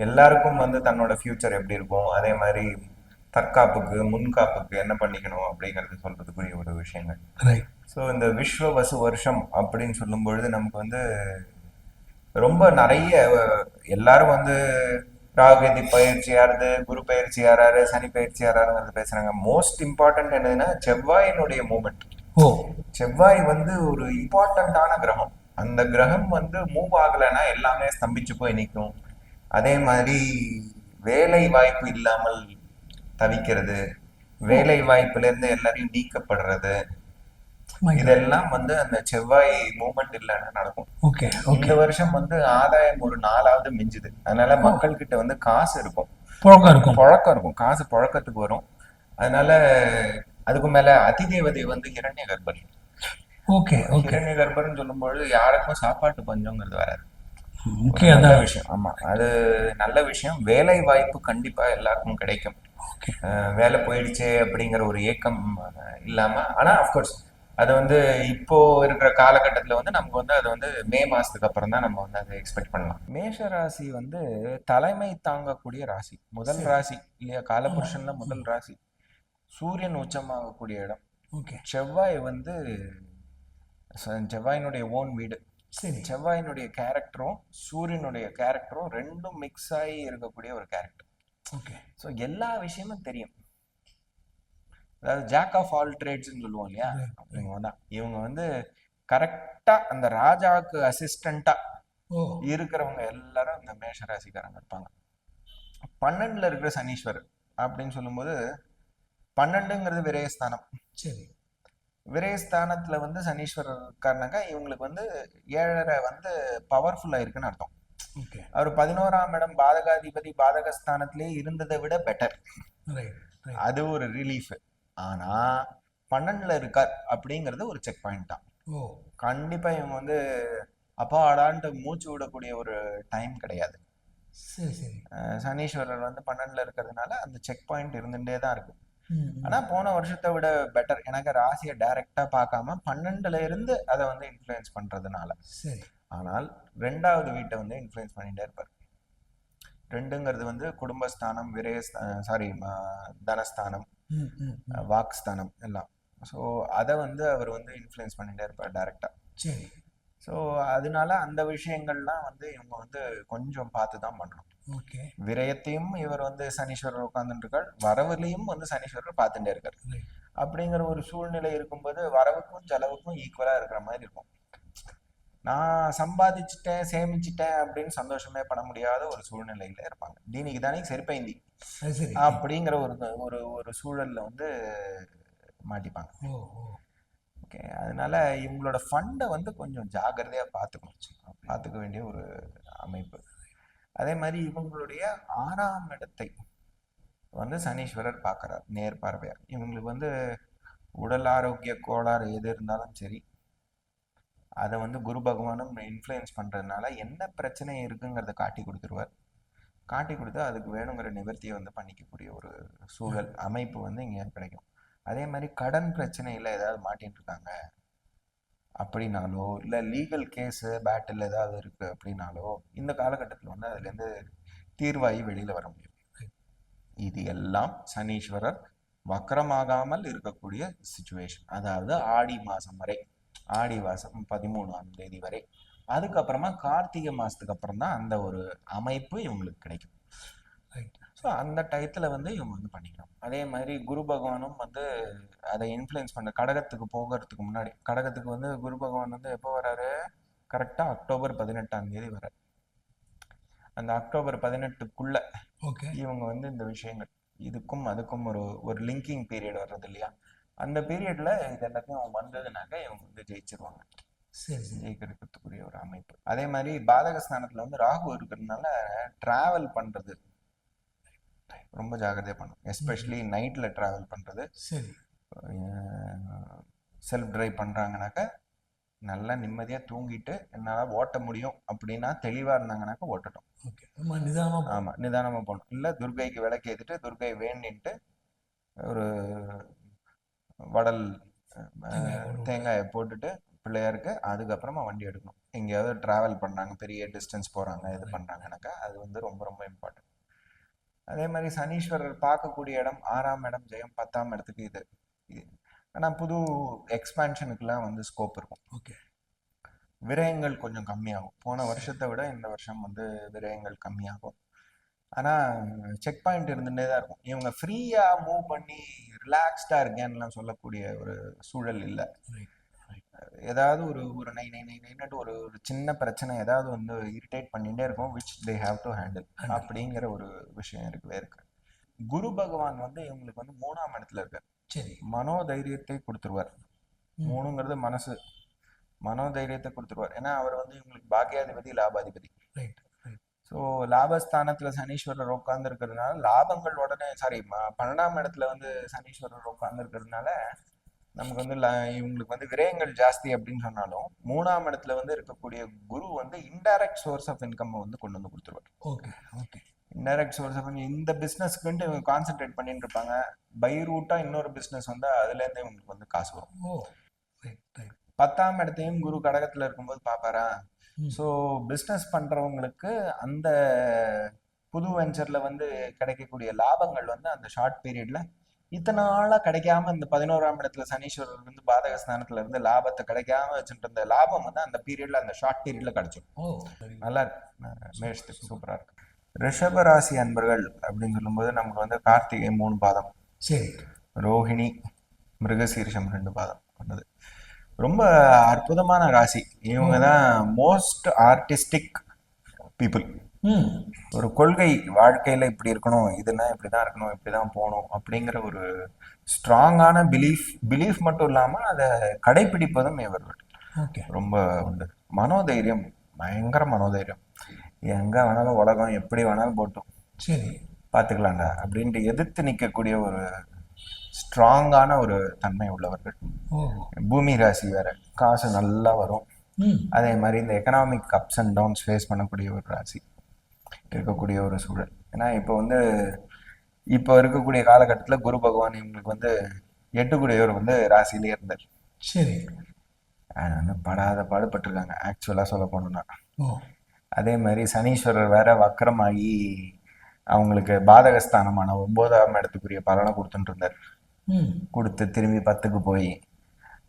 எல்லாருக்கும் வந்து தன்னோட ஃபியூச்சர் எப்படி இருக்கும், அதே மாதிரி தற்காப்புக்கு முன்காப்புக்கு என்ன பண்ணிக்கணும் அப்படிங்கிறது சொல்றதுக்குரிய ஒரு விஷயங்கள். ரைட். ஸோ இந்த விஸ்வ வசு வருஷம் அப்படின்னு சொல்லும் பொழுது நமக்கு வந்து ரொம்ப நிறைய எல்லாரும் வந்து ராகுகேதி பயிற்சி யாருது, குரு பயிற்சி யாராரு, சனி பயிற்சி யாராருங்கிறது பேசுறாங்க. மோஸ்ட் இம்பார்ட்டன்ட் என்னதுன்னா செவ்வாயினுடைய மூமெண்ட். ஓ. செவ்வாய் வந்து ஒரு இம்பார்ட்டண்டான கிரகம். அந்த கிரகம் வந்து மூவ் ஆகலைன்னா எல்லாமே ஸ்தம்பிச்சு போய் நிற்கும். அதே மாதிரி வேலை வாய்ப்பு இல்லாமல் தவிக்கிறது, ஓ. வேலை வாய்ப்புல இருந்து எல்லாரையும் நீக்கப்படுறது, மை காட். இதெல்லாம் வந்து அந்த செவ்வாய் மூமெண்ட் இல்லைன்னா நடக்கும். ஓகே இந்த ஓகே. வருஷம் வந்து ஆதாயம் ஒரு நாலாவது மிஞ்சுது. அதனால ஓ. மக்கள் கிட்ட வந்து காசு இருக்கும், புழக்கம் இருக்கும். புழக்கம் இருக்கும், காசு புழக்கத்துக்கு வரும். அதனால அதுக்கு மேல அதிதேவதை வந்து ஹிரண்ய கர்ப்பர். Okay okay. ஹிரண்ய கர்ப்பர்னு சொல்லும்பொழுது யாருக்கும் சாப்பாட்டு பஞ்சங்கிறது வராது. ஒரு முக்கியம் நல்ல தான். விஷயம். ஆமா, அது நல்ல விஷயம். வேலை வாய்ப்பு கண்டிப்பா எல்லாருக்கும் கிடைக்கும். ஓகே. வேலை போயிடுச்சே அப்படிங்கிற ஒரு ஏக்கம் இல்லாம, ஆனா அஃப்கோர்ஸ் அது வந்து இப்போ இருக்கிற காலகட்டத்தில் வந்து நமக்கு வந்து அது வந்து மே மாசத்துக்கு அப்புறம் தான் நம்ம வந்து அதை எக்ஸ்பெக்ட் பண்ணலாம். மேஷ ராசி வந்து தலைமை தாங்கக்கூடிய ராசி, முதல் சரி. ராசி இல்லையா, ஆமா. காலபுருஷன்ல முதல் ராசி. சூரியன் உச்சமாகக்கூடிய இடம். ஓகே. செவ்வாய் வந்து செவ்வாயினுடைய ஓன் வீடு. சரி. செவ்வாயினுடைய கேரக்டரும் சூரியனுடைய கேரக்டரும் ரெண்டும் மிக்ஸ் ஆகி இருக்கக்கூடிய ஒரு கேரக்டர். ஓகே. ஸோ எல்லா விஷயமும் தெரியும். அதாவது ஜாக் ஆஃப் ஆல் ட்ரேட்ஸ்ன்னு சொல்லுவோம் இல்லையா, இவங்க தான். இவங்க வந்து கரெக்டா அந்த ராஜாவுக்கு அசிஸ்டண்டா இருக்கிறவங்க எல்லாரும் இந்த மேஷ ராசிக்காரங்க இருப்பாங்க. 12ல இருக்கிற சனீஸ்வரர் அப்படின்னு சொல்லும்போது, 12ங்கிறது விரயஸ்தானம். சரி. விரயஸ்தானத்துல வந்து சனீஸ்வரர் இருக்காருனாக்கா இவங்களுக்கு வந்து 7.5 வந்து பவர்ஃபுல்லா இருக்குன்னு அர்த்தம். அவர் 11ஆம் இடம் பாதகாதிபதி பாதகஸ்தானத்திலே இருந்ததை விட பெட்டர். அது ஒரு ரிலீஃப். ஆனா 12ல இருக்கார் அப்படிங்கிறது ஒரு செக் பாயிண்ட் தான். கண்டிப்பா இவங்க வந்து அப்பாடான்ட்டு மூச்சு விடக்கூடிய ஒரு டைம் கிடையாது. சனீஸ்வரர் வந்து 12ல இருக்கிறதுனால அந்த செக் பாயிண்ட் இருந்துட்டே தான் இருக்கு. ஆனா போன வருஷத்தை விட பெட்டர். எனக்கு ராசியை டைரக்டா பார்க்காம 12ல இருந்து அதை வந்து இன்ஃப்ளூயன்ஸ் பண்றதுனால. ஆனால் 2வது வீட்டை வந்து இன்ஃப்ளூயன்ஸ் பண்ணிட்டே இருப்பார். 2ங்கிறது வந்து குடும்பஸ்தானம், தனஸ்தானம், வாக்ஸ்தானம் எல்லாம். ஸோ அதை வந்து அவர் வந்து இன்ஃப்ளூயன்ஸ் பண்ணிட்டே இருப்பார் டைரக்டா. சரி. ஸோ அதனால அந்த விஷயங்கள்லாம் வந்து இவங்க வந்து கொஞ்சம் பார்த்து தான் பண்ணணும். ஓகே. விரயத்தையும் இவர் வந்து சனீஸ்வரர் உட்கார்ந்துட்டு இருக்கார், வரவுலையும் வந்து சனீஸ்வரர் பார்த்துட்டே இருக்கார். அப்படிங்கிற ஒரு சூழ்நிலை இருக்கும்போது வரவுக்கும் செலவுக்கும் ஈக்குவலா இருக்கிற மாதிரி இருக்கும். நான் சம்பாதிச்சுட்டேன் சேமிச்சுட்டேன் அப்படின்னு சந்தோஷமே பண்ண முடியாத ஒரு சூழ்நிலையில இருப்பாங்க. தீனிக்கு தானே செருப்பைந்தி அப்படிங்கிற ஒரு ஒரு ஒரு சூழல்ல வந்து மாட்டிப்பாங்க. ஓகே. அதனால இவங்களோட ஃபண்டை வந்து கொஞ்சம் ஜாகிரதையா பார்த்துக்க வேண்டிய ஒரு அமைப்பு. அதே மாதிரி இவங்களுடைய 6ஆம் இடத்தை வந்து சனீஸ்வரர் பார்க்கறார் நேர் பார்வையா. இவங்களுக்கு வந்து உடல் ஆரோக்கிய கோளாறு எது இருந்தாலும் சரி, அதை வந்து குரு பகவானும் இன்ஃப்ளூயன்ஸ் பண்றதுனால என்ன பிரச்சனை இருக்குங்கிறத காட்டி கொடுத்துருவார். காட்டி கொடுத்து அதுக்கு வேணுங்கிற நிவர்த்தியை வந்து பண்ணிக்கக்கூடிய ஒரு சூழல் அமைப்பு வந்து இங்கே கிடைக்கும். அதே மாதிரி கடன் பிரச்சனையில் ஏதாவது மாட்டின்னு இருக்காங்க அப்படின்னாலோ, இல்லை லீகல் கேஸு பேட்டில் ஏதாவது இருக்கு அப்படின்னாலோ, இந்த காலகட்டத்தில் வந்து அதுலேருந்து தீர்வாகி வெளியில் வர முடியும். இது எல்லாம் சனீஸ்வரர் வக்கரமாகாமல் இருக்கக்கூடிய சுச்சுவேஷன். அதாவது ஆடி மாதம் வரை, ஆடி மாதம் 13ஆம் தேதி வரை. அதுக்கப்புறமா கார்த்திகை மாதத்துக்கு அப்புறம் தான் அந்த ஒரு அமைப்பு இவங்களுக்கு கிடைக்கும். ஸோ அந்த டயத்தில் வந்து இவங்க வந்து பண்ணிக்கணும். அதே மாதிரி குரு பகவானும் வந்து அதை இன்ஃப்ளூயன்ஸ் பண்ண கடகத்துக்கு போகிறதுக்கு முன்னாடி, கடகத்துக்கு வந்து குரு பகவான் வந்து எப்போ வராரு, கரெக்டாக அக்டோபர் 18ஆம் தேதி வர. அந்த அக்டோபர் 18க்குள்ள இவங்க வந்து இந்த விஷயங்கள் இதுக்கும் அதுக்கும் ஒரு ஒரு லிங்கிங் பீரியட் வர்றது இல்லையா, அந்த பீரியட்ல இது எல்லாத்தையும் வந்ததுனாக்க இவங்க வந்து ஜெயிச்சிருவாங்க. ஜெயிக்கிறதுக்குரிய ஒரு அமைப்பு. அதே மாதிரி பாதகஸ்தானத்துல வந்து ராகு இருக்கிறதுனால டிராவல் பண்றது ரொம்ப ஜாகிரதையா பண்ணும். எஸ்பெஷலி நைட்ல டிராவல் பண்றது. செல்ஃப் டிரைவ் பண்றாங்கனாக்க நல்லா நிம்மதியா தூங்கிட்டு என்னால ஓட்ட முடியும் அப்படின்னா தெளிவா இருந்தாங்கனாக்க ஓட்டட்டும். ஆமா, நிதானமா போகணும். இல்ல துர்கைக்கு விளக்கு ஏத்திட்டு துர்கை வேண்டின்ட்டு ஒரு வடல் தேங்காயை போட்டுட்டு பிள்ளையாருக்கு அதுக்கப்புறமா வண்டி எடுக்கணும். எங்கேயாவது டிராவல் பண்றாங்க, பெரிய டிஸ்டன்ஸ் போறாங்க, இது பண்றாங்கனாக்கா அது வந்து ரொம்ப ரொம்ப இம்பார்ட்டன்ட். அதே மாதிரி சனீஸ்வரர் பார்க்கக்கூடிய இடம் 6ஆம் இடம், ஜெயம் 10ஆம் இடத்துக்கு இது. ஆனா புது எக்ஸ்பான்ஷனுக்குலாம் வந்து ஸ்கோப் இருக்கும். ஓகே. விரயங்கள் கொஞ்சம் கம்மியாகும். போன வருஷத்தை விட இந்த வருஷம் வந்து விரயங்கள் கம்மியாகும். ஆனா செக் பாயிண்ட் இருந்துட்டே தான் இருக்கும். இவங்க ஃப்ரீயா மூவ் பண்ணி ரிலாக்ஸ்டா இருக்கேன்னுலாம் சொல்லக்கூடிய ஒரு சூழல் இல்லை. ஏதாவது ஒரு ஒரு நை நை நை நைன்னுட்டு ஒரு ஒரு சின்ன பிரச்சனை ஏதாவது வந்து இரிட்டேட் பண்ணிட்டே இருக்கும், which they have to handle அப்படிங்கிற ஒரு விஷயம் இருக்கு. குரு பகவான் வந்து இவங்களுக்கு வந்து 3ஆம் இடத்துல இருக்கார். சரி. மனோதைரியத்தை கொடுத்துருவார். 3ங்கிறது மனசு, மனோதைரியத்தை கொடுத்துருவார். ஏன்னா அவர் வந்து இவங்களுக்கு பாக்கியாதிபதி, லாபாதிபதி. ஸோ லாபஸ்தானத்துல சனீஸ்வரர் உட்கார்ந்து இருக்கிறதுனால லாபங்கள் உடனே 12ஆம் இடத்துல வந்து சனீஸ்வரர் உட்கார்ந்து இருக்கிறதுனால நமக்கு வந்து இவங்களுக்கு வந்து விரயங்கள் ஜாஸ்தி அப்படின்னு சொன்னாலும் 3ஆம் இடத்துல வந்து இருக்கக்கூடிய குரு வந்து இன்டைரக்ட் சோர்ஸ் ஆஃப் இன்கம் வந்து கொண்டு வந்து கொடுத்துருவார். Okay okay. Indirect source of இந்த பிஸ்னஸ்க்குன்ட்டு இவங்க கான்சென்ட்ரேட் பண்ணிட்டு இருப்பாங்க. பை ரூட்டா இன்னொரு பிஸ்னஸ் வந்து அதுல இருந்து இவங்களுக்கு வந்து காசு வரும். 10ஆம் இடத்தையும் குரு கடகத்துல இருக்கும்போது பாப்பாரா. ஸோ பிஸ்னஸ் பண்றவங்களுக்கு அந்த புது வெஞ்சர்ல வந்து கிடைக்கக்கூடிய லாபங்கள் வந்து அந்த ஷார்ட் பீரியட்ல இத்தனை நாளா கிடைக்காம இந்த 11ஆம் இடத்துல சனீஸ்வரர் வந்து பாதக ஸ்தானத்துல இருந்து லாபத்தை கிடைக்காம வச்சுட்டு இருந்த லாபம் வந்து அந்த பீரியட்ல, அந்த ஷார்ட் பீரியட்ல கிடைச்சிடும். நல்லா இருக்கு, மேஷத்துக்கு சூப்பரா இருக்கு. ரிஷபராசி அன்பர்கள் அப்படின்னு சொல்லும்போது நமக்கு வந்து கார்த்திகை 3 பாதம், சரி, ரோஹிணி, மிருகசீரிஷம் 2 பாதம் கொண்டது. ரொம்ப அற்புதமான ராசி. இவங்க தான் மோஸ்ட் ஆர்டிஸ்டிக் பீப்புள். ஒரு கொள்கை, வாழ்க்கையில இப்படி இருக்கணும், இதுனா இப்படிதான் இருக்கணும், இப்படிதான் போகணும் அப்படிங்கிற ஒரு ஸ்ட்ராங்கான பிலீஃப் மட்டும் இல்லாம அதை கடைபிடிப்பதும் இவர்கள் ரொம்ப உண்டு. மனோதைரியம், பயங்கர மனோதைரியம். எங்க வேணாலும் உலகம் எப்படி வேணாலும் போட்டும், சரி பாத்துக்கலாம்டா அப்படின்ட்டு எதிர்த்து நிற்கக்கூடிய ஒரு ஸ்ட்ராங்கான ஒரு தன்மை உள்ளவர்கள். பூமி ராசி வேற, காசு நல்லா வரும். அதே மாதிரி இந்த economic ups and downs face பண்ணக்கூடிய ஒரு ராசி இருக்கக்கூடிய ஒரு சூழல். ஏன்னா இப்போ இருக்கக்கூடிய காலகட்டத்தில் குரு பகவான் இவங்களுக்கு வந்து 8 கூடியவர் வந்து ராசியிலே இருந்தார். சரி, வந்து படாத பாடுபட்டிருக்காங்க ஆக்சுவலா சொல்ல போனோம்னா. அதே மாதிரி சனீஸ்வரர் வேற வக்கரமாகி அவங்களுக்கு பாதகஸ்தானமான 9ஆம் இடத்துக்குரிய பலனை கொடுத்துட்டு இருந்தார். கொடுத்து திரும்பி 10க்கு போய்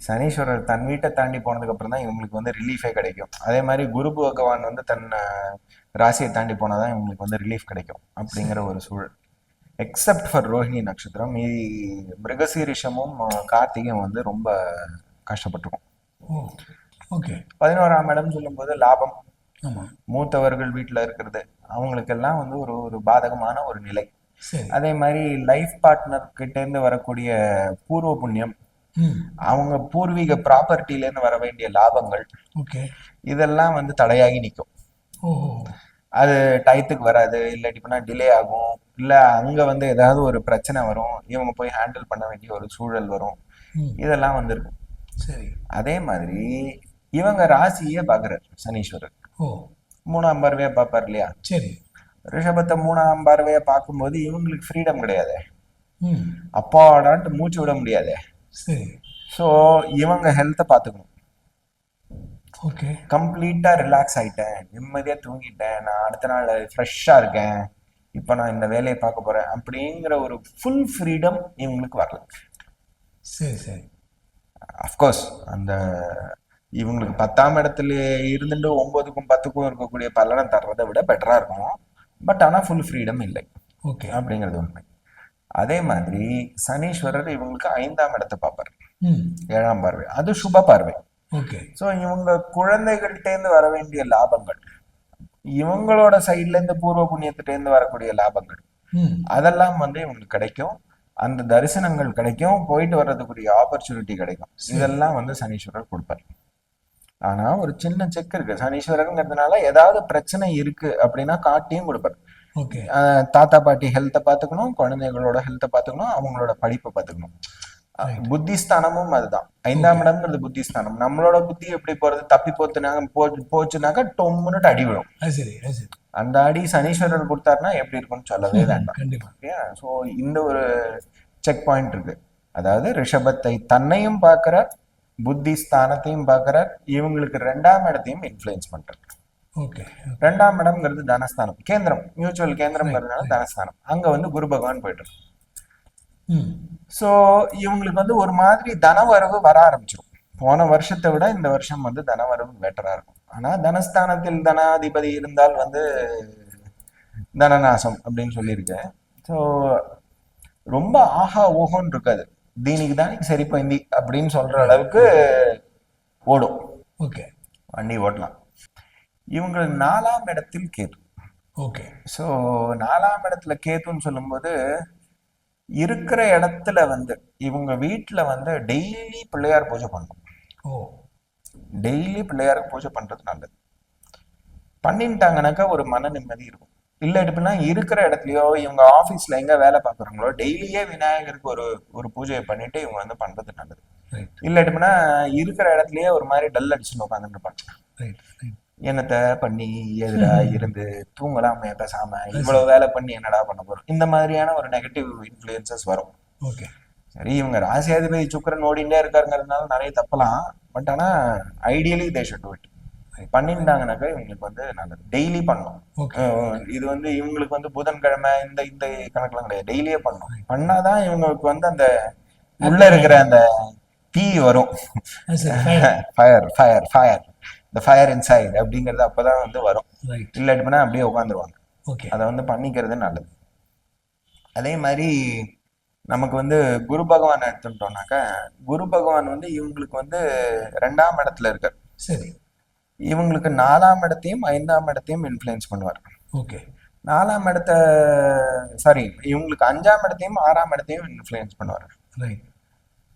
சனீஸ்வரர் தன் வீட்டை தாண்டி போனதுக்கு அப்புறம் தான் இவங்களுக்கு வந்து ரிலீஃபே கிடைக்கும். அதே மாதிரி குரு பகவான் வந்து தன் ராசியை தாண்டி போனாதான் இவங்களுக்கு வந்து ரிலீஃப் கிடைக்கும் அப்படிங்கிற ஒரு சூழல். எக்ஸப்ட் ஃபார் ரோஹிணி நட்சத்திரம், மிருகசீரிஷமும் கார்த்திகையும் வந்து ரொம்ப கஷ்டப்பட்டிருக்கும். 11ஆம் இடம் சொல்லும் போது லாபம், மூத்தவர்கள் வீட்டுல இருக்கிறது, அவங்களுக்கெல்லாம் வந்து ஒரு பாதகமான ஒரு நிலை. அதே மாதிரி லைஃப் பார்ட்னர் கிட்ட இருந்து வரக்கூடிய பூர்வ புண்ணியம், அவங்க பூர்வீக ப்ராப்பர்ட்டில இருந்து வர வேண்டிய லாபங்கள், இதெல்லாம் வந்து தடையாகி நிற்கும். அது டயத்துக்கு வராது, இல்லாட்டி போனா டிலே ஆகும், இல்ல அங்க வந்து ஏதாவது ஒரு பிரச்சனை வரும், இவங்க போய் ஹேண்டில் பண்ண வேண்டிய ஒரு சூழல் வரும், இதெல்லாம் வந்து இருக்கும். சரி, அதே மாதிரி இவங்க ராசியே பாக்குறாரு சனீஸ்வரர். 3ஆம் பார்வையா பாப்பார் இல்லையா. சரி, ரிஷபத்தை 3ஆம் பார்வையா பார்க்கும்போது இவங்களுக்கு ஃப்ரீடம் கிடையாது, அப்பாடான்ட்டு மூச்சு விட முடியாது. சரி, ஸோ இவங்க ஹெல்த்தை பார்த்துக்கணும். ஓகே, கம்ப்ளீட்டா ரிலாக்ஸ் ஆயிட்டேன், நிம்மதியா தூங்கிட்டேன், நான் அடுத்த நாள் ஃப்ரெஷ்ஷா இருக்கேன், இப்போ நான் இந்த வேலையை பார்க்க போறேன் அப்படிங்கிற ஒரு ஃபுல் ஃப்ரீடம் இவங்களுக்கு வரல. சரி சரி, அஃப்கோர்ஸ் அந்த இவங்களுக்கு 10ஆம் இடத்துல இருந்துட்டு 9க்கும் 10க்கும் இருக்கக்கூடிய பலனை தர்றதை விட பெட்டரா இருக்கும். பட் ஆனா ஃபுல் ஃப்ரீடம் இல்லை. ஓகே, அப்படிங்கிறது உண்மை. அதே மாதிரி சனீஸ்வரர் இவங்களுக்கு 5ஆம் இடத்தை பார்ப்பார், 7ஆம் பார்வை, அது சுப பார்வை. ஓகே, ஸோ இவங்க குழந்தைகள்கிட்ட இருந்து வர வேண்டிய லாபங்கள், இவங்களோட சைட்ல இருந்து பூர்வ புண்ணியத்திட்ட இருந்து வரக்கூடிய லாபங்கள், அதெல்லாம் வந்து இவங்களுக்கு கிடைக்கும். அந்த தரிசனங்கள் கிடைக்கும், போயிட்டு வர்றதுக்குரிய ஆப்பர்ச்சுனிட்டி கிடைக்கும். இதெல்லாம் வந்து சனீஸ்வரர் கொடுப்பார். ஆனா ஒரு சின்ன செக் இருக்கு, சனீஸ்வரருங்கிறதுனால ஏதாவது பிரச்சனை இருக்கு அப்படின்னா காட்டியும் கொடுப்பார். தாத்தா பாட்டி ஹெல்த்தை பார்த்துக்கணும், குழந்தைகளோட ஹெல்த்தை பார்த்துக்கணும், அவங்களோட படிப்பை பார்த்துக்கணும். புத்திஸ்தானமும் அதுதான். 5ஆம் இடம்ங்கிறது புத்திஸ்தானம். நம்மளோட புத்தி எப்படி போறது, தப்பி போச்சுனாக்கா டொம்முன்னு அடி விடும். அந்த அடி சனீஸ்வரர் கொடுத்தாருன்னா எப்படி இருக்கும்னு சொல்லவே வேண்டாம். ஸோ இந்த ஒரு செக் பாயிண்ட் இருக்கு. அதாவது ரிஷபத்தை தன்னையும் பார்க்கிறார், புத்தி ஸ்தானத்தையும் பார்க்கறார், இவங்களுக்கு 2ஆம் இடத்தையும் இன்ஃப்ளூயன்ஸ் பண்றார். ஓகே 2ஆம் இடம்ங்கிறது தனஸ்தானம், கேந்திரம், மியூச்சுவல் கேந்திரம்ங்கிறதுனால தனஸ்தானம். அங்க வந்து குரு பகவான் போயிட்டு இருக்கு. ம் ஸோ இவங்களுக்கு வந்து ஒரு மாதிரி தனவரவு வர ஆரம்பிச்சிடும். போன வருஷத்தை விட இந்த வருஷம் வந்து தனவரவு பெட்டரா இருக்கும். ஆனா தனஸ்தானத்தில் தனாதிபதி இருந்தால் வந்து தனநாசம் அப்படின்னு சொல்லியிருக்கேன். ஸோ ரொம்ப ஆஹா ஓஹோன்னு இருக்காது. தீனிக்கு தானிக்கு சரி பந்தி அப்படின்னு சொல்ற அளவுக்கு ஓடும், ஓகே வண்டி ஓட்டலாம். இவங்க 4ஆம் இடத்தில் கேது. ஓகே ஸோ 4ஆம் இடத்துல கேதுன்னு சொல்லும்போது இருக்கிற இடத்துல வந்து இவங்க வீட்டுல வந்து டெய்லி பிள்ளையார் பூஜை பண்ணணும். ஓ டெய்லி பிள்ளையாருக்கு பூஜை பண்றது நல்லது. பண்ணிட்டாங்கனாக்கா ஒரு மன நிம்மதி இருக்கும். இல்ல எப்படின்னா இருக்கிற இடத்துலயோ இவங்க ஆபீஸ்ல எங்க வேலை பார்க்குறாங்களோ டெய்லியே விநாயகருக்கு ஒரு ஒரு பூஜையை பண்ணிட்டு இவங்க வந்து பண்றது நல்லது. ரைட் இல்ல எப்படின்னா இருக்கிற இடத்துலயே ஒரு மாதிரி டல் அடிச்சுன்னு உட்காந்துட்டு இருப்பாங்க. ரைட் ரைட் என்னத்த பண்ணி எதிரா இருந்து தூங்கலாமே பேசாம இவ்வளவு வேலை பண்ணி என்னடா பண்ண போறோம், இந்த மாதிரியான ஒரு நெகட்டிவ் இன்ஃப்ளூயன்சஸ் வரும். ஓகே சரி, இவங்க ராசியாதிபதி சுக்கிரன் ஓடிண்டே இருக்காருங்கிறதுனால நிறைய தப்பலாம். பட் ஆனா ideally they should do it. பண்ணிட்டாங்கனாக்கா இவங்களுக்கு வந்து நல்லது. டெய்லி பண்ணணும். ஓகே இது வந்து இவங்களுக்கு வந்து புதன்கிழமை இந்த இந்த கணக்கெல்லாம் கிடையாது, டெய்லியே பண்ணணும். பண்ணாதான் இவங்களுக்கு வந்து அந்த உள்ள இருக்கிற அந்த தீ வரும். சரி ஃபைன் ஃபயர் ஃபயர் ஃபயர் இந்த ஃபயர் இன்சைட் அப்படிங்கிறது அப்பதான் வந்து வரும். ரைட் இல்லாட்டினா அப்படியே உட்காந்துருவாங்க. ஓகே அதை வந்து பண்ணிக்கிறது நல்லது. அதே மாதிரி நமக்கு வந்து குரு பகவான் எடுத்துட்டோம்னாக்கா, குரு பகவான் வந்து இவங்களுக்கு வந்து 2ஆம் இடத்துல இருக்கார். சரி இவங்களுக்கு 4ஆம் இடத்தையும் 5ஆம் இடத்தையும் இன்ஃப்ளூயன்ஸ் பண்ணுவார். ஓகே 4ஆம் இடத்த சாரி இவங்களுக்கு 5ஆம் இடத்தையும் 6ஆம் இடத்தையும் இன்ஃப்ளூயன்ஸ் பண்ணுவார். ரைட்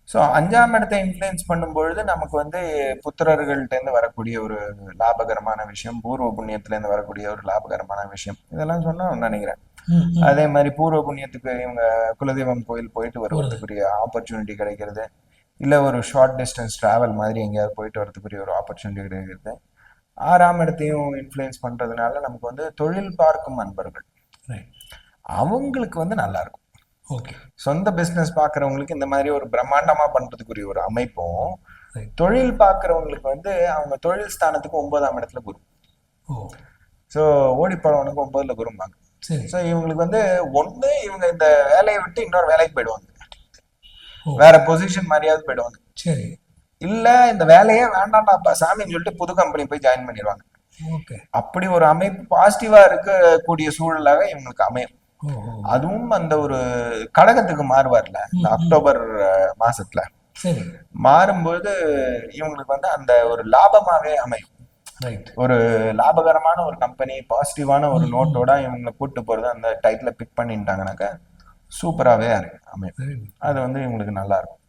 ஸோ 5ஆம் இடத்தை இன்ஃப்ளூயன்ஸ் பண்ணும்பொழுது நமக்கு வந்து புத்திரர்கள்ட்ட இருந்து வரக்கூடிய ஒரு லாபகரமான விஷயம், பூர்வ புண்ணியத்துல இருந்து வரக்கூடிய ஒரு லாபகரமான விஷயம், இதெல்லாம் சொன்னா நினைக்கிறேன். ம் ம் அதே மாதிரி பூர்வ புண்ணியத்துக்கு இவங்க குலதெய்வம் கோயில் போயிட்டு வருவதற்குரிய ஆப்பர்ச்சுனிட்டி கிடைக்கிறது. இல்ல ஒரு ஷார்ட் டிஸ்டன்ஸ் டிராவல் மாதிரி எங்கேயாவது போயிட்டு வரதுக்குரிய ஒரு ஆப்பர்ச்சுனிட்டி கிடைக்கிறது. 6ஆம் இடத்தையும் இன்ஃப்ளூயன்ஸ் பண்றதுனால நமக்கு வந்து தொழில் பார்க்கும் அன்பர்கள் ரைட் அவங்களுக்கு வந்து நல்லா இருக்கும். ஓகே சொந்த பிசினஸ் பாக்குறவங்களுக்கு இந்த மாதிரி ஒரு பிரம்மாண்டமா பண்றதுக்குரிய ஒரு அமைப்பும், ரைட் தொழில் பாக்குறவங்களுக்கு வந்து அவங்க தொழில் ஸ்தானத்துக்கு 9ஆம் இடத்துல குரு. ஓ ஸோ ஓடி போறவனுக்கு 9ல குரும்பாங்க. சரி ஸோ இவங்களுக்கு வந்து ஒண்ணு இவங்க இந்த வேலையை விட்டு இன்னொரு வேலைக்கு போயிடுவாங்க, ஓ வேற பொசிஷன் மாதிரியாவது போயிடுவாங்க. சரி இல்ல இந்த வேலையே வேண்டாம்டாப்பா சாமின்னு சொல்லிட்டு புது கம்பெனி போய் ஜாயின் பண்ணிடுவாங்க. ஓகே அப்படி ஒரு அமைப்பு பாசிட்டிவா இருக்கக்கூடிய சூழலாக இவங்களுக்கு அமையும். ஓ ஓ அதுவும் அந்த ஒரு கடகத்துக்கு மாறுவார்ல இந்த அக்டோபர் மாசத்துல சரி மாறும்போது இவங்களுக்கு வந்து அந்த ஒரு லாபமாவே அமையும். ரைட் ஒரு லாபகரமான ஒரு கம்பெனி பாசிட்டிவான ஒரு நோட்டோட இவங்களை கூட்டு போறது அந்த டைட்டில பிக் பண்ணிட்டாங்கனாக்கா சூப்பராகவே அமையும். வெரி குட் அது வந்து இவங்களுக்கு நல்லா இருக்கும்.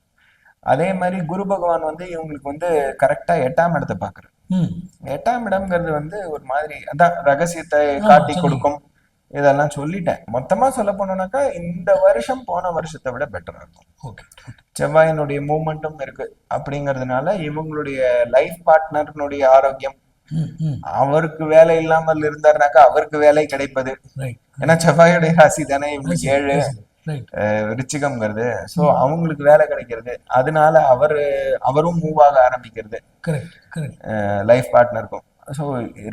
அதே மாதிரி குரு பகவான் வந்து இவங்களுக்கு வந்து கரெக்டா 8ஆம் இடத்தை பாக்குறாரு. ம் 8ஆம் இடம்ங்கிறது வந்து ஒரு மாதிரி அதான் ரகசியத்தை ஆமா, காட்டி சொன்னீங்க. கொடுக்கும். இதெல்லாம் சொல்லிட்டேன். மொத்தமா சொல்ல போனோம்னாக்கா இந்த வருஷம் போன வருஷத்தை விட பெட்டரா இருக்கும். ஓகே செவ்வாயினுடைய மூமெண்ட்டும் இருக்கு அப்படிங்கிறதுனால இவங்களுடைய லைஃப் பார்ட்னர்னுடைய ஆரோக்கியம், ம் ம் அவருக்கு வேலை இல்லாமல் இருந்தாருனாக்கா அவருக்கு வேலை கிடைப்பது. ரைட் ஏன்னா செவ்வாயுடைய ராசி தானே இவங்களுக்கு 7 ரைட் ரிச்சிகம்ங்கிறது. ஸோ அவங்களுக்கு வேலை கிடைக்கிறது, அதனால அவரும் மூவ் ஆக ஆரம்பிக்கிறது கரெக்ட் கரெக்ட் லைஃப் பார்ட்னருக்கும். ஸோ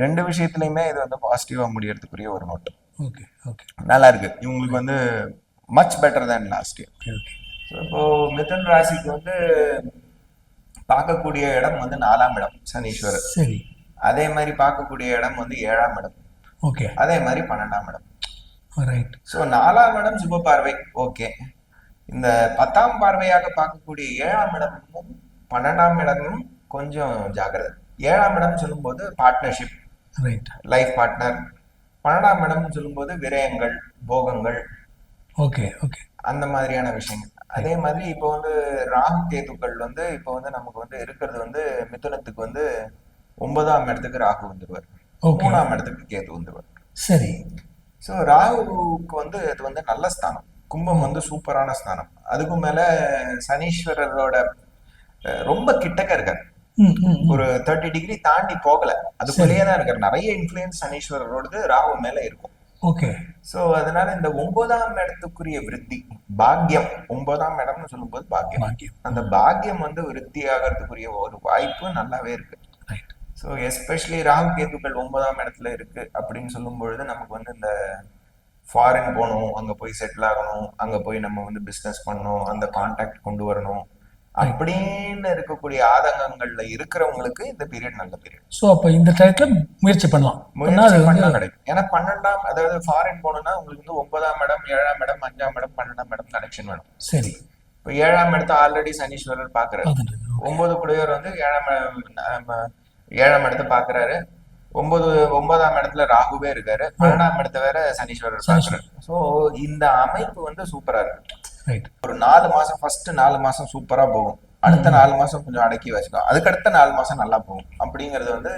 2 விஷயத்துலையுமே இது வந்து பாசிட்டிவா முடியறதுக்குரிய ஒரு நோட்டு. ஓகே ஓகே நல்லா இருக்கு. இவங்களுக்கு வந்து much better than last year. Okay okay so இப்போ மிதுன் ராசிக்கு வந்து பார்க்கக்கூடிய இடம் வந்து 4ஆம் இடம் சனீஸ்வரர். சரி அதே மாதிரி பார்க்கக்கூடிய இடம் வந்து 7ஆம் இடம். ஓகே அதே மாதிரி 12ஆம் இடம். ரைட் ஸோ 4ஆம் இடம் சுப பார்வை ஓகே. இந்த 10ஆம் பார்வையாக பார்க்கக்கூடிய 7ஆம் இடமும் 12ஆம் இடமும் கொஞ்சம் ஜாக்கிரதை. 7ஆம் இடம் சொல்லும்போது பார்ட்னர்ஷிப், ரைட் லைஃப் பார்ட்னர். 12ஆம் இடம் சொல்லும்போது விரயங்கள், போகங்கள், ஓகே ஓகே அந்த மாதிரியான விஷயங்கள். அதே மாதிரி இப்போ வந்து ராகு கேதுக்கள் வந்து இப்போ வந்து நமக்கு வந்து இருக்கிறது வந்து மிதுனத்துக்கு வந்து 9ஆம் இடத்துக்கு ராகு வந்துருவார், ஓகே 3ஆம் இடத்துக்கு கேது வந்துருவார். சரி ஸோ ராகுவுக்கு வந்து அது வந்து நல்ல ஸ்தானம். கும்பம் வந்து சூப்பரான ஸ்தானம். அதுக்கும் மேல சனீஸ்வரரோட ரொம்ப கிட்டக்க இருக்காரு. ம் ம் ம். ஒரு 30 டிகிரி தாண்டி போகல, அதுக்குள்ளேயே தான் இருக்காரு. நிறைய இன்ஃபுளுயன்ஸ் சனீஸ்வரரோடது ராகு மேல இருக்கும். ஓகே. சோ அதனால இந்த 9ஆம் இடத்துக்குரிய விருத்தி, பாக்கியம், 9ஆம் இடம்னு சொல்லும்போது பாக்கியம், பாக்கியம். அந்த பாக்கியம் வந்து விருத்தி ஆகிறதுக்குரிய ஒரு வாய்ப்பு நல்லாவே இருக்கு. ரைட். ஸோ எஸ்பெஷலி ராகு கேதுக்கள் 9ஆம் இடத்துல இருக்கு அப்படின்னு சொல்லும் பொழுது நமக்கு வந்து இந்த ஃபாரின் போகணும், அங்க போய் செட்டில் ஆகணும், அங்க போய் நம்ம வந்து பிசினஸ் பண்ணணும், அந்த கான்டாக்ட் கொண்டு வரணும் அப்படின்னு இருக்கக்கூடிய ஆதங்கங்கள்ல இருக்கிறவங்களுக்கு இந்த பீரியட் நல்ல பீரியட். ஸோ அப்போ இந்த டயத்துல முயற்சி பண்ணலாம். பண்ணா அது முயற்சி வந்து பண்ணா கிடைக்கும். ஏன்னா 12ஆம், அதாவது ஃபாரின் போகணும்னா உங்களுக்கு வந்து 9ஆம் இடம், 7ஆம் இடம், 5ஆம் இடம், 12ஆம் இடம் கனெக்ஷன் வேணும். சரி. இப்போ 7ஆம் இடத்தை ஆல்ரெடி சனீஸ்வரர் பாக்குறாரு. பார்த்துட்டு இருக்கு. ஓகே. 9 குடையவர் வந்து 7ஆம் இடத்தை பாக்குறாரு. 9ஆம் இடத்துல ராகுவே இருக்காரு. 12ஆம் இடத்தை வேற சனீஸ்வரர் பாக்குறாரு. ஸோ இந்த அமைப்பு வந்து சூப்பரா இருக்கு. ரைட். ஒரு 4 மாசம், ஃபர்ஸ்ட் 4 மாசம் சூப்பரா போகும். அடுத்த 4 மாசம் கொஞ்சம் அடக்கி வச்சுக்கலாம். அதுக்கடுத்த 4 மாசம் நல்லா போகும். அப்படிங்கறது வந்து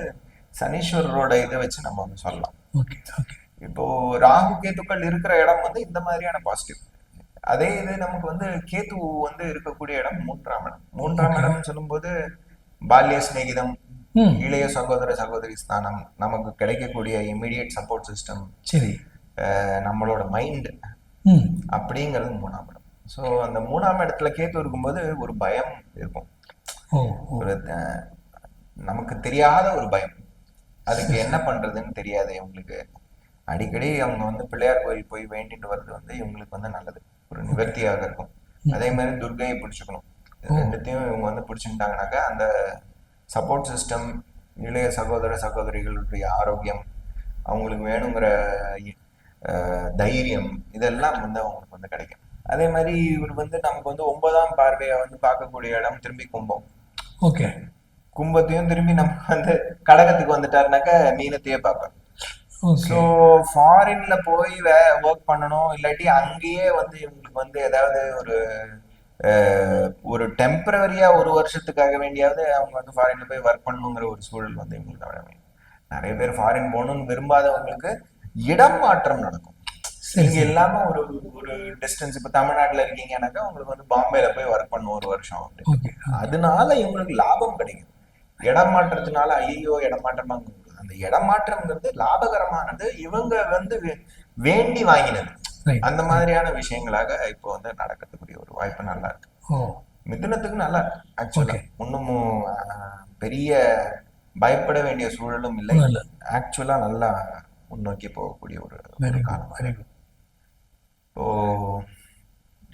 சனீஸ்வரரோட இதை வச்சு நம்ம வந்து சொல்லலாம். ஓகே. ஓகே. இப்போ ராகு கேதுக்கள் இருக்கிற இடம் வந்து இந்த மாதிரியான பாசிட்டிவ். அதே இது நமக்கு வந்து கேது வந்து இருக்கக்கூடிய இடம் 3ஆம் இடம். 3ஆம் இடம்னு சொல்லும்போது பால்ய சிநேகிதம், இளைய சகோதர சகோதரி ஸ்தானம், நமக்கு கிடைக்கக்கூடிய இமீடியட் சப்போர்ட் சிஸ்டம், சரி, நம்மளோட மைண்ட், அப்படிங்கிறது 3ஆம் இடம். ஸோ அந்த 3ஆம் இடத்துல கேத்து இருக்கும்போது ஒரு பயம் இருக்கும். ஒரு நமக்கு தெரியாத ஒரு பயம். அதுக்கு என்ன பண்றதுன்னு தெரியாது இவங்களுக்கு. அடிக்கடி அவங்க வந்து பிள்ளையார் கோயில் போய் வேண்டிட்டு வர்றது வந்து இவங்களுக்கு வந்து நல்லது, ஒரு நிவர்த்தியாக இருக்கும். அதே மாதிரி துர்கையை பிடிச்சுக்கணும். ரெண்டுத்தையும் இவங்க வந்து பிடிச்சுட்டாங்கனாக்கா அந்த சப்போர்ட் சிஸ்டம், இளைய சகோதர சகோதரிகளுடைய ஆரோக்கியம், அவங்களுக்கு வேணுங்கிற தைரியம், இதெல்லாம் வந்து அவங்களுக்கு வந்து கிடைக்கும். அதே மாதிரி இவர் வந்து நமக்கு வந்து 9ஆம் பார்வையை வந்து பார்க்கக்கூடிய இடம் திரும்பி கும்பம். ஓகே. கும்பத்தையும் திரும்பி நம்ம வந்து கடகத்துக்கு வந்துட்டாருனாக்க மீனத்தையே பார்ப்பேன். ஸோ ஃபாரின்ல போய் ஒர்க் பண்ணணும், இல்லாட்டி அங்கேயே வந்து இவங்களுக்கு வந்து ஏதாவது ஒரு டெம்பரரியா ஒரு வருஷத்துக்காக வேண்டியாவது அவங்க வந்து ஃபாரின்ல போய் ஒர்க் பண்ணணுங்கிற ஒரு சூழல் வந்து இவங்களுக்கு வர. நிறைய பேர் ஃபாரின் போகணும்னு விரும்பாதவங்களுக்கு இடம் மாற்றம் நடக்கும். நீங்க இல்லாம ஒரு ஒரு டிஸ்டன்ஸ், இப்ப தமிழ்நாட்டுல இருக்கீங்கன்னாக்கா உங்களுக்கு வந்து பாம்பேல போய் ஒர்க் பண்ணும் ஒரு வருஷம். அதனால இவங்களுக்கு லாபம் கிடைக்கும். இடம் மாற்றத்தினால ஐயோ இடமாற்றமாங்க, அந்த இடமாற்றம்ங்கிறது லாபகரமானது, இவங்க வந்து வேண்டி வாங்கினது. அந்த மாதிரியான விஷயங்களாக இப்போ வந்து நடக்கிறதுக்குரிய ஒரு வாய்ப்பு நல்லா இருக்கு. மிதுனத்துக்கு நல்லா இருக்கு ஆக்சுவலா. ஒன்னும் பெரிய பயப்பட வேண்டிய சூழலும் இல்லை. ஆக்சுவலா நல்லா முன்னோக்கி போகக்கூடிய ஒரு காலம்.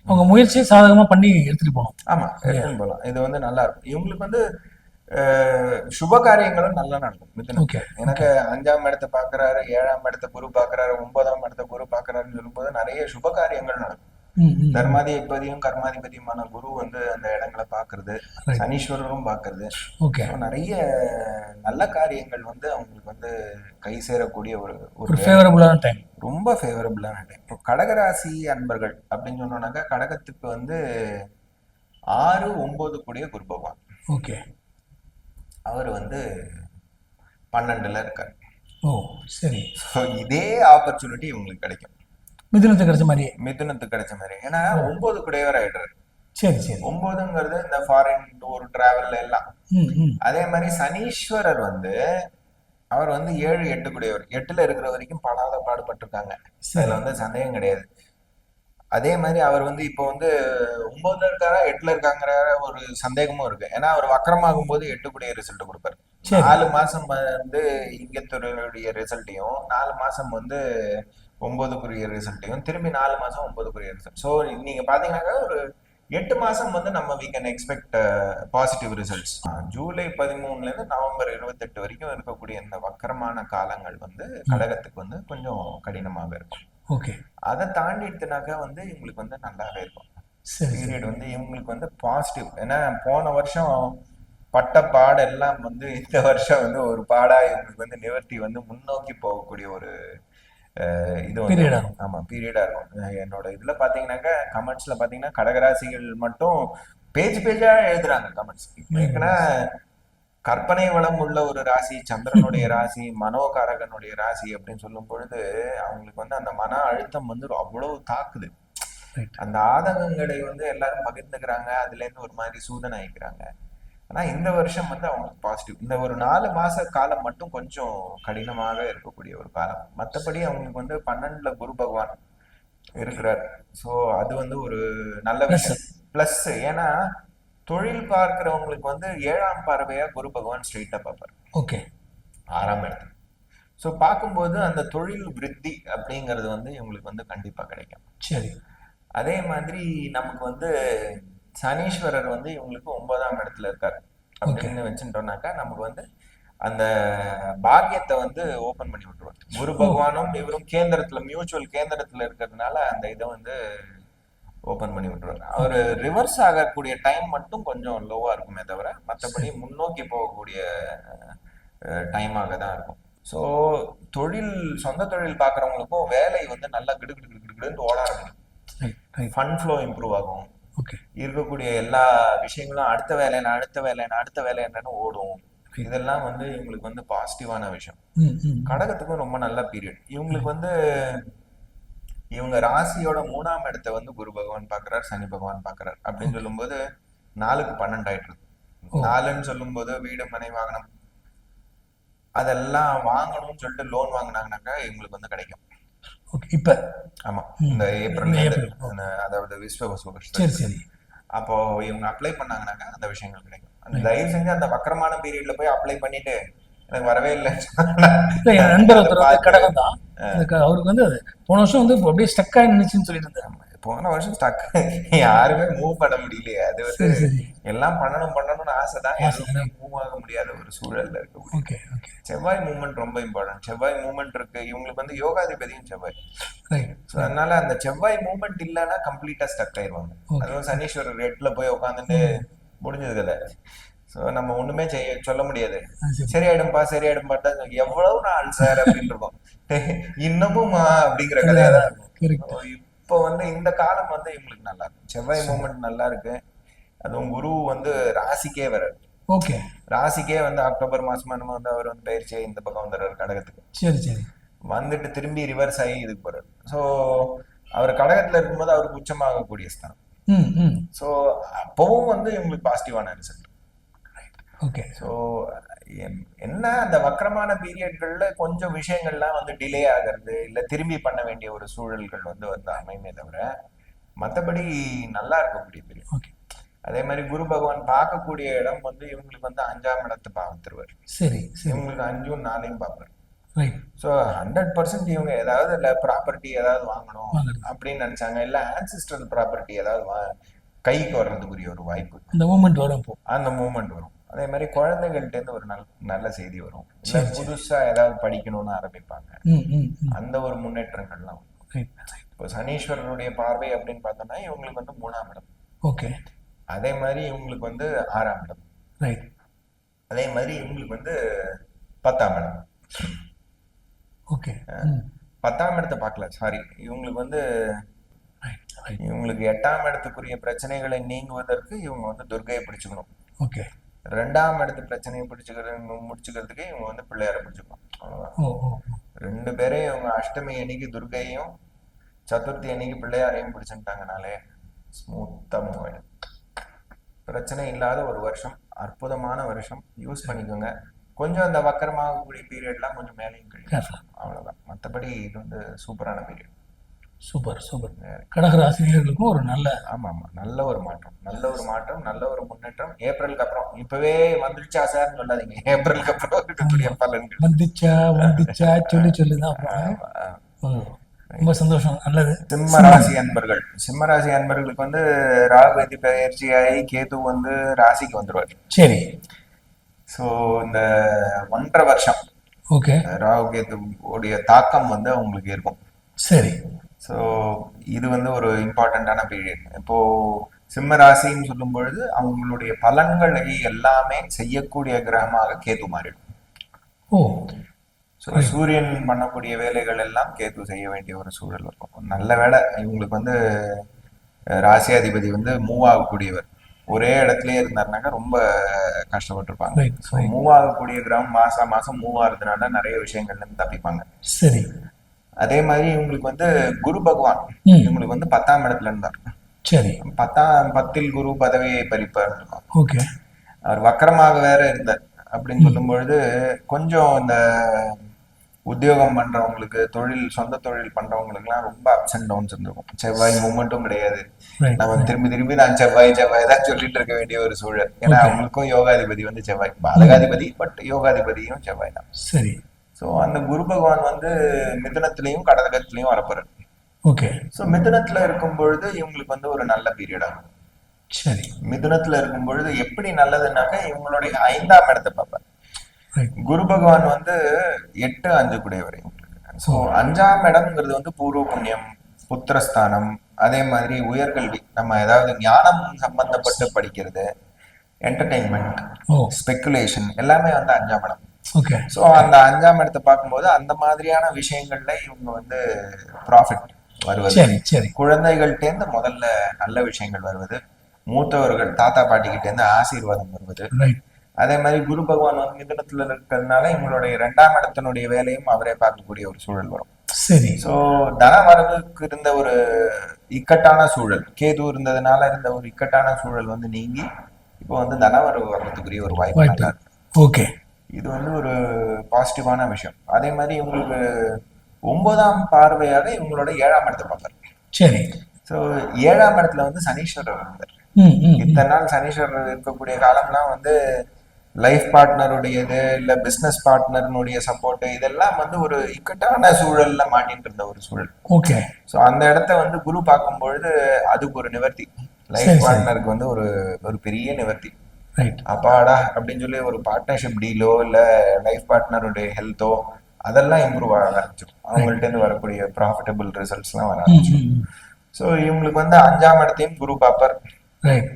அவங்க முயற்சியை சாதகமா பண்ணி எடுத்துட்டு போகணும். ஆமா, எடுத்துட்டு போகலாம். இது வந்து நல்லா இருக்கும். இவங்களுக்கு வந்து சுப காரியங்களும் நல்லா நடக்கும் மிதுனத்துக்கு. எனக்கு 5ஆம் இடத்தை பாக்குறாரு, 7ஆம் இடத்தை குரு பாக்குறாரு, 9ஆம் இடத்தை குரு பாக்குறாருன்னு சொல்லும்போது நிறைய சுப காரியங்கள் நடக்கும். தர்மாதிபதியும் கர்மாதிபதியுமான குரு வந்து அந்த இடங்களை பாக்குறது, சனீஸ்வரரும் பாக்குறது, நிறைய நல்ல காரியங்கள் வந்து அவங்களுக்கு வந்து கை சேரக்கூடிய ஒரு ஃபேவரபிளான டைம், ரொம்ப ஃபேவரபிளான டைம். இப்போ கடகராசி அன்பர்கள் அப்படின்னு சொன்னோம்னாக்கா கடகத்துக்கு வந்து 6, 9 கூடிய குரு பகவான். ஓகே. அவர் வந்து 12ல இருக்கார். சரி. இதே ஆப்பர்ச்சுனிட்டி இவங்களுக்கு கிடைக்கும். மிதுனத்துக்கு கிடைச்ச மாதிரி. மிதுனத்துக்கு கிடைச்ச மாதிரி. ஏன்னா 9 குடையவர் ஆயிடுறாரு. சரி சரி. 9ங்கிறது இந்த ஃபாரின் டூர் டிராவல் எல்லாம். அதே மாதிரி சனீஸ்வரர் வந்து அவர் வந்து 7, 8 குடையவர். 8ல இருக்கிற வரைக்கும் படாத பாடுபட்டிருக்காங்க, அதுல வந்து சந்தேகம் கிடையாது. அதே மாதிரி அவர் வந்து இப்போ வந்து 9ல இருக்காரா 8ல இருக்காங்கிற ஒரு சந்தேகமும் இருக்கு. ஏன்னா அவர் வக்கரமாகும் போது 8 கூடிய ரிசல்ட் கொடுப்பாரு. 4 மாசம் வந்து இங்கத்துடைய ரிசல்ட்டையும், 4 மாசம் வந்து 9க்குரிய ரிசல்ட்டையும், திரும்பி 4 மாசம் 9க்குரிய ரிசல்ட். ஸோ நீங்க பாத்தீங்கன்னாக்கா ஒரு 8 மாசம் வந்து நம்ம we can expect positive results. July 13ல இருந்து நவம்பர் 28 வரைக்கும் இருக்கக்கூடிய இந்த வக்கரமான காலங்கள் வந்து கடகத்துக்கு வந்து கொஞ்சம் கடினமாக இருக்கும். ஓகே. அதை தாண்டி எடுத்துனாக்கா வந்து இவங்களுக்கு வந்து நல்லாவே இருக்கும். பீரியட் வந்து இவங்களுக்கு வந்து பாசிட்டிவ். ஏன்னா போன வருஷம் பட்ட பாடெல்லாம் வந்து இந்த வருஷம் வந்து ஒரு பாடா இவங்களுக்கு வந்து நிவர்த்தி வந்து முன்னோக்கி போகக்கூடிய ஒரு இது வந்து ஆமா பீரியடா இருக்கும். என்னோட இதுல பாத்தீங்கன்னாக்கா கமெண்ட்ஸ்ல பாத்தீங்கன்னா கடகராசிகள் மட்டும் பேஜா எழுதுறாங்க கமெண்ட்ஸ். ஏன்னா கற்பனை வளம் உள்ள ஒரு ராசி, சந்திரனுடைய ராசி, மனோகாரகனுடைய ராசி அப்படின்னு சொல்லும் பொழுது அவங்களுக்கு வந்து அந்த மன அழுத்தம் வந்து அவ்வளவு தாக்குது. அந்த ஆதங்கங்களை வந்து எல்லாரும் பகிர்ந்துக்கிறாங்க, அதுல இருந்து ஒரு மாதிரி சூதனை ஆயிக்கிறாங்க. ஆனா இந்த வருஷம் வந்து அவங்களுக்கு பாசிட்டிவ். இந்த ஒரு 4 மாச காலம் மட்டும் கொஞ்சம் கடினமாக இருக்கக்கூடிய ஒரு காலம். மற்றபடி அவங்களுக்கு வந்து 12ல குரு பகவான் இருக்கிறார். ஸோ அது வந்து ஒரு நல்ல ப்ளஸ். விஷயம். பிளஸ் ஏன்னா தொழில் பார்க்கிறவங்களுக்கு வந்து 7ஆம் பார்வையா குரு பகவான் ஸ்ட்ரெயிட்டா பார்ப்பார் ஓகே 6ஆம் இடத்துல. ஸோ பார்க்கும்போது அந்த தொழில் விருத்தி அப்படிங்கிறது வந்து இவங்களுக்கு வந்து கண்டிப்பா கிடைக்கும். சரி. அதே மாதிரி நமக்கு வந்து சனீஸ்வரர் வந்து இவங்களுக்கு 9ஆம் இடத்துல இருக்காரு அப்படின்னு வச்சுட்டோம்னாக்கா நமக்கு வந்து அந்த பாக்கியத்தை வந்து ஓபன் பண்ணி விட்டுருவார். குரு பகவானும் இவரும் கேந்திரத்துல மியூச்சுவல் கேந்திரத்துல இருக்கிறதுனால அந்த இதை வந்து ஓபன் பண்ணி விட்டுருவார். அவர் ரிவர்ஸ் ஆகக்கூடிய டைம் மட்டும் கொஞ்சம் லோவா இருக்குமே தவிர மற்றபடி முன்னோக்கி போகக்கூடிய டைமாக தான் இருக்கும். ஸோ தொழில் சொந்த தொழில் பார்க்குறவங்களுக்கும் வேலை வந்து நல்லா கிடுகிடுன்னு ஓட ஆரம்பிக்கும். ஃபண்ட் ஃப்ளோ இம்ப்ரூவ் ஆகும். ஓகே. இருக்கக்கூடிய எல்லா விஷயங்களும் அடுத்த வேலை என்ன அடுத்த வேலை என்ன அடுத்த வேலை என்னன்னு ஓடும். இதெல்லாம் வந்து இவங்களுக்கு வந்து பாசிட்டிவான விஷயம். கடகத்துக்கும் ரொம்ப நல்ல பீரியட். இவங்களுக்கு வந்து இவங்க ராசியோட 3ஆம் இடத்தை வந்து குரு பகவான் பாக்குறாரு, சனி பகவான் பாக்குறாரு அப்படின்னு சொல்லும்போது 4க்கு 12 ஆயிட்டு இருக்கு. 4ன்னு சொல்லும் போது வீடு மனை வாகனம் அதெல்லாம் வாங்கணும்னு சொல்லிட்டு லோன் வாங்கினாங்கனாக்கா இவங்களுக்கு வந்து கிடைக்கும். இப்ப ஆமா இந்த ஏப்ரல் அதாவது சரி சரி. அப்போ இவங்க அப்ளை பண்ணாங்கனாக்கா அந்த விஷயங்கள் கிடைக்கும். அந்த தயவு செஞ்சு அந்த வக்கரமான பீரியட்ல போய் அப்ளை பண்ணிட்டு எனக்கு வரவே இல்லை. என் நண்பர் ஒருத்தர் கடகம் தான், அவருக்கு வந்து அது போன வருஷம் வந்து அப்படியே ஸ்டக் ஆயிடுச்சுன்னு சொல்லிட்டு இருந்தாரு. போன வருஷம் ஸ்டக், யாருமே மூவ் பண்ண முடியலையே. அது வந்து எல்லாம் பண்ணணும்னு ஆசைதான், எதுவுமே மூவ் ஆக முடியாத ஒரு சூழல்ல இருக்கு. செவ்வாய் மூவ்மெண்ட் ரொம்ப இம்பார்ட்டன்ட். செவ்வாய் மூவ்மெண்ட் இருக்கு இவங்களுக்கு வந்து யோகாதிபதியும் செவ்வாய். அதனால அந்த செவ்வாய் மூவ்மெண்ட் இல்லைன்னா கம்ப்ளீட்டா ஸ்டக் ஆயிடுவாங்க. அதுவும் சனீஸ்வரர் 8ல போய் உட்காந்துட்டு முடிஞ்சது கதை. ஸோ நம்ம ஒண்ணுமே சொல்ல முடியாது. சரியாயிடும்பா தான் எவ்வளவு நாள் சார் அப்படின்னு இருக்கும். இன்னமுமா அப்படிங்கிற கதையா தான் இருக்கும். இப்போ வந்து இந்த காலம் வந்து இவங்களுக்கு நல்லா இருக்கும். செவ்வாய் மூவ்மெண்ட் நல்லா இருக்கு. அதுவும் குரு வந்து ராசிக்கே வர்றாரு. ஓகே. ராசிக்கே வந்து அக்டோபர் மாசமா நம்ம வந்து அவர் வந்து பயிற்சியை இந்த பக்கம் வந்துடுறாரு கடகத்துக்கு. சரி சரி. வந்துட்டு திரும்பி ரிவர்ஸ் ஆகி இதுக்கு போறாரு. ஸோ அவர் கடகத்துல இருக்கும்போது அவருக்கு உச்சமாகக்கூடிய ஸ்தானம். ஸோ அப்பவும் வந்து இவங்களுக்கு பாசிட்டிவான ரிசல்ட். ஓகே. ஸோ என்ன அந்த வக்கரமான பீரியட்கள்ல கொஞ்சம் விஷயங்கள்லாம் வந்து டிலே ஆகிறது இல்ல திரும்பி பண்ண வேண்டிய ஒரு சூழல்கள் வந்து அமையுமே தவிர மற்றபடி நல்லா இருக்கக்கூடிய பீரியட். அதே மாதிரி குரு பகவான் பார்க்கக்கூடிய இடம் வந்து இவங்களுக்கு வந்து 5ஆம் இடத்தை பார்த்துருவார். சரி. இவங்களுக்கு 5ம் 4ம் பார்ப்பார். ஸோ 100% இவங்க ஏதாவது இல்லை ப்ராப்பர்ட்டி ஏதாவது வாங்கணும் அப்படின்னு நினைச்சாங்க, இல்ல ஆன்சிஸ்ட்ரல் ப்ராப்பர்ட்டி ஏதாவது கைக்கு வர்றதுக்குரிய ஒரு வாய்ப்பு, அந்த மூமெண்ட் வரும். அந்த மூமெண்ட் வரும். அதே மாதிரி குழந்தைகள்ட்ட இருந்து ஒரு நல்ல செய்தி வரும். புதுசா ஏதாவது படிக்கணும்னு ஆரம்பிப்பாங்க. அந்த ஒரு முன்னேற்றங்கள்லாம் வரும். இப்போ சனீஸ்வரனுடைய பார்வை அப்படின்னு பார்த்தோம்னா இவங்களுக்கு வந்து 3ஆம் இடம். ஓகே. அதே மாதிரி இவங்களுக்கு வந்து 6ஆம் இடம். அதே மாதிரி இவங்களுக்கு வந்து 10ஆம் இடம். ஓகே. 10ஆம் இடத்தை பார்க்கல, சாரி. இவங்களுக்கு வந்து இவங்களுக்கு 8ஆம் இடத்துக்குரிய பிரச்சனைகளை நீங்குவதற்கு இவங்க வந்து துர்கையை பிடிச்சுக்கணும். ஓகே. 2ஆம் இடத்து பிரச்சனையை முடிச்சுக்கிறதுக்கு இவங்க வந்து பிள்ளையார பிடிச்சுக்கணும். அவ்வளவுதான். 2 பேரையும் இவங்க அஷ்டமி அன்னைக்கு துர்கையும் சதுர்த்தி அன்னைக்கு பிள்ளையாரையும் பிடிச்சுட்டாங்கனாலே ஸ்மூத்தா மூவ் ஆயிடும். பிரச்சனை இல்லாத ஒரு வருஷம், அற்புதமான வருஷம். யூஸ் பண்ணிக்கோங்க. கொஞ்சம் அந்த வக்கரமாகக்கூடிய பீரியட்லாம் கொஞ்சம் மேலேயும் கழிக்கும், அவ்வளவுதான். மற்றபடி இது வந்து சூப்பரான பீரியட். Super super. கடகராசினியர்களுக்கும் ஒரு நல்ல நல்ல ஒரு மாற்றம், நல்ல ஒரு முன்னேற்றம். ஏப்ரலுக்கு அப்புறம் இப்பவே வந்துருச்சா சார்னு சொல்லாதீங்க. ஏப்ரலுக்கு அப்புறம் இருக்கக்கூடிய பலன்கள் வந்துச்சா சொல்லுதான். ரொம்ப சந்தோஷம், நல்லது. சிம்மராசி அன்பர்களுக்கு வந்து ராகு பயிற்சியாகி கேது வந்து ராசிக்கு வந்துருவாரு. சரி. ஸோ இந்த 1.5 வருஷம் ஓகே ராகு கேது உடைய தாக்கம் வந்து அவங்களுக்கு இருக்கும். சரி. ஸோ இது வந்து ஒரு இம்பார்ட்டண்ட்டான பீரியட். இப்போ சிம்ம ராசின்னு சொல்லும் பொழுது அவங்களுடைய பலன்களை எல்லாமே செய்யக்கூடிய கிரகமாக கேது மாறிடும். ஸோ சூரியன் பண்ணக்கூடிய வேலைகள் எல்லாம் கேது செய்ய வேண்டிய ஒரு சூழல் இருக்கும். நல்ல வேலை இவங்களுக்கு வந்து ராசியாதிபதி வந்து மூவ் ஆகக்கூடியவர். ஒரே இடத்துலயே இருந்தாருனாக்கா ரொம்ப கஷ்டப்பட்டிருப்பாங்க. மூவ் ஆகக்கூடிய கிரகம் மாசம் மூவ் ஆகுறதுனால நிறைய விஷயங்கள்ல இருந்து தப்பிப்பாங்க. சரி. அதே மாதிரி இவங்களுக்கு வந்து குரு பகவான் இவங்களுக்கு வந்து 10ஆம் இடத்துல இருந்தார். சரி. 10ல் குரு பதவியை பறிப்பார். ஓகே. அவர் வக்கரமாக வேற இருந்தார். அப்படின்னு சொல்லும் பொழுது கொஞ்சம் இந்த உத்தியோகம் பண்றவங்களுக்கு, சொந்த தொழில் பண்றவங்களுக்குலாம் ரொம்ப அப்ஸ் அண்ட் டவுன்ஸ் இருந்திருக்கும். செவ்வாய் மூமெண்ட்டும் கிடையாது. ரைட் நம்ம திரும்பி திரும்பி நான் செவ்வாய் செவ்வாய் தான் சொல்லிட்டு இருக்க வேண்டிய ஒரு சூழல். ஏன்னா ஓகே அவங்களுக்கும் யோகாதிபதி வந்து செவ்வாய், பாதகாதிபதி, பட் யோகாதிபதியும் செவ்வாய் தான். சரி ஸோ அந்த குரு பகவான் வந்து மிதுனத்திலையும் கடகத்திலையும் வரப்போறாரு. ஓகே ஸோ மிதுனத்துல இருக்கும் பொழுது இவங்களுக்கு வந்து ஒரு நல்ல பீரியட் ஆகும். சரி மிதுனத்துல இருக்கும் பொழுது எப்படி நல்லதுன்னாக்கா இவங்களுடைய 5ஆம் இடத்தை பார்ப்பார். ரைட் குரு பகவான் வந்து 8, 5 கூடியவர். ஸோ 5ஆம் இடம்ங்கிறது வந்து பூர்வ புண்ணியம், புத்திரஸ்தானம், அதே மாதிரி உயர்கல்வி, நம்ம ஏதாவது ஞானம் சம்பந்தப்பட்டு படிக்கிறது, என்டர்டெயின்மெண்ட், ஓ ஸ்பெக்குலேஷன் எல்லாமே வந்து 5ஆம் இடம். ஓகே ஸோ அந்த 5ஆம் இடத்தை பார்க்கும்போது அந்த மாதிரியான விஷயங்கள்ல இவங்க வந்து ப்ராஃபிட் வருவது, சரி சரி குழந்தைகள்கிட்டேருந்து முதல்ல நல்ல விஷயங்கள் வருவது, மூத்தவர்கள் தாத்தா பாட்டிக்கிட்டேருந்து ஆசீர்வாதம் வருவது. ரைட் அதே மாதிரி குரு பகவான் வந்து மிதுனத்துல இருக்கிறதுனால இவங்களுடைய 2ஆம் இடத்தினுடைய வேலையும் அவரே பார்க்கக்கூடிய ஒரு சூழல் வரும். சரி ஸோ தன வரவுக்கு இருந்த ஒரு இக்கட்டான சூழல், கேது இருந்ததுனால இருந்த ஒரு இக்கட்டான சூழல் வந்து நீங்கி இப்போ வந்து தனவரவு வர்றதுக்குரிய ஒரு வாய்ப்பு நல்லா வாய்ப்பு இருக்கு. ஓகே இது வந்து ஒரு பாசிட்டிவான விஷயம். அதே மாதிரி இவங்களுக்கு 9ஆம் பார்வையாக இவங்களோட 7ஆம் இடத்தை பார்ப்பாரு. சரி ஸோ 7ஆம் இடத்துல வந்து சனீஸ்வரர் இருந்தார். ம் ம் ம். இத்தனை நாள் சனீஸ்வரர் இருக்கக்கூடிய காலம்லாம் வந்து லைஃப் பார்ட்னருடையது, இல்ல பிசினஸ் பார்ட்னருடைய சப்போர்ட், இதெல்லாம் வந்து ஒரு இக்கட்டான சூழல்ல மாட்டிட்டு இருந்த ஒரு சூழல். ஓகே ஸோ அந்த இடத்த வந்து குரு பார்க்கும் பொழுது அதுக்கு ஒரு நிவர்த்தி, லைஃப் சரி சரி பார்ட்னருக்கு வந்து ஒரு ஒரு பெரிய நிவர்த்தி. ரைட் அப்பாடா அப்படின்னு சொல்லி ஒரு பார்ட்னர்ஷிப் டீலோ இல்ல லைஃப் பார்ட்னருடைய ஹெல்த்தோ அதெல்லாம் இம்ப்ரூவ் ஆக ஆரம்பிச்சிடும். அவங்கள்ட்ட இருந்து வரக்கூடிய ப்ராஃபிட்டபிள் ரிசல்ட்ஸ்லாம் வர ம் ஆரம்பிச்சிடும். ம் ம். ஸோ இவங்களுக்கு வந்து 5ஆம் இடத்தையும் குரு பார்ப்பார், ரைட்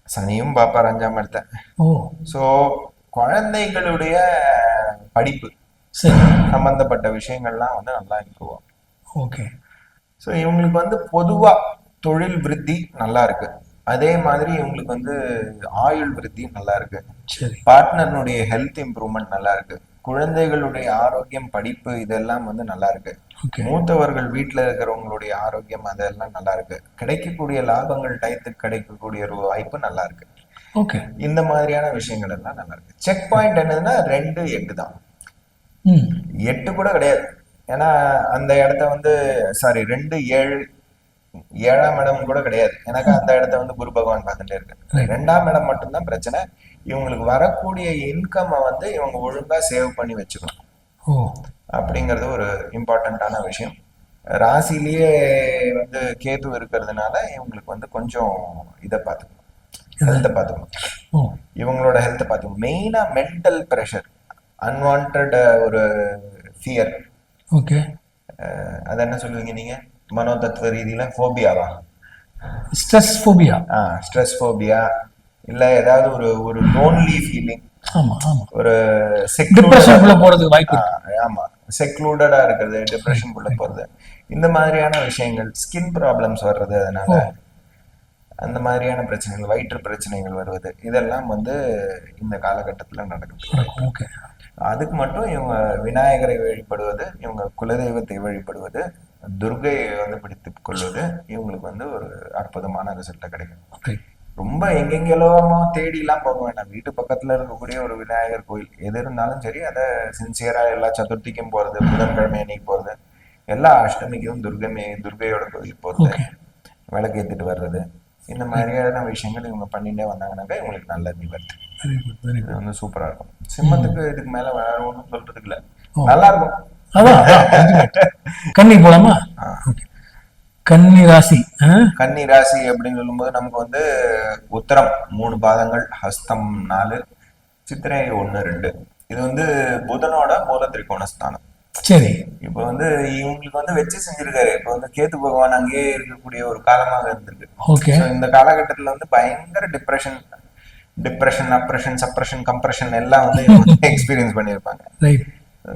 சனியும் பார்ப்பார் 5ஆம் இடத்தை. ஓ ஸோ குழந்தைகளுடைய படிப்பு சரி சம்பந்தப்பட்ட விஷயங்கள்லாம் வந்து நல்லா இம்ப்ரூவ் ஆகும். ஓகே ஸோ இவங்களுக்கு வந்து பொதுவா தொழில் விருத்தி நல்லா இருக்கு. அதே மாதிரி இவங்களுக்கு வந்து ஆயுள் விருத்தி நல்லா இருக்கு. சரி பார்ட்னருடைய ஹெல்த் இம்ப்ரூவ்மெண்ட் நல்லா இருக்கு. குழந்தைகளுடைய ஆரோக்கியம், படிப்பு இதெல்லாம் வந்து நல்லா இருக்கு. ஓகே மூத்தவர்கள் வீட்டில் இருக்கிறவங்களுடைய ஆரோக்கியம் அதெல்லாம் நல்லா இருக்கு. கிடைக்கக்கூடிய லாபங்கள் டயத்துக்கு கிடைக்கக்கூடிய ஒரு வாய்ப்பு நல்லா இருக்கு. ஓகே இந்த மாதிரியான விஷயங்கள் எல்லாம் நல்லா இருக்கு. செக் பாயிண்ட் என்னதுன்னா 2, 8 தான். ம் 8 கூட கிடையாது. ஏன்னா அந்த இடத்த வந்து சாரி 2, 7, 7ஆம் இடம் கூட கிடையாது. எனக்கு அந்த இடத்த வந்து குரு பகவான் பார்த்துட்டே இருக்கு. ரைட் 2ஆம் இடம் மட்டும்தான் பிரச்சனை. இவங்களுக்கு வரக்கூடிய இன்கம்மை வந்து இவங்க ஒழுங்கா சேவ் பண்ணி வச்சுக்கணும் ஓ அப்படிங்கிறது ஒரு இம்பார்ட்டண்ட்டான விஷயம். ராசிலேயே வந்து கேது இருக்கிறதுனால இவங்களுக்கு வந்து கொஞ்சம் இதை பார்த்துக்கணும், ஹெல்த்தை பார்த்துக்கணும், ஓ இவங்களோட ஹெல்த்தை பார்த்துக்கணும். மெயினாக மென்டல் ப்ரெஷர், அன்வான்ட் ஒரு ஃபியர், ஓகே அது என்ன சொல்லுவீங்க நீங்க மனோதத்துவ ரீதியில, ஃபோபியாவா? ஸ்ட்ரெஸ் ஃபோபியா ஸ்ட்ரெஸ் ஃபோபியா, இல்ல ஏதாவது ஒரு ஒரு லோன்லி ஃபீலிங், ஆமா ஆமா ஒரு டிப்ரெஷனுக்குள்ள போறதுக்கு வாய்ப்பு இருக்கு. ஆமா செக்லூடடா இருக்கிறது, டிப்ரெஷனுக்குள்ள போறது, இந்த மாதிரியான விஷயங்கள், ஸ்கின் ப்ராப்ளம்ஸ் வர்றது, அதனால ஓ அந்த மாதிரியான பிரச்சனைகள், வயிற்று பிரச்சனைகள் வருவது, இதெல்லாம் வந்து இந்த காலகட்டத்துல நடக்குது. ஓகே அதுக்கு மட்டும் இவங்க விநாயகரை வழிபடுவது, இவங்க குலதெய்வத்தை வழிபடுவது, துர்கையை வந்து பிடித்துக் கொள்வது இவங்களுக்கு வந்து ஒரு அற்புதமான ரிசல்ட்டை கிடைக்கும். ஓகே ரொம்ப எங்கெங்கெல்லாமோ தேடிலாம் போக வேண்டாம். வீட்டு பக்கத்துல இருக்கக்கூடிய ஒரு விநாயகர் கோயில் எது இருந்தாலும் சரி, அதை சின்சியரா எல்லா சதுர்த்திக்கும் போறது, புதன்கிழமை அன்னைக்கு போறது, எல்லா அஷ்டமிக்கும் துர்கையோட கோயில் போறது, ஓகே விளக்கு ஏத்திட்டு வர்றது, இந்த மாதிரியான விஷயங்கள் இவங்க பண்ணிட்டே வந்தாங்கன்னாக்கா இவங்களுக்கு நல்ல நிவர்த்தி. வெரி குட் வெரி இது குட் வந்து சூப்பரா இருக்கும். சிம்மத்துக்கு இதுக்கு மேல வேற ஒன்றும் சொல்றதுக்கு இல்ல, ஓ. நல்லா இருக்கும். அதான் ultimate. கன்னி போலாமா ஓகே கன்னி ராசி கன்னி ராசி அப்படின்னு சொல்லும்போது நமக்கு வந்து உத்தரம் 3 பாதங்கள், ஹஸ்தம் 4, சித்திரை 1, 2. இது வந்து புதனோட மூல திரிகோணஸ்தானம். சரி இப்போ வந்து இவங்களுக்கு வந்து வச்சு செஞ்சிருக்காரு. இப்போ வந்து கேத்து பகவான் அங்கேயே இருக்கக்கூடிய ஒரு காலமாக இருந்திருக்கு. ஓகே So இந்த காலகட்டத்துல வந்து பயங்கர டிப்ரெஷன், அப்ரெஷன், சப்ரெஷன், கம்ப்ரெஷன் எல்லாம் வந்து எக்ஸ்பீரியன்ஸ் பண்ணியிருப்பாங்க. ரைட்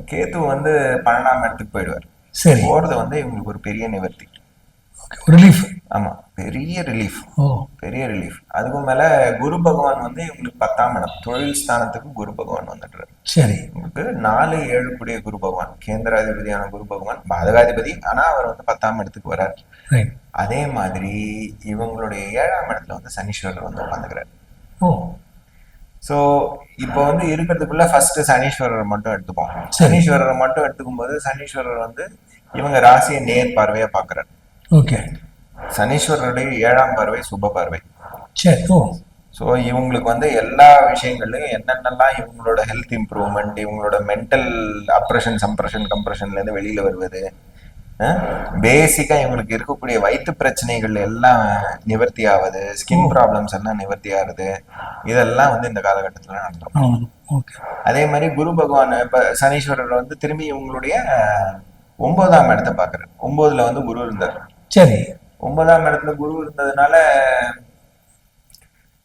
கேத்து வந்து 12ஆம் இடத்துக்கு போயிடுவார். சரி போறது வந்து இவங்களுக்கு ஒரு பெரிய நிவர்த்தி. ஓகே ரிலீஃப் ஆமா, பெரிய ரிலீஃப், ஓ பெரிய ரிலீஃப். அதுக்கும் மேல குரு பகவான் வந்து இவங்களுக்கு 10ஆம் இடம், தொழில் ஸ்தானத்துக்கு குரு பகவான் வந்துடுறாரு. சரி உங்களுக்கு 4, 7 கூடிய குரு பகவான், கேந்திராதிபதியான குரு பகவான், பாதகாதிபதி, ஆனா அவர் வந்து 10ஆம் இடத்துக்கு வர்றாரு. ரைட் அதே மாதிரி இவங்களுடைய 7ஆம் இடத்துல வந்து சனீஸ்வரர் வந்து உட்காந்துக்கிறார். ஓ ஸோ இப்போ வந்து இருக்கிறதுக்குள்ள ஃபர்ஸ்ட் சனீஸ்வரர் மட்டும் எடுத்துப்போம். சரி. சனீஸ்வரரை மட்டும் எடுத்துக்கும் போது சனீஸ்வரர் வந்து இவங்க ராசியை நேர் பார்வையா பாக்குறாரு. ஓகே. சனீஸ்வரருடைய 7ஆம் பார்வை சுப பார்வை. சரி. ஓ. ஸோ இவங்களுக்கு வந்து எல்லா விஷயங்கள்லையும் என்னென்னலாம் இவங்களோட ஹெல்த் இம்ப்ரூவ்மெண்ட், இவங்களோட மென்டல் அப்ரெஷன் கம்ப்ரெஷன்ல இருந்து வெளியில வருவது, பேசிக்கா இவங்களுக்கு இருக்கக்கூடிய வயிற்று பிரச்சனைகள் எல்லாம் நிவர்த்தி ஆகுது, ஸ்கின் ப்ராப்ளம்ஸ் எல்லாம் நிவர்த்தி ஆகுது, இதெல்லாம் வந்து இந்த காலகட்டத்துல நடந்துரும். ஓகே. அதே மாதிரி குரு பகவான் இப்ப சனீஸ்வரர் வந்து திரும்பி இவங்களுடைய 9ஆம் இடத்தை பாக்குறாரு. 9ல வந்து குரு இருந்தார். சரி. 9ஆம் இடத்துல குரு இருந்ததுனால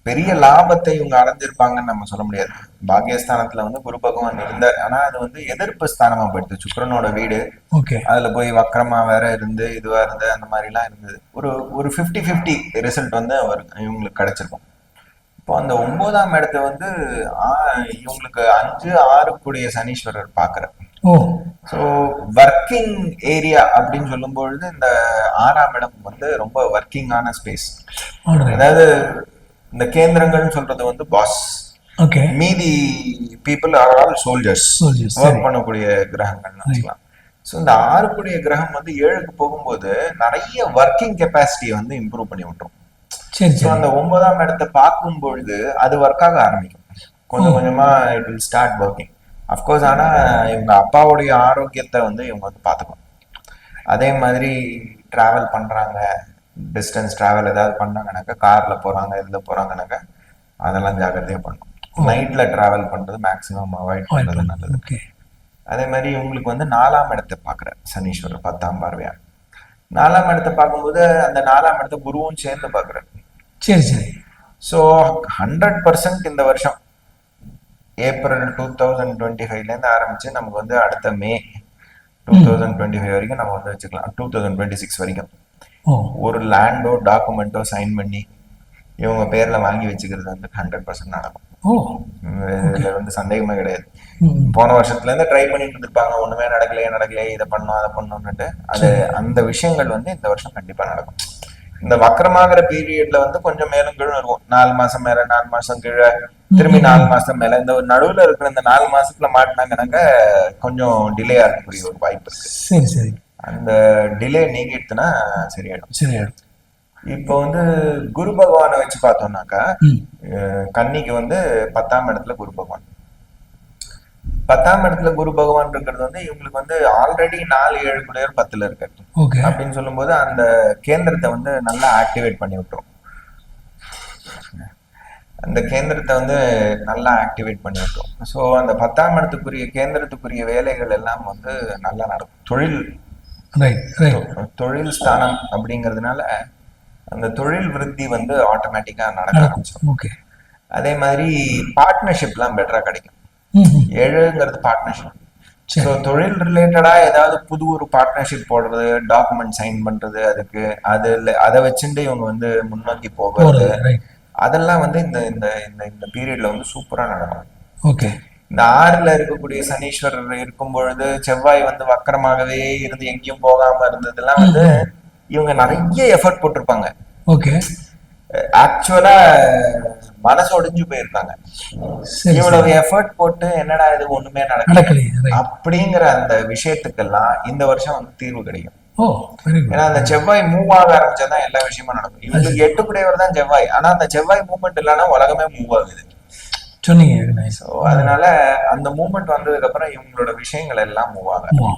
பெரிய லாபத்தை இவங்க அடைஞ்சிருப்பாங்கன்னு நம்ம சொல்ல முடியாது. பாக்கியஸ்தானத்துல வந்து குரு பகவான் இருந்தார். ஆனா அது வந்து எதிர்ப்பு ஸ்தானமா போயிடுது. சுக்கிரனோட வீடு. ஓகே. அதுல போய் வக்கரமா வேற இருந்து இதுவா இருந்து அந்த மாதிரி எல்லாம் இருந்தது. ஒரு 50-50 ரிசல்ட் வந்து இவங்களுக்கு கிடைச்சிருக்கும். இப்போ அந்த 9ஆம் இடத்தை வந்து இவங்களுக்கு 5-6 கூடிய சனீஸ்வரர் பாக்குறார். ஓ. ஸோ ஒர்க்கிங் ஏரியா அப்படின்னு சொல்லும் பொழுது இந்த 6ஆம் இடம் வந்து ரொம்ப ஒர்க்கிங்கான ஸ்பேஸ். அதாவது இந்த கேந்திரங்கள்னு சொல்றது வந்து பாஸ். ஓகே. மீதி people are all soldiers, work பண்ணக்கூடிய கிரகங்கள்னு வச்சுக்கலாம். ஸோ இந்த 6 கூடிய கிரகம் வந்து 7க்கு போகும்போது நிறைய ஒர்க்கிங் கெப்பாசிட்டியை வந்து இம்ப்ரூவ் பண்ணி விட்டுரும். ஸோ அந்த 9ஆம் இடத்தை பார்க்கும் பொழுது அது ஒர்க் ஆக ஆரம்பிக்கும். கொஞ்சம் கொஞ்சமா it will start working. Of course ஆனா இவங்க அப்பாவுடைய ஆரோக்கியத்தை வந்து இவங்க வந்து பார்த்துக்கணும். அதே மாதிரி டிராவல் பண்றாங்க, டிஸ்டன்ஸ் டிராவல் ஏதாவது பண்ணாங்கனாக்கா, கார்ல போறாங்க இதுல போறாங்கனாக்கா அதெல்லாம் ஜாகிரதையா பண்ணணும். நைட்ல டிராவல் பண்றது மேக்சிமம் அவாய்ட் பண்றது நல்லது. அதே மாதிரி இவங்களுக்கு வந்து 4ஆம் இடத்தை பாக்குறாரு சனீஸ்வரர் 10ஆம் பார்வையா. 4ஆம் இடத்தை பார்க்கும்போது அந்த 4ஆம் இடத்தை குருவும் சேர்ந்து பாக்குறாரு. சரி சரி. ஸோ 100% இந்த வருஷம் ஏப்ரல் 2025ல இருந்து ஆரம்பிச்சு நமக்கு வந்து அடுத்த மே 2025 வரைக்கும் நம்ம வந்து வச்சுக்கலாம். 2026 வரைக்கும் ஒரு லேண்டோ டாக்குமெண்டோ சைன் பண்ணி இவங்க பேர்ல வாங்கி வச்சுக்கிறது வந்து 100% நடக்கும். இதுல வந்து சந்தேகமே கிடையாது. போன வருஷத்துல இருந்து ட்ரை பண்ணிட்டு இருந்திருப்பாங்க, ஒண்ணுமே நடக்கலையே இதை பண்ணோம் அதை பண்ணோம்னுட்டு. அது அந்த விஷயங்கள் வந்து இந்த வருஷம் கண்டிப்பா நடக்கும். இந்த வக்கரமாகிற பீரியட்ல வந்து கொஞ்சம் மேலும் கீழும் இருக்கும். 4 மாசம் மேல 4 மாசம் கீழே திரும்பி 4 மாசம் மேல, இந்த நடுவுல இருக்கிற இந்த 4 மாசத்துல மாட்டினாங்கன்னாக்க கொஞ்சம் டிலே ஆகக்கூடிய ஒரு வாய்ப்பு இருக்கு. சரி சரி. அந்த டிலே நீங்கிடுச்சுன்னா சரியாயிடும். இப்போ வந்து குரு பகவானை வச்சு பார்த்தோம்னாக்கா கன்னிக்கு வந்து 10ஆம் இடத்துல குரு பகவான். 10ஆம் இடத்துல குரு பகவான் இருக்கிறது வந்து இவங்களுக்கு வந்து ஆல்ரெடி 4-7 கூடையர் 10ல இருக்காரு அப்படின்னு சொல்லும் போது அந்த கேந்திரத்தை வந்து நல்லா ஆக்டிவேட் பண்ணி விட்டுரும். அந்த கேந்திரத்தை வந்து நல்லா ஆக்டிவேட் பண்ணி விட்டுரும். ஸோ அந்த 10ஆம் இடத்துக்குரிய கேந்திரத்துக்குரிய வேலைகள் எல்லாம் வந்து நல்லா நடக்கும். தொழில் ஸ்தானம் அப்படிங்கிறதுனால அந்த தொழில் விருத்தி வந்து ஆட்டோமேட்டிக்கா நடக்க ஆரம்பிச்சிடும். அதே மாதிரி பார்ட்னர்ஷிப் எல்லாம் பெட்டரா கிடைக்கும். 7ங்கிறது பார்ட்னர்ஷிப். ஸோ தொழில் ரிலேட்டடா ஏதாவது புது ஒரு பார்ட்னர்ஷிப் போடுறது, டாக்குமெண்ட் சைன் பண்றது, அதுக்கு அதை வச்சுட்டு இவங்க வந்து முன்னோக்கி போகிறது, அதெல்லாம் வந்து இந்த இந்த இந்த பீரியட்ல வந்து சூப்பரா நடக்கும். ஓகே. இந்த 6ல இருக்கக்கூடிய சனீஸ்வரர் இருக்கும் பொழுது செவ்வாய் வந்து வக்கரமாகவே இருந்து எங்கேயும் போகாம இருந்ததெல்லாம் வந்து இவங்க நிறைய எஃபர்ட் போட்டிருப்பாங்க. ஓகே. ஆக்சுவலா மனசு ஒடிஞ்சு போயிருக்காங்க. இவ்வளவு எஃபர்ட் போட்டு என்னடா இது ஒண்ணுமே நடக்கல அப்படிங்கிற அந்த விஷயத்துக்கெல்லாம் இந்த வருஷம் வந்து தீர்வு கிடைக்கும். ஏன்னா அந்த செவ்வாய் மூவ் ஆக ஆரம்பிச்சாதான் எல்லா விஷயமும் நடக்கும். இவங்களுக்கு 8 கூடையவர் தான் செவ்வாய். ஆனா அந்த செவ்வாய் மூவ்மெண்ட் இல்லைன்னா உலகமே மூவ் ஆகுது. அதனால அந்த மூவ்மெண்ட் வந்ததுக்கு அப்புறம் இவங்களோட விஷயங்கள் எல்லாம் மூவ் ஆகும்.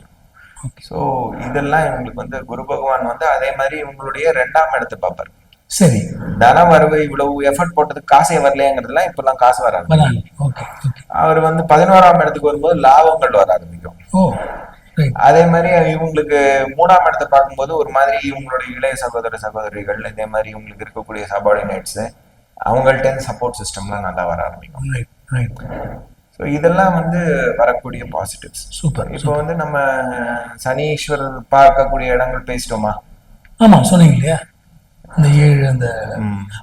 சோ இதெல்லாம் இவங்களுக்கு வந்து குரு பகவான் வந்து அதே மாதிரி இவங்களுடைய 2ஆம் இடத்தை பார்ப்பாரு. சரி. தன வரவு இவ்வளவு எஃபர்ட் போட்டதுக்கு காசே வரலையாங்கிறதுலாம் இப்பெல்லாம் காசு வராது. அவர் வந்து 11ஆம் இடத்துக்கு வரும்போது லாபங்கள் வர ஆரம்பிக்கும். அதே மாதிரி இவங்களுக்கு 3ஆம் இடத்தை பார்க்கும்போது ஒரு மாதிரி இவங்களுடைய இளைய சகோதரிகள், இதே மாதிரி இவங்களுக்கு இருக்கக்கூடிய சபார்டினேட்ஸ், அவங்கள்ட்ட சப்போர்ட் சிஸ்டம்லாம் நல்லா வர ஆரம்பிக்கும். ஸோ இதெல்லாம் வந்து வரக்கூடிய பாசிட்டிவ்ஸ். சூப்பர். இப்போ வந்து நம்ம சனீஸ்வரர் பார்க்கக்கூடிய இடங்கள் பேசிட்டோமா? ஆமா, சொன்னீங்க இல்லையா அந்த 7 அந்த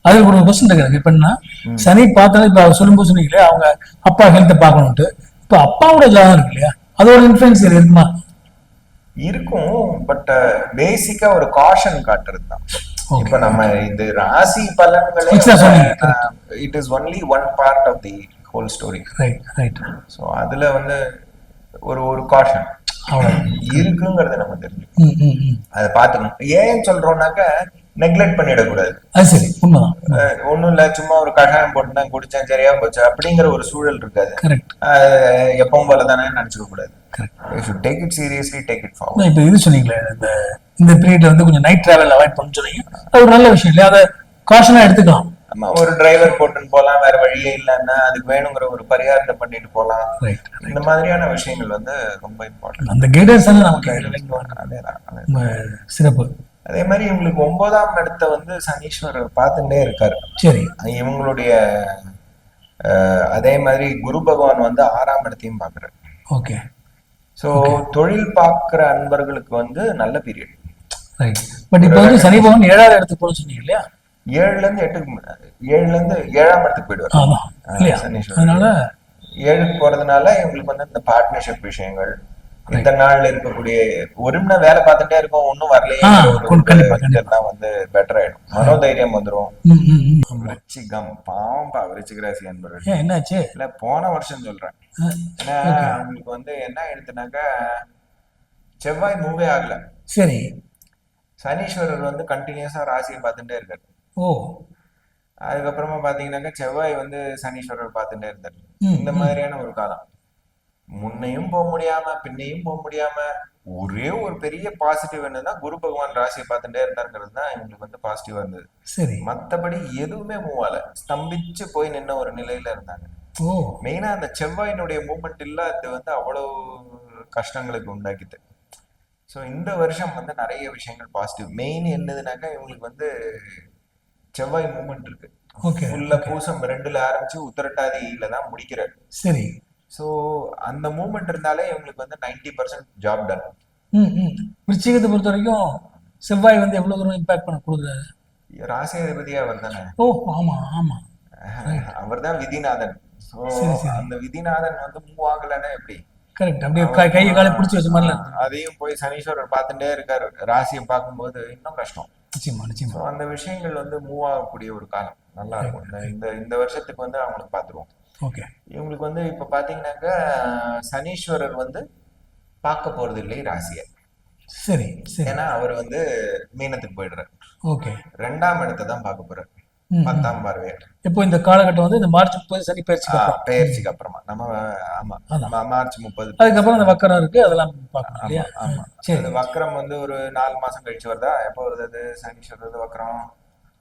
அது ஒரு கொஸ்டின் இருக்கு. இப்ப சனி பார்த்தாலும் இப்ப அவர் சொல்லும்போது சொன்னீங்க இல்லையா அவங்க அப்பா ஹெல்த்தை பார்க்கணும்ட்டு. இப்ப அப்பாவோட ஜாதகம் இருக்கு இல்லையா, அதோட இன்ஃபுளுன்ஸ் இருக்குமா? இருக்கும். பட் பேசிக்கா ஒரு காஷன் காட்டுறது தான். இப்ப நம்ம இது ராசி பலன்களே it is only one part of the whole story. Right. So அதுல வந்து ஒரு ஒரு காஷன் அவ்வளோ. இருக்குங்கிறத நம்ம தெரிஞ்சு ம் ம் ம் அதை பார்த்துக்கணும். ஏன் சொல்றோம்னாக்க நெக்லெக்ட் பண்ணிடக்கூடாது. அது சரி, உண்மைதான். ஒன்றும் இல்லை, சும்மா ஒரு கஷாயம் போட்டு தான் குடிச்சேன் சரியா போச்சு அப்படிங்கிற ஒரு சூழல் இருக்காது. கரெக்ட். எப்பவும் போல தானே நினைச்சுக்க கூடாது. Correct. Take it seriously, take it forward. இப்போ இது சொன்னீங்களே, இந்த பீரியட்ல வந்து கொஞ்சம் நைட் டிராவல் அவாய்ட் பண்ண சொன்னீங்க. அது ஒரு நல்ல விஷயம் இல்லையா? அதை காஷனா எடுத்துக்கலாம். ஆமா, ஒரு டிரைவர் போட்டுன்னு போகலாம், வேற வழியே இல்லைன்னா அதுக்கு வேணுங்கிற ஒரு பரிகாரத்தை பண்ணிட்டு போகலாம். ரைட். இந்த மாதிரியான விஷயங்கள் வந்து ரொம்ப இம்பார்ட்டன்ட். அந்த கைடன்ஸ் எல்லாம் நமக்கு அதேதான். சிறப்பு. அதே மாதிரி இவங்களுக்கு 9ஆம் இடத்தை வந்து சனீஸ்வரர் பார்த்துட்டே இருக்காரு. சரி. இவங்களுடைய அதே மாதிரி குரு பகவான் வந்து 6ஆம் இடத்தையும் பாக்குறாரு. ஓகே. ஸோ தொழில் பார்க்குற அன்பர்களுக்கு வந்து நல்ல பீரியட். ரைட். பட் இப்போ வந்து சனி பகவான் 7ஆவது இடத்துக்கு போக சொன்னீங்க இல்லையா? 7ல இருந்து 7ஆம் இடத்துக்கு போயிடுவார். அதான் இல்லையா? சனீஸ்வரர் அதனால 7க்கு போறதுனால இவங்களுக்கு வந்து இந்த பார்ட்னர்ஷிப் விஷயங்கள், இந்த நாள்ல இருக்கக்கூடிய ஒரு மணி வேலை பார்த்துட்டே இருக்கும், ஒன்னும் வரலையே, இதெல்லாம் வந்து பெட்டர் ஆயிடும். மனோதைரியம் வந்துடும். விருச்சிகம் பாவம்பா, விருச்சிக ராசி அன்பர்கள் என்னாச்சு? இல்ல போன வருஷம் சொல்றேன். ஏன்னா அவங்களுக்கு வந்து என்ன ஆயிடுச்சுனாக்கா செவ்வாய் மூவே ஆகல. சரி. சனீஸ்வரர் வந்து கண்டினியூஸா ராசியை பார்த்துட்டே இருக்காரு. ஓ. அதுக்கப்புறமா பாத்தீங்கன்னாக்கா செவ்வாய் வந்து சனீஸ்வரர் பார்த்துட்டே இருந்தாரு. இந்த மாதிரியான ஒரு காலம். முன்னையும் போக முடியாம பின்னையும் போக முடியாம ஒரே ஒரு பெரிய பாசிட்டிவ் என்னன்னா குரு பகவான் ராசியை பார்த்துட்டே இருந்தாருங்கிறது தான் எங்களுக்கு வந்து பாசிட்டிவா இருந்தது. சரி. மத்தபடி எதுவுமே மூவ் ஆகல, ஸ்தம்பிச்சு போய் நின்ன ஒரு நிலையில இருந்தாங்க. மெயினா அந்த செவ்வாயினுடைய மூவ்மெண்ட் இல்ல, அது வந்து அவ்வளவு கஷ்டங்களுக்கு உண்டாக்கிட்டு. ஸோ இந்த வருஷம் வந்து நிறைய விஷயங்கள் பாசிட்டிவ். மெயின் என்னதுனாக்கா இவங்களுக்கு வந்து செவ்வாய் மூவ்மெண்ட் இருக்கு. ஃபுல்லா பூசம் 2ல ஆரம்பிச்சு உத்திரட்டாதியில தான் முடிக்கிறாரு. சரி. ஸோ அந்த மூவ்மெண்ட் இருந்தாலே இவங்களுக்கு வந்து 90% ஜாப் டன். விருச்சிகத்தை பொறுத்த வரைக்கும் செவ்வாய் வந்து எவ்வளவு தூரம் இம்பாக்ட் பண்ண கொடுக்குறாரு? ராசி அதிபதியா அவர் தானே. ஓ ஆமா ஆமா, அவர் தான் விதிநாதன். ஸோ அந்த விதிநாதன் வந்து மூவ் ஆகலன்னா எப்படி? கரெக்ட். அப்படியே கையை காலை பிடிச்சி வச்ச மாதிரி. அதையும் போய் சனீஸ்வரர் பார்த்துட்டே இருக்காரு, ராசியை பார்க்கும்போது இன்னும் கஷ்டம். நிச்சயமா. அந்த விஷயங்கள் வந்து மூவ் ஆகக்கூடிய ஒரு காலம் நல்லா இருக்கும். இந்த வருஷத்துக்கு வந்து அவங்களுக்கு பார்த்துருவோம். ஓகே. இவங்களுக்கு வந்து இப்ப பாத்தீங்கன்னாக்கா சனீஸ்வரர் வந்து பார்க்க போறது இல்லை ராசியை. சரி. ஏன்னா அவர் வந்து மீனத்துக்கு போயிடுறாரு. ஓகே. 2ஆம் இடத்தை தான் பார்க்க போறாரு, 10ஆம் பார்வையா. இப்போ இந்த காலகட்டம் வந்து இந்த மார்ச் 30 சனி பெயர்ச்சிக்கு அப்புறமா நம்ம மார்ச் 30 அதுக்கப்புறம் அந்த வக்கரம் இருக்கு, அதெல்லாம் பார்க்கணும் இல்லையா? ஆமா. வக்கரம் வந்து ஒரு 4 மாசம் கழிச்சு வருதா? எப்போ வருது சனீஸ்வரர் வக்கரம்?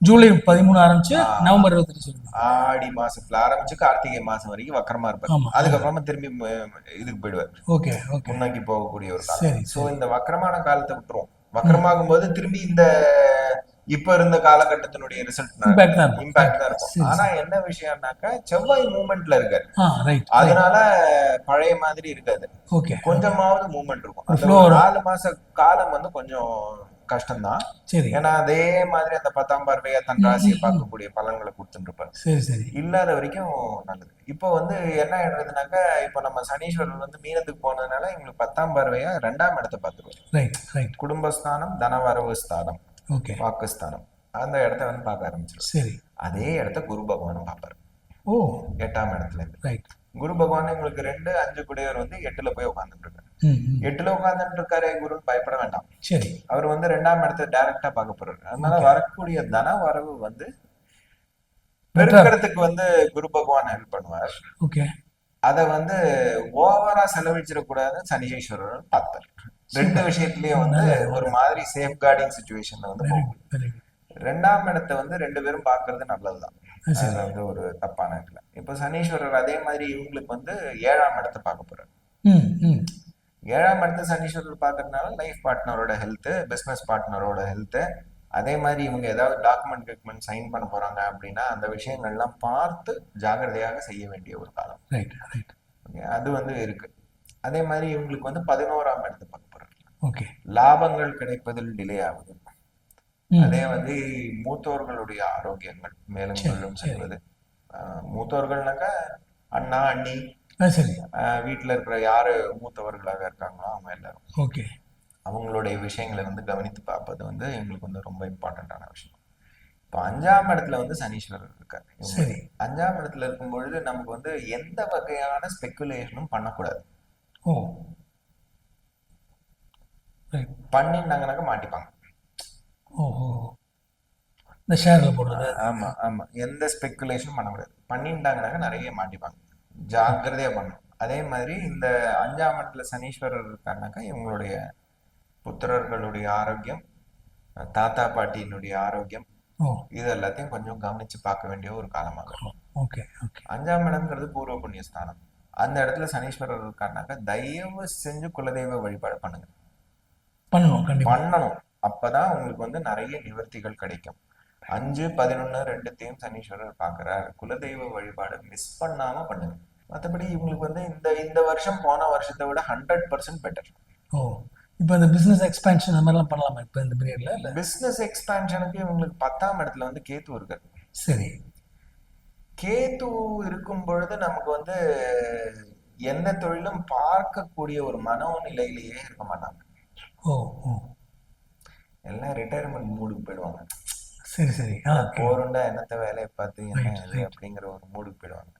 ஜூலை 13 ஆரம்பிச்சு நவம்பர் 22 சொல்லுங்க. ஆடி மாசத்துல ஆரம்பிச்சு கார்த்திகை மாசம் வரைக்கும் வக்கரமா இருப்பாரு. அதுக்கப்புறமா திரும்பி இதுக்கு போயிடுவார். ஓகே. முன்னாடி போகக்கூடிய ஒரு காலம். சோ இந்த வக்கரமான காலத்தை விட்டுருவோம். வக்கரமாகும் போது திரும்பி இந்த இப்ப இருந்த காலகட்டத்தினுடைய ரிசல்ட் இம்பாக்ட் தான் இருக்கும். ஆனா என்ன விஷயம்னாக்கா செவ்வாய் மூவ்மெண்ட்ல இருக்காரு, அதனால பழைய மாதிரி இருக்காது. கொஞ்சமாவது மூவ்மெண்ட் இருக்கும். அந்த 4 மாச காலம் வந்து கொஞ்சம் கஷ்டம்தான். ஏன்னா அதே மாதிரி அந்த 10ஆம் பார்வையா தன் ராசியை பார்க்கக்கூடிய பலன்களை கொடுத்துட்டு இருப்பாரு. இல்லாத வரைக்கும் நல்லது. இப்போ வந்து என்ன ஆயிடுறதுனாக்கா இப்ப நம்ம சனீஸ்வரர் வந்து மீனத்துக்கு போனதுனால இவங்களுக்கு 10ஆம் பார்வையா 2ஆம் இடத்தை பார்த்துருவாரு. குடும்பஸ்தானம், தனவரவு ஸ்தானம், வாக்குஸ்தானம், அந்த இடத்த வந்து பார்க்க ஆரம்பிச்சிடும். அதே இடத்த குரு பகவானும் பார்ப்பாரு 8ஆம் இடத்துல இருந்து. குரு பகவான் உங்களுக்கு 2, 5 கூடியவர் வந்து 8ல போய் உட்கார்ந்துட்டு இருக்காரு. 8ல உட்கார்ந்துட்டு இருக்காரு குருன்னு பயப்பட வேண்டாம். அவர் வந்து 2ஆம் இடத்தை டைரக்டா பார்க்க போறாரு. அதனால வரக்கூடிய தன வரவு வந்து பெருக்கிறதுக்கு வந்து குரு பகவான் ஹெல்ப் பண்ணுவார். அத வந்து ஓவரா செலவழிச்சிடக்கூடாது சனீஸ்வரர் பார்த்தார். 2 விஷயத்திலயும் வந்து ஒரு மாதிரி சேஃப் கார்டிங் சிச்சுவேஷன்ல வந்து போகும். 2ஆம் இடத்தை வந்து 2 பேரும் பாக்குறது நல்லதுதான். அதுல வந்து ஒரு தப்பான இல்ல. இப்ப சனீஸ்வரர் அதே மாதிரி இவங்களுக்கு வந்து 7ஆம் இடத்தை பார்க்க போறாரு. 7ஆம் இடத்தை சனீஸ்வரர் பாக்குறதுனால லைஃப் பார்ட்னரோட ஹெல்த், பிசினஸ் பார்ட்னரோட ஹெல்த், அதே மாதிரி இவங்க ஏதாவது டாக்குமெண்ட் சைன் பண்ண போறாங்க அப்படின்னா அந்த விஷயங்கள்லாம் பார்த்து ஜாகிரதையாக செய்ய வேண்டிய ஒரு காலம். அது வந்து இருக்கு. அதே மாதிரி இவங்களுக்கு வந்து 11ஆம் இடத்தை பார்க்க போறாரு. லாபங்கள் கிடைப்பதில் டிலே ஆகுது. அதே வந்து மூத்தோர்களுடைய ஆரோக்கியங்கள் மேலும் மேலும் செல்வது. மூத்தோர்கள்னாக்கா அண்ணா, அண்ணி, வீட்டுல இருக்கிற யாரு மூத்தவர்களாக இருக்காங்களோ அவங்க எல்லாரும் அவங்களுடைய விஷயங்களை வந்து கவனித்து பார்ப்பது வந்து எங்களுக்கு வந்து ரொம்ப இம்பார்ட்டன்டான விஷயம். இப்போ 5ஆம் இடத்துல வந்து சனீஸ்வரர் இருக்காரு. சரி. 5ஆம் இடத்துல இருக்கும் பொழுது நமக்கு வந்து எந்த வகையான ஸ்பெக்குலேஷனும் பண்ணக்கூடாது. ஓ ரைட். பண்ணிட்டாங்கனாக்க மாட்டிப்பாங்க. ஓஹோ, இந்த ஷேர்ல போடுறது. ஆமா ஆமா, எந்த ஸ்பெக்குலேஷனும் பண்ணக்கூடாது. பண்ணிட்டாங்கனாக்க நிறைய மாட்டிப்பாங்க. ஜாக்கிரதையா பண்ணணும். அதே மாதிரி இந்த 5ஆம் இடத்துல சனீஸ்வரர் இருக்காருனாக்கா இவங்களுடைய புத்திரர்களுடைய ஆரோக்கியம், தாத்தா பாட்டியினுடைய ஆரோக்கியம், ஓ இது எல்லாத்தையும் கொஞ்சம் கவனிச்சு பார்க்க வேண்டிய ஒரு காலமாகும். Okay okay. 5ஆம் இடம்ங்கிறது பூர்வ புண்ணிய ஸ்தானம். அந்த இடத்துல சனீஸ்வரர் இருக்காருனாக்கா தயவு செஞ்சு குலதெய்வ வழிபாடு பண்ணுங்க. பண்ணணும் கண்டிப்பா. பண்ணணும். அப்பதான் உங்களுக்கு வந்து நிறைய நிவர்த்திகள் கிடைக்கும். 5, 11 ரெண்டுத்தையும் சனீஸ்வரர் பார்க்கிறார். குலதெய்வ வழிபாடு மிஸ் பண்ணாம பண்ணுங்க. மற்றபடி இவங்களுக்கு வந்து இந்த இந்த வருஷம் போன வருஷத்தை விட 100% பெட்டர். ஓ இப்போ இந்த பிசினஸ் எக்ஸ்பேன்ஷன் அந்த மாதிரிலாம் பண்ணலாமா இப்போ இந்த பீரியட்ல இல்ல? பிசினஸ் எக்ஸ்பான்ஷனுக்கு இவங்களுக்கு 10ஆம் இடத்துல வந்து கேத்து இருக்காரு. சரி. கேத்து இருக்கும் பொழுது நமக்கு வந்து எந்த தொழிலும் பார்க்கக்கூடிய ஒரு மனோநிலையிலேயே இருக்க மாட்டாங்க. ஓ ஓ எல்லாம் ரிட்டையர்மெண்ட் மூடுக்கு போயிடுவாங்க. சரி சரி. ஆ போருண்டா என்னத்த வேலையை பார்த்து என்ன ரைட் இது ரைட். அப்படிங்கிற ஒரு மூடுக்கு போயிடுவாங்க.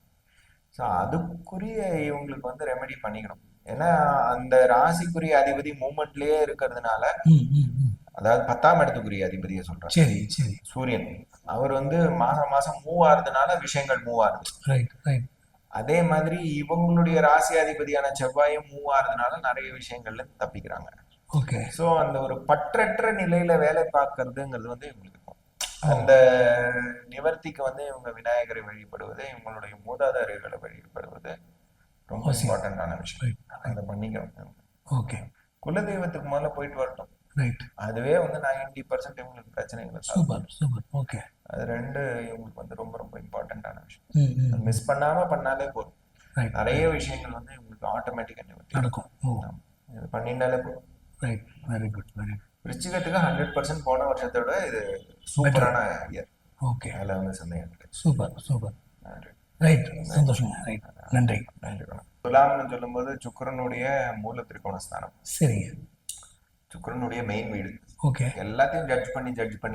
ஸோ அதுக்குரிய இவங்களுக்கு வந்து ரெமெடி பண்ணிக்கணும். ஏன்னா அந்த ராசிக்குரிய அதிபதி மூமெண்ட்லயே இருக்கிறதுனால, ம் ம் ம். அதாவது 10ஆம் இடத்துக்குரிய அதிபதியை சொல்றேன், சரி சரி. சூரியன். அவர் வந்து மாசம் மாசம் மூவ் ஆகுறதுனால விஷயங்கள் மூவ் ஆகுது. Right right. அதே மாதிரி இவங்களுடைய ராசி அதிபதியான செவ்வாயும் மூவ் ஆகுறதுனால நிறைய விஷயங்கள்ல இருந்து தப்பிக்கிறாங்க. ஓகே. ஸோ அந்த ஒரு பற்றற்ற நிலையில வேலை பார்க்கறதுங்கிறது வந்து இவங்களுக்கு இருக்கும். அந்த நிவர்த்திக்கு வந்து இவங்க விநாயகரை வழிபடுவது, இவங்களுடைய மூதாதையர்களை வழிபடுவது ரொம்ப அவசியம். இம்பார்ட்டன்டான விஷயம். ரைட் அதை பண்ணிக்கிறோம். ஓகே. குலதெய்வத்துக்கு முதல்ல போயிட்டு வரட்டும். ரைட். அதுவே வந்து 90% இவங்களுக்கு பிரச்சனைகளை solve சூப்பர் பண்ணும். சூப்பர். ஓகே. அது ரெண்டு இவங்களுக்கு வந்து ரொம்ப ரொம்ப இம்பார்ட்டன்டான விஷயம். ம் ம். மிஸ் பண்ணாம பண்ணாலே போதும். ரைட் நிறைய விஷயங்கள் வந்து இவங்களுக்கு ஆட்டோமேட்டிக்கா நிவர்த்தி நடக்கும். ஓ ஆகும். இது பண்ணிட்டாலே போதும். Right. Very good very good. விருச்சிகத்துக்கு 100% போன வருஷத்தை விட இது சூப்பரான இயர். ஓகே. அதில் வந்து சந்தேகம் கிடையாது. Super super. நன்றி ரைட். சந்தோஷங்க. ரைட். நன்றி. நன்றி. வணக்கம். துலாம்னு சொல்லும்போது சுக்கிரனுடைய மூல திரிகோண ஸ்தானம், சரிங்க. சுக்கிரனுடைய மெயின் வீடு. ஓகே. எல்லாத்தையும் ஜட்ஜ் பண்ணி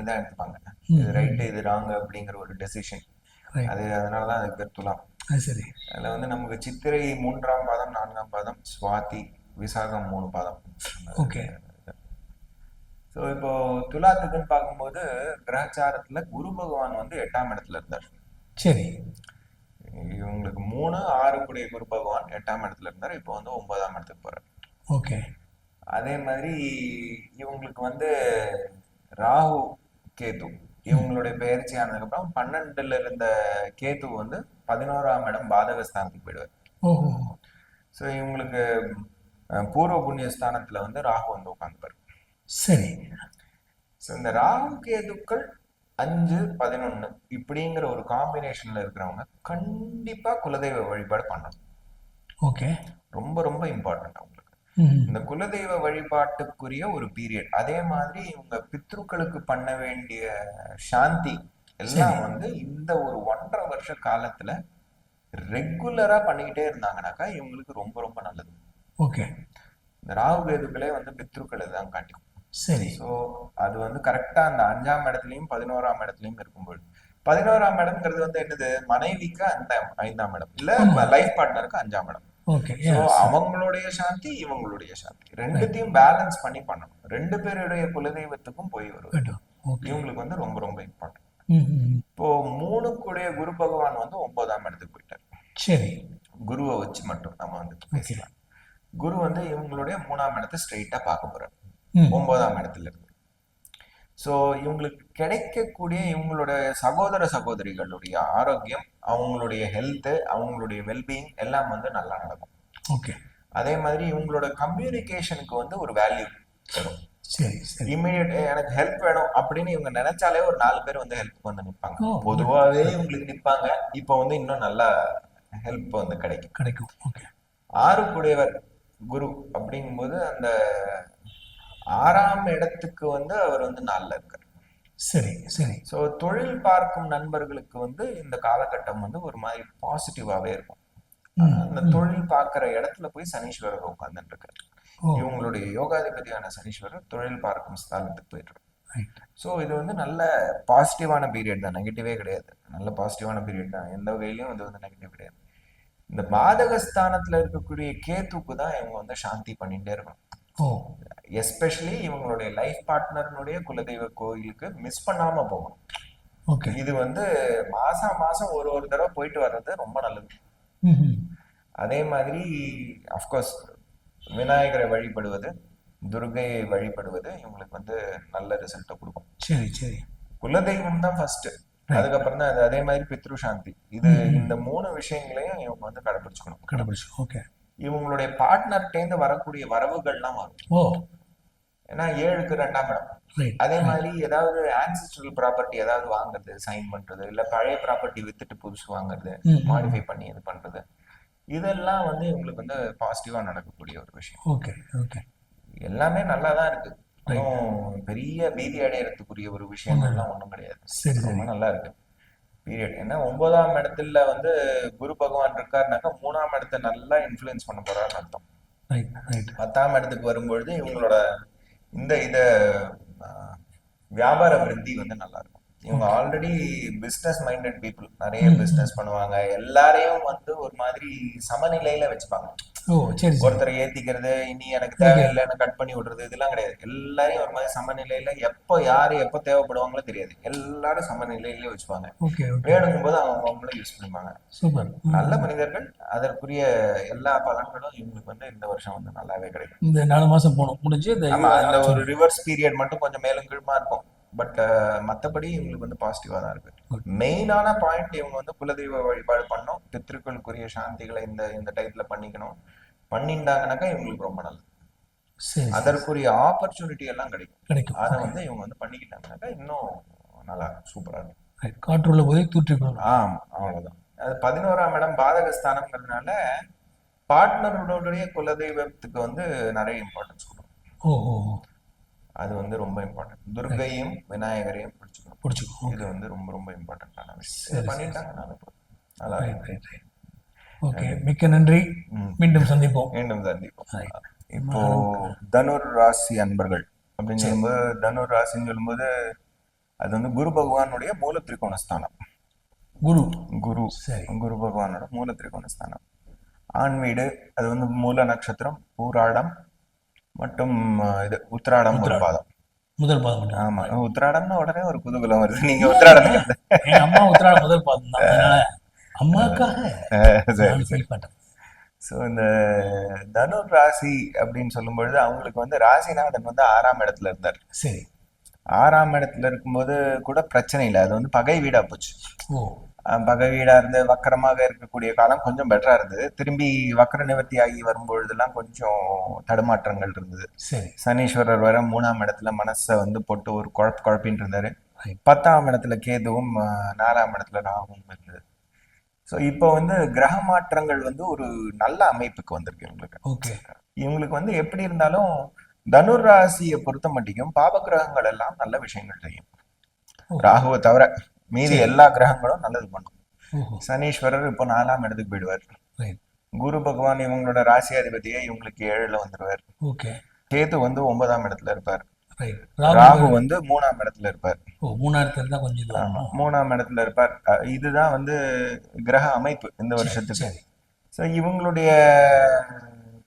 தான் எடுத்துப்பாங்க. ம், இது ரைட்டு இது ராங் அப்படிங்கிற ஒரு டெசிஷன். ரைட். அது அதனாலதான் அதுக்கு பேர் துலாம். அது சரி. அதுல வந்து நமக்கு சித்திரை 3ஆம் பாதம் 4ஆம் பாதம், சுவாதி விசாகம் 3 பாதம். ஓகே. ஸோ இப்போ துலாத்துக்குன்னு பார்க்கும்போது கிரகச்சாரத்துல குரு பகவான் வந்து 8ஆம் இடத்துல இருந்தார். சரி. இவங்களுக்கு 3, 6 கூடிய குரு பகவான் 8ஆம் இடத்துல இருந்தார். இப்போ வந்து 9ஆம் இடத்துக்கு போறார். ஓகே. அதே மாதிரி இவங்களுக்கு வந்து ராகு கேது இவங்களுடைய பெயர்ச்சி ஆனதுக்கப்புறம் 12ல இருந்த கேது வந்து 11ஆம் இடம் பாதகஸ்தானத்துக்கு போயிடுவார். ஓஹோ. ஸோ இவங்களுக்கு பூர்வ புண்ணிய ஸ்தானத்துல வந்து ராகு வந்து உட்காந்துப்பார். சரி. ஸோ இந்த ராகு கேதுக்கள் 5, 11 இப்படிங்கிற ஒரு காம்பினேஷன்ல இருக்கிறவங்க கண்டிப்பா குலதெய்வ வழிபாடு பண்ணணும். ஓகே. ரொம்ப ரொம்ப இம்பார்ட்டன்ட் அவங்களுக்கு ம் இந்த குலதெய்வ வழிபாட்டுக்குரிய ஒரு பீரியட். அதே மாதிரி இவங்க பித்ருக்களுக்கு பண்ண வேண்டிய சாந்தி எல்லாம் சரி. வந்து இந்த ஒரு 1.5 வருஷ காலத்துல ரெகுலரா பண்ணிக்கிட்டே இருந்தாங்கனாக்கா இவங்களுக்கு ரொம்ப ரொம்ப நல்லது. ஓகே. இந்த ராகு கேதுக்களே வந்து பித்ருக்களை தான் காட்டிக்கும். சரி. ஸோ அது வந்து கரெக்டா அந்த 5ஆம் இடத்துலயும் 11ஆம் இடத்துலயும் இருக்கும்போது, 11ஆம் இடம்ங்கிறது வந்து என்னது, மனைவிக்கு 5ஆம் இடம், இல்ல லைஃப் பார்ட்னருக்கு 5ஆம் இடம். ஓகே. ஸோ அவங்களுடைய சாந்தி இவங்களுடைய சாந்தி ரெண்டுத்தையும் பேலன்ஸ் பண்ணி பண்ணணும். 2 பேருடைய குலதெய்வத்துக்கும் போய் வருவது ஓகே. இவங்களுக்கு வந்து ரொம்ப ரொம்ப இம்பார்ட்டன்ட். ம் ம். இப்போ 3 கூடிய குரு பகவான் வந்து 9ஆம் இடத்துக்கு போயிட்டார். சரி. குருவை வச்சு மட்டும் நம்ம வந்து ஓகே. பேசலாம். குரு வந்து இவங்களுடைய 3ஆம் இடத்தை ஸ்ட்ரெயிட்டா பார்க்க போறாரு ம் 9ஆம் இடத்துல இருந்து. ஸோ இவங்களுக்கு கிடைக்கக்கூடிய இவங்களுடைய சகோதர சகோதரிகளுடைய ஆரோக்கியம், அவங்களுடைய ஹெல்த், அவங்களுடைய வெல்பீயிங் எல்லாம் வந்து நல்லா நடக்கும். ஓகே. அதே மாதிரி இவங்களோட கம்யூனிகேஷனுக்கு வந்து ஒரு வேல்யூ வரும். சரி சரி. இம்மிடியட் எனக்கு ஹெல்ப் வேணும் அப்படின்னு இவங்க நினைச்சாலே ஒரு 4 பேர் வந்து ஹெல்ப் வந்து நிற்பாங்க. ஓ, பொதுவாகவே இவங்களுக்கு நிற்பாங்க. இப்போ வந்து இன்னும் நல்லா ஹெல்ப் வந்து கிடைக்கும். கிடைக்கும். ஓகே. 6 கூடியவர் குரு அப்படிங்கும்போது அந்த 6ஆம் இடத்துக்கு வந்து அவர் வந்து 4ல இருக்கார். சரி சரி. ஸோ தொழில் பார்க்கும் நண்பர்களுக்கு வந்து இந்த காலகட்டம் வந்து ஒரு மாதிரி பாசிட்டிவாவே இருக்கும். ஆனா அந்த தொழில் பார்க்கிற இடத்துல போய் சனீஸ்வரர் உட்கார்ந்துட்டு இருக்காரு. ஓ இவங்களுடைய யோகாதிபதியான சனீஸ்வரர் தொழில் பார்க்கும் ஸ்தானத்துக்கு போயிட்டு ரைட். ஸோ இது வந்து நல்ல பாசிட்டிவான பீரியட் தான், நெகட்டிவே கிடையாது. நல்ல பாசிட்டிவான பீரியட் தான், எந்த வகையிலையும் இது வந்து நெகட்டிவ் கிடையாது. இந்த பாதகஸ்தானத்துல இருக்கக்கூடிய கேத்துக்கு தான் இவங்க வந்து சாந்தி பண்ணிட்டே இருக்கணும். ஓ எஸ்பெஷலி இவங்களுடைய லைஃப் பார்ட்னர்னுடைய குலதெய்வ கோயிலுக்கு மிஸ் பண்ணாம போகணும். ஓகே. இது வந்து மாசம் மாசம் ஒரு தடவை போயிட்டு வர்றது ரொம்ப நல்லது. ம். அதே மாதிரி அஃப்கோர்ஸ் விநாயகரை வழிபடுவது, துர்கையை வழிபடுவது இவங்களுக்கு வந்து நல்ல ரிசல்ட்டை கொடுக்கும். சரி சரி. குலதெய்வம் தான் ஃபர்ஸ்ட், அதுக்கப்புறம் தான் அதே மாதிரி பித்ரு சாந்தி. இது இந்த 3 விஷயங்களையும் இவங்க வந்து கடைபிடிச்சுக்கணும். கடைபிடிச்சு. ஓகே. இவங்களுடைய பார்ட்னர்கிட்டேருந்து வரக்கூடிய வரவுகள்லாம் வரும். ஓ ஏன்னா 7க்கு 2ஆம் இடம். ரைட். அதே மாதிரி ஏதாவது ஆன்சிஸ்ட்ரல் ப்ராப்பர்ட்டி ஏதாவது வாங்குறது, சைன் பண்றது, இல்ல பழைய ப்ராப்பர்ட்டி வித்துட்டு புதுசு வாங்குறது, மாடிஃபை பண்ணி இது பண்றது, இதெல்லாம் வந்து இவங்களுக்கு வந்து பாசிட்டிவா நடக்கக்கூடிய ஒரு விஷயம். Okay okay. எல்லாமே நல்லா தான் இருக்கு, ஒன்றும் பெரிய பீதி அடையறதுக்குரிய ஒரு விஷயங்கள்லாம் ஒன்றும் கிடையாது. சரி சரி. ரொம்ப நல்லா இருக்கு பீரியட். ஏன்னா 9ஆம் இடத்துல வந்து குரு பகவான் இருக்காருனாக்கா 3ஆம் இடத்தை நல்லா இன்ஃப்ளூயன்ஸ் பண்ண போறாருன்னு அர்த்தம். Right right. 10ஆம் இடத்துக்கு வரும்பொழுது இவங்களோட இந்த வியாபார விருத்தி வந்து நல்லா இருக்கும். இவங்க ஆல்ரெடி பிசினஸ் மைண்டட் பீப்புள், நிறைய பிசினஸ் பண்ணுவாங்க, எல்லாரையும் வந்து ஒரு மாதிரி சமநிலையில வச்சுப்பாங்க. ஓ சரி சரி. ஒருத்தரை ஏத்திக்கிறது, இனி எனக்கு தேவையில்லைன்னு கட் பண்ணி விடுறது, இதெல்லாம் கிடையாது. எல்லாரையும் ஒரு மாதிரி சமநிலையில, எப்போ யாரு எப்போ தேவைப்படுவாங்களோ தெரியாது, எல்லாரும் சமநிலையிலே வச்சுப்பாங்க. Okay okay. வேணுங்கும் போது அவங்களும் யூஸ் பண்ணிப்பாங்க. சூப்பர். நல்ல மனிதர்கள், அதற்குரிய எல்லா பலன்களும் இவங்களுக்கு வந்து இந்த வருஷம் வந்து நல்லாவே கிடைக்கும். இந்த 4 மாசம் போனோம் முடிஞ்சு இந்த ஆமா, அந்த ஒரு ரிவர்ஸ் பீரியட் மட்டும் கொஞ்சம் மேலும் கீழுமா இருக்கும். பட் மற்றபடி இவங்களுக்கு வந்து பாசிட்டிவா தான் இருக்கு. மெயினான பாயிண்ட், இவங்க வந்து குலதெய்வ வழிபாடு பண்ணணும், பித்ருக்களுக்குரிய சாந்திகளை இந்த இந்த டைப்ல பண்ணிக்கணும். பண்ணிட்டாங்கனாக்கா இவங்களுக்கு ரொம்ப நல்லது. சரி. அதற்குரிய ஆப்பர்ச்சுனிட்டி எல்லாம் கிடைக்கும். கிடைக்கும். அதை வந்து இவங்க வந்து பண்ணிக்கிட்டாங்கனாக்கா இன்னும் நல்லா சூப்பரா இருக்கும். ரைட். காற்றுள்ள போதே தூற்றிக்கொள்ளணும். அவ்வளவுதான். அது 11ஆம் இடம் பாதகஸ்தானம்ங்கிறதுனால பார்ட்னருடைய குலதெய்வத்துக்கு வந்து நிறைய இம்பார்ட்டன்ஸ் கொடுக்கும். ஓ ஓ ஓ. அது வந்து ரொம்ப இம்பார்ட்டன்ட். துர்கையும் விநாயகரையும் பிடிச்சிக்கணும். இது வந்து ரொம்ப ரொம்ப இம்பார்ட்டன்டான விஷயம். இது பண்ணிட்டாங்கன்னா நல்லா ரைட் ரைட் ரைட். ஓகே, மிக்க நன்றி. மீண்டும் சந்திப்போம். மீண்டும் சந்திப்போம். இப்போ தனுர் ராசி அன்பர்கள் அப்படின்னு சொல்லும்போது, தனுர் ராசின்னு சொல்லும்போது அது வந்து குரு பகவானுடைய மூல திரிகோணஸ்தானம். குரு குரு சரி. குரு பகவானோட மூல திரிகோணஸ்தானம். ஆண் வீடு, அது வந்து மூல நட்சத்திரம் பூராடம் மற்றும் இது உத்திராடம் ஒரு பாதம். முதல் பாதம். ஆமா, உத்திராடம்னா உடனே ஒரு குதூகலம் வருது. நீங்க உத்திராடம் என் அம்மா உத்திராடம் முதல் பாதம் தான், அதனால அம்மாக்காக ஃபீல் பண்றேன். ஸோ இந்த தனுர் ராசி அப்படின்னு சொல்லும் பொழுது அவங்களுக்கு வந்து ராசிநாதன் வந்து 6ஆம் இடத்துல இருந்தார். சரி. 6ஆம் இடத்துல இருக்கும்போது கூட பிரச்சனை இல்லை, அது வந்து பகை வீடா போச்சு. ஓ. பகை வீடா இருந்து வக்கரமாக இருக்கக்கூடிய காலம் கொஞ்சம் பெட்டரா இருந்தது. திரும்பி வக்கர நிவர்த்தி ஆகி வரும்பொழுதெல்லாம் கொஞ்சம் தடுமாற்றங்கள் இருந்தது. சரி. சனீஸ்வரர் வர 3ஆம் இடத்துல மனசை வந்து போட்டு ஒரு குழப்பின்னு இருந்தாரு. 10ஆம் இடத்துல கேதுவும் 4ஆம் இடத்துல ராகுவும் இருந்தது. ஸோ இப்போ வந்து கிரக மாற்றங்கள் வந்து ஒரு நல்ல அமைப்புக்கு வந்திருக்கு இவங்களுக்கு. ஓகே. இவங்களுக்கு வந்து எப்படி இருந்தாலும் தனுர் ராசியை பொறுத்த மட்டும் பாப கிரகங்கள் எல்லாம் நல்ல விஷயங்கள் செய்யும். ராகுவை தவிர மீதி எல்லா கிரகங்களும் நல்லது பண்ணும். சனீஸ்வரர் இப்போ 4ஆம் இடத்துக்கு போயிடுவார். குரு பகவான் இவங்களோட ராசி அதிபதியே இவங்களுக்கு 7ல வந்துருவார். கேது வந்து 9ஆம் இடத்துல இருப்பார். ராகு வந்து 3ஆம் இடத்துல இருப்பார். 3ஆம் இடத்துல இருப்பார். இதுதான் வந்து கிரக அமைப்பு இந்த வருஷத்துக்கு. ஸோ இவங்களுடைய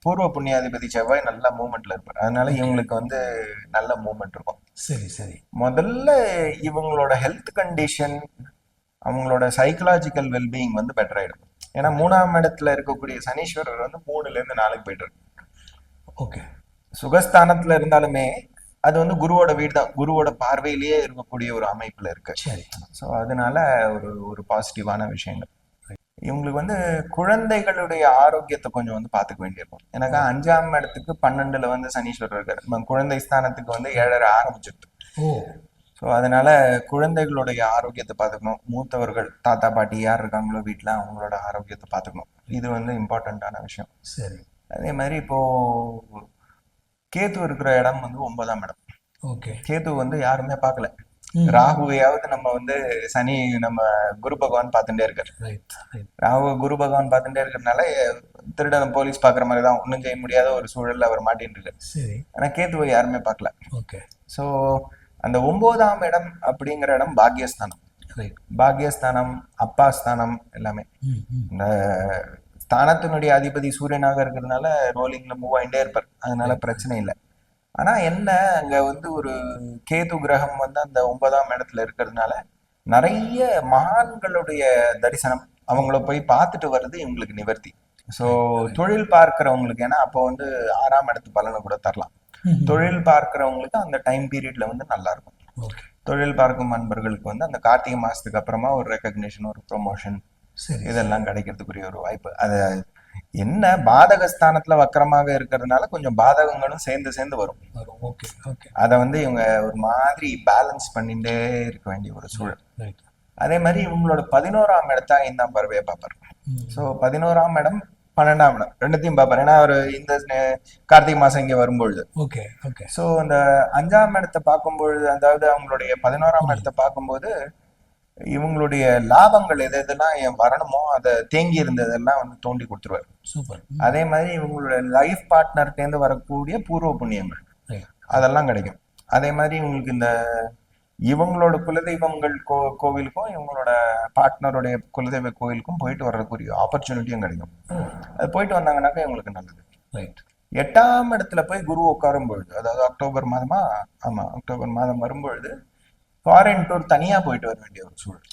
பூர்வ புண்ணியாதிபதி செவ்வாய் நல்ல மூவ்மெண்ட்ல இருப்பார். அதனால இவங்களுக்கு வந்து நல்ல மூவ்மெண்ட் இருக்கும். சரி சரி. முதல்ல இவங்களோட ஹெல்த் கண்டிஷன், அவங்களோட சைக்கலாஜிக்கல் வெல்பீயிங் வந்து பெட்டர் ஆயிடும். ஏன்னா 3ஆம் இடத்துல இருக்கக்கூடிய சனீஸ்வரர் வந்து 3ல இருந்து 4க்கு போயிட்டு இருக்கு. ஓகே. சுகஸ்தானத்துல இருந்தாலுமே அது வந்து குருவோட வீடு தான், குருவோட பார்வையிலேயே இருக்கக்கூடிய ஒரு அமைப்புல இருக்கு. ஸோ அதனால ஒரு ஒரு பாசிட்டிவான விஷயங்கள். இவங்களுக்கு வந்து குழந்தைகளுடைய ஆரோக்கியத்தை கொஞ்சம் வந்து பார்த்துக்க வேண்டியிருக்கும். ஏன்னாக்கா 5ஆம் இடத்துக்கு 12ல வந்து சனீஸ்வரர் இருக்காரு. குழந்தை ஸ்தானத்துக்கு வந்து 7.5 ஆரம்பிச்சிருக்கு. ஸோ அதனால குழந்தைகளுடைய ஆரோக்கியத்தை பார்த்துக்கணும். மூத்தவர்கள் தாத்தா பாட்டி யார் இருக்காங்களோ வீட்டில் அவங்களோட ஆரோக்கியத்தை பார்த்துக்கணும். இது வந்து இம்பார்ட்டண்ட்டான விஷயம். சரி. அதே மாதிரி இப்போ கேது இருக்கிற இடம் வந்து 9ஆம் இடம். கேது வந்து யாருமே பார்க்கல. ராகுவையாவது நம்ம வந்து நம்ம குரு பகவான் பார்த்துட்டே இருக்காரு. ராகு குரு பகவான் பார்த்துட்டே இருக்கிறதுனால திருடன போலீஸ் பாக்குற மாதிரி தான், ஒன்றும் செய்ய முடியாத ஒரு சூழல்ல அவர் மாட்டின்னு இருக்காரு. ஆனா கேதுவை யாருமே பார்க்கல. ஸோ அந்த 9ஆம் இடம் அப்படிங்கிற இடம் பாக்யஸ்தானம். ரைட். பாக்யஸ்தானம், அப்பா ஸ்தானம் எல்லாமே. இந்த ஸ்தானத்தினுடைய அதிபதி சூரியனாக இருக்கிறதுனால ரோலிங்ல மூவ் ஆகிட்டே இருப்பார், அதனால பிரச்சனை இல்லை. ஆனா என்ன, அங்க வந்து ஒரு கேது கிரகம் வந்து அந்த 9ஆம் இடத்துல இருக்கிறதுனால நிறைய மகான்களுடைய தரிசனம், அவங்கள போய் பார்த்துட்டு வர்றது இவங்களுக்கு நிவர்த்தி. ஸோ தொழில் பார்க்கிறவங்களுக்கு, ஏன்னா அப்போ வந்து 6ஆம் இடத்து பலனை கூட தரலாம். தொழில் பார்க்கிறவங்களுக்கு அந்த டைம் பீரியட்ல வந்து நல்லா இருக்கும். தொழில் பார்க்கும் நண்பர்களுக்கு வந்து அந்த கார்த்திகை மாசத்துக்கு அப்புறமா ஒரு ரெக்கக்னிஷன், ஒரு ப்ரொமோஷன், இதெல்லாம் கிடைக்கிறதுக்குரிய ஒரு வாய்ப்பு. அது என்ன, பாதகஸ்தானத்துல வக்கரமாக இருக்கிறதுனால கொஞ்சம் பாதகங்களும் சேர்ந்து சேர்ந்து வரும். அதை வந்து இவங்க ஒரு மாதிரி பேலன்ஸ் பண்ணிட்டே இருக்க வேண்டிய ஒரு சூழல். அதே மாதிரி இவங்களோட 11ஆம் இடத்தா 5ஆம் பார்வையை பார்ப்பார். ஸோ 11ஆம் இடம் 12ஆம் இடம் ரெண்டுத்தையும் பார்ப்பார். ஏன்னா அவர் இந்த கார்த்திகை மாசம் இங்க வரும்பொழுது ஸோ அந்த 5ஆம் இடத்தை பார்க்கும்பொழுது, அதாவது அவங்களுடைய 11ஆம் இடத்தை பார்க்கும்போது இவங்களுடைய லாபங்கள் எது எதெல்லாம் வரணுமோ அதை தேங்கி இருந்ததெல்லாம் வந்து தோண்டி கொடுத்துருவாரு. சூப்பர். அதே மாதிரி இவங்களோட லைஃப் பார்ட்னர்கிட்டேருந்து வரக்கூடிய பூர்வ புண்ணியங்கள் அதெல்லாம் கிடைக்கும். அதே மாதிரி இவங்களுக்கு இந்த இவங்களோட குலதெய்வங்கள் கோவிலுக்கும் இவங்களோட பார்ட்னருடைய குலதெய்வ கோவிலுக்கும் போயிட்டு வர்றதுக்குரிய ஆப்பர்ச்சுனிட்டியும் கிடைக்கும். அது போயிட்டு வந்தாங்கன்னாக்கா இவங்களுக்கு நல்லது. ரைட். 8ஆம் இடத்துல போய் குரு உட்காரும் பொழுது, அதாவது அக்டோபர் மாதமா, ஆமா அக்டோபர் மாதம் வரும்பொழுது ஃபாரின் டூர் தனியா போயிட்டு வர வேண்டிய ஒரு சூழல்,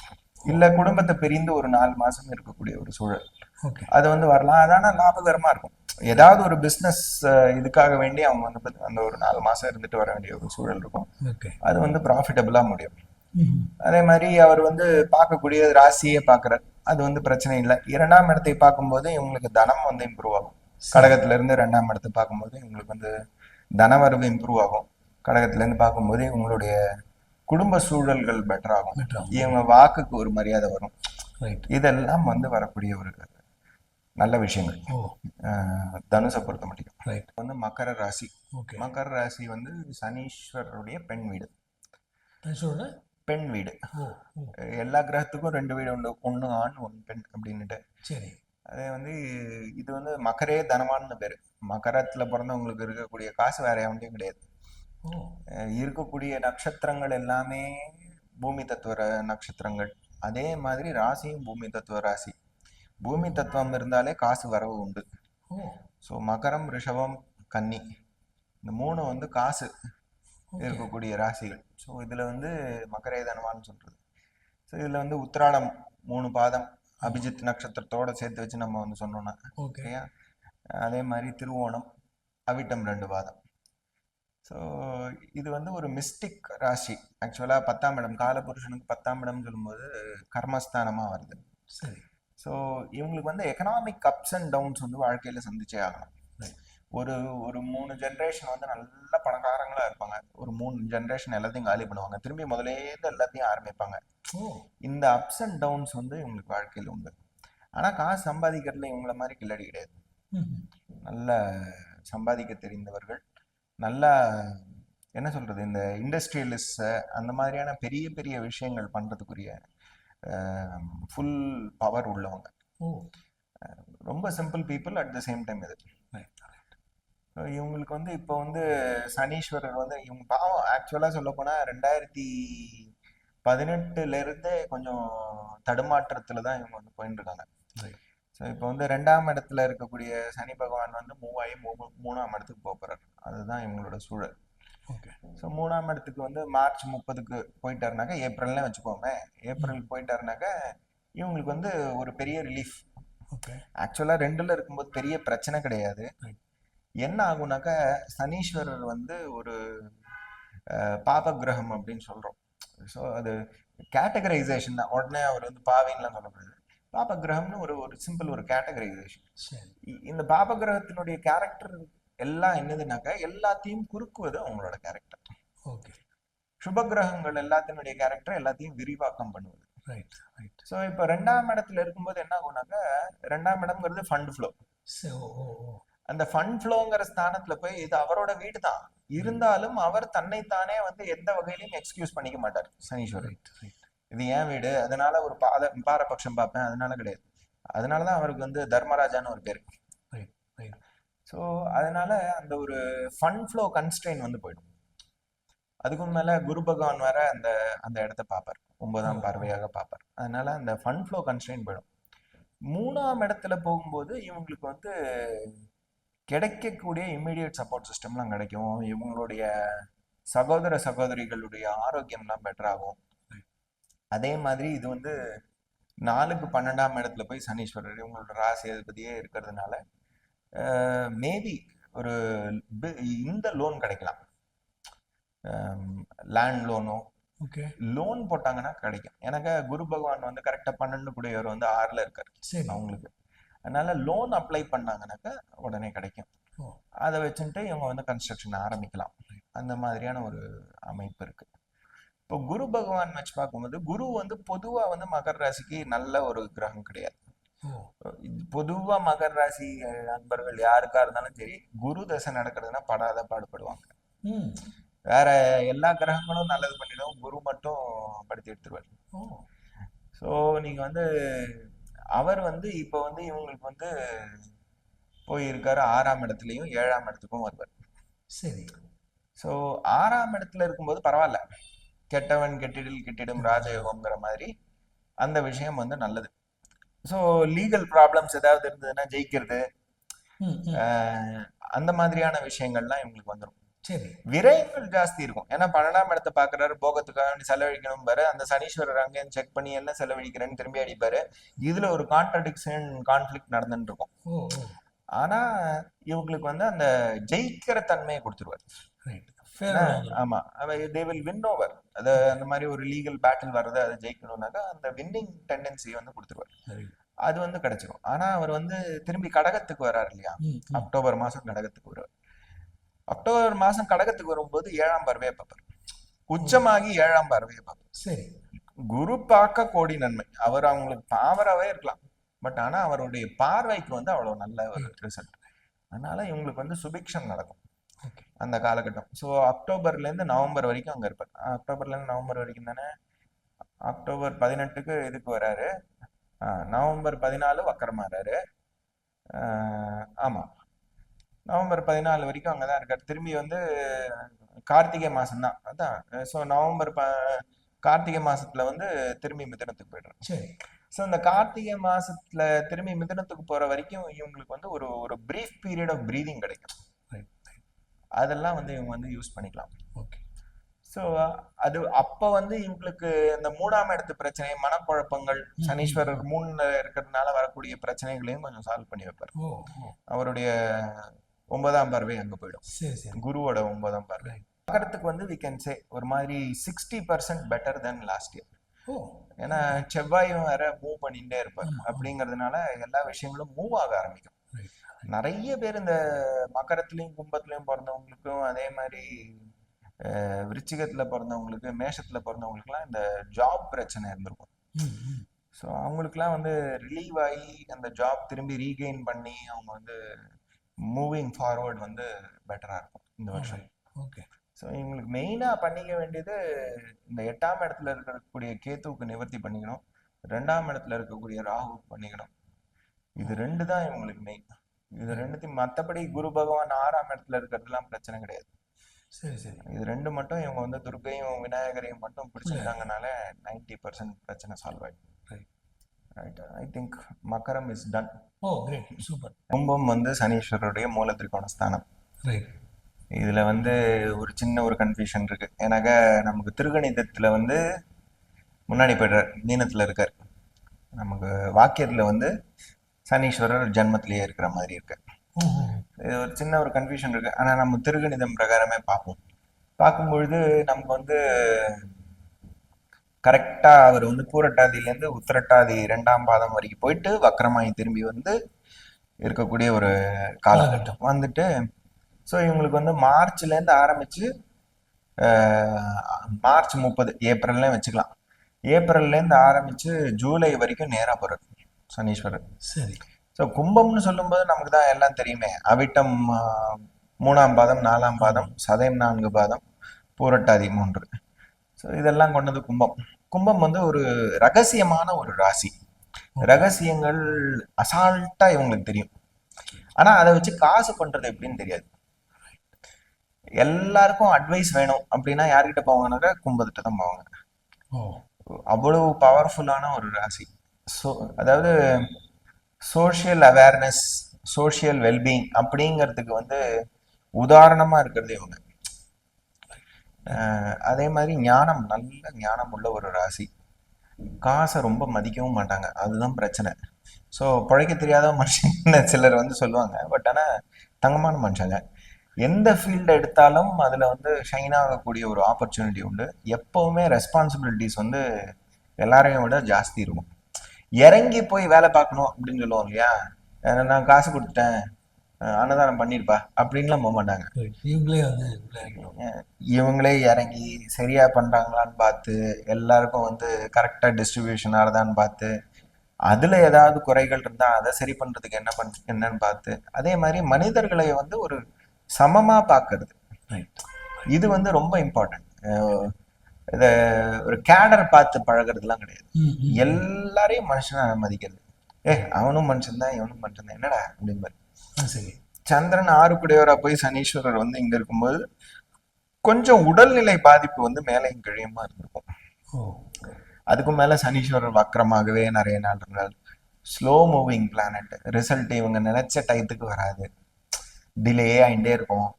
இல்ல குடும்பத்தை பிரிந்து ஒரு 4 மாசம் இருக்கக்கூடிய ஒரு சூழல், அது வந்து வரலாம். அதான லாபகரமா இருக்கும். ஏதாவது ஒரு பிசினஸ் இதுக்காக வேண்டி அவங்க வந்து அந்த ஒரு 4 மாசம் இருந்துட்டு வர வேண்டிய ஒரு சூழல் இருக்கும். அது வந்து ப்ராஃபிட்டபிளா முடியும். அதே மாதிரி அவர் வந்து பார்க்கக்கூடிய ராசியே பார்க்கறாரு, அது வந்து பிரச்சனை இல்லை. 2ஆம் இடத்தை பார்க்கும்போது இவங்களுக்கு தனம் வந்து இம்ப்ரூவ் ஆகும். கடகத்துல இருந்து 2ஆம் இடத்தை பார்க்கும்போது இவங்களுக்கு வந்து தனவரவு இம்ப்ரூவ் ஆகும். கடகத்துல இருந்து பார்க்கும்போது இவங்களுடைய குடும்ப சூழல்கள் பெட்டர் ஆகும். இவங்க வாக்குக்கு ஒரு மரியாதை வரும். இதெல்லாம் வந்து வரக்கூடிய ஒரு நல்ல விஷயங்கள் தனுசை பொறுத்த மட்டும். வந்து மகர ராசி. மகர ராசி வந்து சனீஸ்வரருடைய பெண் வீடு. பெண் வீடு. எல்லா கிரகத்துக்கும் 2 வீடு உண்டு, 1 ஆண் 1 பெண் அப்படின்னுட்டு. சரி. அதே வந்து இது வந்து மக்கரே தனவான்னு பேரு. மகரத்துல பிறந்தவங்களுக்கு இருக்கக்கூடிய காசு வேற எவன்டையும் கிடையாது. இருக்கக்கூடிய நட்சத்திரங்கள் எல்லாமே பூமி தத்துவ நட்சத்திரங்கள். அதே மாதிரி ராசியும் பூமி தத்துவ ராசி. பூமி தத்துவம் இருந்தாலே காசு வரவு உண்டு. ஸோ மகரம், ரிஷபம், கன்னி, இந்த 3 வந்து காசு இருக்கக்கூடிய ராசிகள். ஸோ இதுல வந்து மக்கரே தனவான்னு சொல்றது. ஸோ இதுல வந்து உத்திராடம் 3 பாதம் அபிஜித் நட்சத்திரத்தோட சேர்த்து வச்சு நம்ம வந்து சொன்னோம்னா, ஓகேயா. அதே மாதிரி திருவோணம், அவிட்டம் 2 பாதம். ஸோ இது வந்து ஒரு மிஸ்டிக் ராசி. ஆக்சுவலாக 10ஆம் இடம், காலபுருஷனுக்கு 10ஆம் இடம் சொல்லும்போது கர்மஸ்தானமாக வருது. சரி. ஸோ இவங்களுக்கு வந்து எக்கனாமிக் அப்ஸ் அண்ட் டவுன்ஸ் வந்து வாழ்க்கையில் சந்திச்சே ஆகணும். ஒரு ஒரு 3 ஜென்ரேஷன் வந்து நல்ல பணக்காரங்களா இருப்பாங்க. ஒரு 3 ஜென்ரேஷன் எல்லாத்தையும் காலி பண்ணுவாங்க, திரும்பி முதலேருந்து எல்லாத்தையும் ஆரம்பிப்பாங்க. இந்த அப்ஸ் அண்ட் டவுன்ஸ் வந்து இவங்களுக்கு வாழ்க்கையில் உண்டு. ஆனால் காசு சம்பாதிக்கிறதுல இவங்கள மாதிரி கில்லடி கிடையாது. நல்ல சம்பாதிக்க தெரிந்தவர்கள், நல்லா என்ன சொல்றது, இந்த இண்டஸ்ட்ரியலிஸ்ட் அந்த மாதிரியான பெரிய பெரிய விஷயங்கள் பண்றதுக்குரிய ஃபுல் பவர் உள்ளவங்க. ரொம்ப simple people at the same time. இது இவங்களுக்கு வந்து இப்போ வந்து சனீஸ்வரர் வந்து இவங்க பாவம். ஆக்சுவலாக சொல்ல போனா 2018 இருந்தே கொஞ்சம் தடுமாற்றத்துல தான் இவங்க வந்து போயிட்டு இருக்காங்க. ஸோ இப்போ வந்து 2ஆம் இடத்துல இருக்கக்கூடிய சனி பகவான் வந்து மூவ் ஆகி 3ஆம் இடத்துக்கு போகிறார். அதுதான் இவங்களோட சூழல். ஸோ 3ஆம் இடத்துக்கு வந்து மார்ச் 30க்கு போயிட்டாருனாக்கா, ஏப்ரல்னே வச்சுக்கோமே, ஏப்ரல் போயிட்டாருனாக்கா இவங்களுக்கு வந்து ஒரு பெரிய ரிலீஃப். ஆக்சுவலா 2ல இருக்கும்போது பெரிய பிரச்சனை கிடையாது. என்ன ஆகும்னாக்கா, சனீஸ்வரர் வந்து ஒரு பாப கிரகம் அப்படின்னு சொல்றோம். ஸோ அது கேட்டகரைசேஷன் தான். உடனே அவர் வந்து பாவின்லாம் சொல்லப்படுது. பாப கிரகம்னு ஒரு சிம்பிள் ஒரு கேட்டகரைசேஷன். இந்த பாப கிரகத்தினுடைய கேரக்டர் எல்லாம் என்னதுனாக்கா, எல்லாத்தையும் குறுக்குவது அவங்களோட கேரக்டர். சுப கிரகங்கள் எல்லாத்தினுடைய கேரக்டர் எல்லாத்தையும் விரிவாக்கம் பண்ணுவது. ஸோ இப்போ 2ஆம் இடத்துல இருக்கும்போது என்ன ஆகும்னாக்கா, 2ஆம் இடம்ங்கிறது ஃபண்ட் ஃப்ளோ. அந்த ஃபண்ட் ஃப்ளோங்கிற ஸ்தானத்துல போய், இது அவரோட வீடு தான் இருந்தாலும் அவர் தன்னைத்தானே வந்து எந்த வகையிலையும் எக்ஸ்கியூஸ் பண்ணிக்க மாட்டார் சனீஸ்வரர். இது ஏன் வீடு, அதனால ஒரு பாரபட்சம் பார்ப்பேன், அதனால கிடையாது. அதனாலதான் அவருக்கு வந்து தர்மராஜான்னு ஒரு பேரு. ஸோ அதனால அந்த ஒரு ஃபண்ட் ஃப்ளோ கன்ஸ்ட்ரெயின் வந்து போயிடும். அதுக்கும் மேல குரு பகவான் வேற அந்த அந்த இடத்த பார்ப்பார், ஓ 9ஆம் பார்வையாக பார்ப்பார். அதனால அந்த ஃபண்ட் ஃப்ளோ கன்ஸ்ட்ரெயின் போயிடும். 3ஆம் இடத்துல போகும்போது இவங்களுக்கு வந்து கிடைக்கக்கூடிய இம்மிடியட் சப்போர்ட் சிஸ்டம்லாம் கிடைக்கும். இவங்களுடைய சகோதர சகோதரிகளுடைய ஆரோக்கியம்லாம் பெட்டர் ஆகும். அதே மாதிரி இது வந்து 4க்கு 12ஆம் இடத்துல போய் சனீஸ்வரர் இவங்களோட ராசி அதிபதியே இருக்கிறதுனால மேபி ஒரு இந்த லோன் கிடைக்கலாம். லேண்ட் லோனோ ஓகே லோன் போட்டாங்கன்னா கிடைக்கும். எனக்கு குரு பகவான் வந்து கரெக்டா 12 கூடியவர் வந்து 6ல இருக்காரு சரி அவங்களுக்கு. அதனால லோன் அப்ளை பண்ணாங்கன்னாக்கா உடனே கிடைக்கும். ஓ அதை வச்சுட்டு இவங்க வந்து கன்ஸ்ட்ரக்ஷன் ஆரம்பிக்கலாம். அந்த மாதிரியான ஒரு அமைப்பு இருக்கு. இப்போ குரு பகவான் வச்சு பார்க்கும்போது குரு வந்து பொதுவா வந்து மகர ராசிக்கு நல்ல ஒரு கிரகம் கிடையாது. ஓ பொதுவா மகர ராசி நண்பர்கள் யாருக்கா இருந்தாலும் சரி, குரு தசை நடக்கிறதுனா படாத பாடுபடுவாங்க. ம் வேற எல்லா கிரகங்களும் நல்லது பண்ணிடும், குரு மட்டும் படுத்தி எடுத்துருவார். ஓ ஸோ நீங்க வந்து அவர் வந்து இப்போ வந்து இவங்களுக்கு வந்து போயிருக்காரு 6ஆம் இடத்துலயும் 7ஆம் இடத்துக்கும் வருவார். சரி ஸோ 6ஆம் இடத்துல இருக்கும்போது பரவாயில்ல, கெட்டவன் கெட்டிடில் கெட்டிடும் ராஜயோகம்ங்கிற மாதிரி அந்த விஷயம் வந்து நல்லது. ஸோ லீகல் ப்ராப்ளம்ஸ் ஏதாவது இருந்ததுன்னா ஜெயிக்கிறது, ம் ம் அந்த மாதிரியான விஷயங்கள்லாம் இவங்களுக்கு வந்துடும். சரி விரயங்கள் ஜாஸ்தி இருக்கும். ஏன்னா 12ஆம் இடத்தை பாக்குறாரு, போகத்துக்காக செலவழிக்கணும் பாரு, அந்த சனீஸ்வரர் அங்கேயும் செக் பண்ணி என்ன செலவழிக்கிறேன்னு திரும்பி அடிப்பாரு. இதுல ஒரு கான்ட்ரடிக்ஷன் கான்ஃபிளிக்ட் நடந்துட்டு இருக்கும். ஓ ஓ ஆனா இவங்களுக்கு வந்து அந்த ஜெயிக்கிற தன்மையை கொடுத்துருவாரு. ரைட் ஏன்னா, ஃபேவர் வந்துடும் ஆமா, தே வில் வின் ஓவர். அது அந்த மாதிரி ஒரு லீகல் பேட்டில் வர்றது, அதை ஜெயிக்கணும்னாக்கா அந்த வின்னிங் டெண்டன்சி வந்து கொடுத்துருவாரு. சரி அது வந்து கிடைச்சிரும். ஆனா அவர் வந்து திரும்பி கடகத்துக்கு வர்றாரு இல்லையா, ம் ம் அக்டோபர் மாசம் கடகத்துக்கு வருவார். அக்டோபர் மாசம் கடகத்துக்கு வரும்போது 7ஆம் பார்வையை பார்ப்பார். உச்சமாகி 7ஆம் பார்வையை பார்ப்பார். சரி குரு பார்க்க கோடி நன்மை. அவர் அவங்களுக்கு பாவராகவே இருக்கலாம், பட் ஆனா அவருடைய பார்வைக்கு வந்து அவ்வளவு நல்ல ஒரு ரிசல்ட். அதனால இவங்களுக்கு வந்து சுபிக்ஷம் நடக்கும் ஓகே அந்த காலகட்டம். ஸோ அக்டோபர்ல இருந்து நவம்பர் வரைக்கும் அங்க இருப்பார். அக்டோபர்ல இருந்து நவம்பர் வரைக்கும் தானே. அக்டோபர் 18க்கு இதுக்கு வராரு, நவம்பர் 14 வக்கரமாறாரு. ஆமா, நவம்பர் 14 வரைக்கும் அங்கதான் இருக்காரு. திரும்பி வந்து கார்த்திகை மாசம் தான் அதான். ஸோ கார்த்திகை மாசத்துல வந்து திரும்பி மிதுனத்துக்கு போயிடுறாரு. சரி ஸோ இந்த கார்த்திகை மாசத்துல திரும்பி மிதுனத்துக்கு போற வரைக்கும் இவங்களுக்கு வந்து ஒரு ஒரு பிரீஃப் பீரியட் ஆஃப் பிரீதிங் கிடைக்கும். ரைட் அதெல்லாம் வந்து இவங்க வந்து யூஸ் பண்ணிக்கலாம். ஓகே ஸோ அது அப்ப வந்து இவங்களுக்கு இந்த 3ஆம் இடத்து பிரச்சனை, மனக்குழப்பங்கள், சனீஸ்வரர் 3ல இருக்கிறதுனால வரக்கூடிய பிரச்சனைகளையும் கொஞ்சம் சால்வ் பண்ணி வைப்பார். ஓ ஓ அவருடைய 9ஆம் பார்வை அங்க போயிடும், சரி சரி குருவோட 9ஆம் பார்வை. பார்க்கறதுக்கு வந்து we can say ஒரு மாதிரி 60% பெட்டர் தென் லாஸ்ட் இயர். ஓ ஏன்னா செவ்வாயும் வேற மூவ் பண்ணிட்டே இருப்பார். ஆமா, ஆமா. அப்படிங்கிறதுனால எல்லா விஷயங்களும் மூவ் ஆக ஆரம்பிக்கும். ரைட் நிறைய பேர் இந்த மகரத்திலையும் கும்பத்திலையும் பிறந்தவங்களுக்கும், அதே மாதிரி விருச்சிகத்துல பிறந்தவங்களுக்கு, மேஷத்துல பிறந்தவங்களுக்குலாம் இந்த ஜாப் பிரச்சனை இருந்திருக்கும். ம் ம் ஸோ அவங்களுக்குலாம் வந்து ரிலீவ் ஆகி அந்த ஜாப் திரும்பி ரீகெயின் பண்ணி அவங்க வந்து மூவிங் ஃபார்வர்ட் வந்து பெட்டரா இருக்கும் இந்த வருஷம். ஓகே ஸோ இவங்களுக்கு மெயினாக பண்ணிக்க வேண்டியது இந்த 8ஆம் இடத்துல இருக்கக்கூடிய கேத்துவுக்கு நிவர்த்தி பண்ணிக்கணும், 2ஆம் இடத்துல இருக்கக்கூடிய ராகுவுக்கு பண்ணிக்கணும். இது 2 தான் இவங்களுக்கு மெயின். இது 2த்தையும், மற்றபடி குரு பகவான் 6ஆம் இடத்துல இருக்கிறதுலாம் பிரச்சனை கிடையாது. சரி சரி இது 2 மட்டும் இவங்க வந்து துர்க்கையும் விநாயகரையும் மட்டும் பிடிச்சிருக்காங்கனால 90% பிரச்சனை சால்வ் ஆயிடும். ரைட், ஐ திங்க் மக்கரம் is done. Oh great super கும்பம் வந்து சனீஸ்வரருடைய மூல திரிகோண ஸ்தானம். ரைட் இதுல வந்து ஒரு சின்ன ஒரு கன்ஃபியூஷன் இருக்கு. ஏன்னாக்க நமக்கு திருகணிதத்துல வந்து முன்னாடி போயிடுறார், மீனத்துல இருக்கார். நமக்கு வாக்கியத்துல வந்து சனீஸ்வரர் ஜென்மத்திலேயே இருக்கிற மாதிரி இருக்கு. ஓ ஓ இது ஒரு சின்ன ஒரு கன்ஃபியூஷன் இருக்கு. ஆனா நம்ம திருகணிதம் பிரகாரமே பார்க்கும் பொழுது நமக்கு வந்து கரெக்டா அவர் வந்து பூரட்டாதியிலேருந்து உத்திரட்டாதி 2ஆம் பாதம் வரைக்கும் போயிட்டு வக்கரமாயி திரும்பி வந்து இருக்கக்கூடிய ஒரு காலகட்டம் வந்துட்டு. ஸோ இவங்களுக்கு வந்து மார்ச்லேருந்து ஆரம்பிச்சு மார்ச் 30 ஏப்ரல்ல வச்சுக்கலாம். ஏப்ரல்லேருந்து ஆரம்பிச்சு ஜூலை வரைக்கும் நேரா போறாரு சனீஸ்வரர். சரி ஸோ கும்பம்னு சொல்லும்போது நமக்கு தான் எல்லாம் தெரியுமே. அவிட்டம் 3ஆம் பாதம், 4ஆம் பாதம், சதயம் 4 பாதம், பூரட்டாதி 3. ஸோ இதெல்லாம் கொண்டது கும்பம். கும்பம் வந்து ஒரு ரகசியமான ஒரு ராசி. ரகசியங்கள் அசால்ட்டா இவங்களுக்கு தெரியும். ஆனா அதை வச்சு காசு பண்றது எப்படின்னு தெரியாது. எல்லாருக்கும் அட்வைஸ் வேணும் அப்படின்னா யார்கிட்ட போவாங்கனாக்கா கும்பத்திட்ட தான் போவாங்க. ஓ. அவ்வளவு பவர்ஃபுல்லான ஒரு ராசி. ஸோ அதாவது சோஷியல் அவேர்னஸ், சோஷியல் வெல்பீயிங் அப்படிங்கிறதுக்கு வந்து உதாரணமா இருக்கிறது இவங்க. அதே மாதிரி ஞானம், நல்ல ஞானம் உள்ள ஒரு ராசி. காசை ரொம்ப மதிக்கவும் மாட்டாங்க, அதுதான் பிரச்சனை. ஸோ பிழைக்க தெரியாத மனுஷங்க சிலர் வந்து சொல்லுவாங்க, பட் ஆனால் தங்கமான மனுஷங்க. எந்த ஃபீல்டு எடுத்தாலும் அதில் வந்து ஷைன் ஆகக்கூடிய ஒரு ஆப்பர்ச்சுனிட்டி உண்டு. எப்போவுமே ரெஸ்பான்சிபிலிட்டிஸ் வந்து எல்லாரையும் விட ஜாஸ்தி இருக்கும். இறங்கி போய் வேலை பார்க்கணும் அப்படின்னு சொல்லுவோம் இல்லையா, நான் காசு கொடுத்துட்டேன் அன்னதானம் பண்ணிருப்பா அப்படின்லாம் போக மாட்டாங்க. இவங்களே வந்து உள்ள இறங்கிடுவாங்க. இவங்களே இறங்கி சரியா பண்றாங்களான்னு பார்த்து, எல்லாருக்கும் வந்து கரெக்டா டிஸ்ட்ரிபியூஷன் ஆகுதான்னு பார்த்து, அதுல ஏதாவது குறைகள் இருந்தா அதை சரி பண்றதுக்கு என்னன்னு பார்த்து, அதே மாதிரி மனிதர்களை வந்து ஒரு சமமா பார்க்கறது, இது வந்து ரொம்ப இம்பார்ட்டன்ட். இத ஒரு கேடர் பார்த்து பழகிறதுலாம் கிடையாது. எல்லாரையும் மனுஷனா மதிக்கிறது. அவனும் மனுஷன் தான், இவனும் மனுஷன் தான், என்னடா அப்படின்னு. சரி. சந்திரன் 6 குடையவரா போய் சனீஸ்வரர் வந்து இங்க இருக்கும்போது கொஞ்சம் உடல்நிலை பாதிப்பு வந்து மேலையும் கீழையுமா இருந்திருக்கும். அதுக்கும் மேல சனீஸ்வரர் வக்கரமாகவே நிறைய நாள் இருந்தால், ஸ்லோ மூவிங் பிளானட், ரிசல்ட் இவங்க நினைச்ச டயத்துக்கு வராது, டிலே ஆகிட்டே இருக்கும்.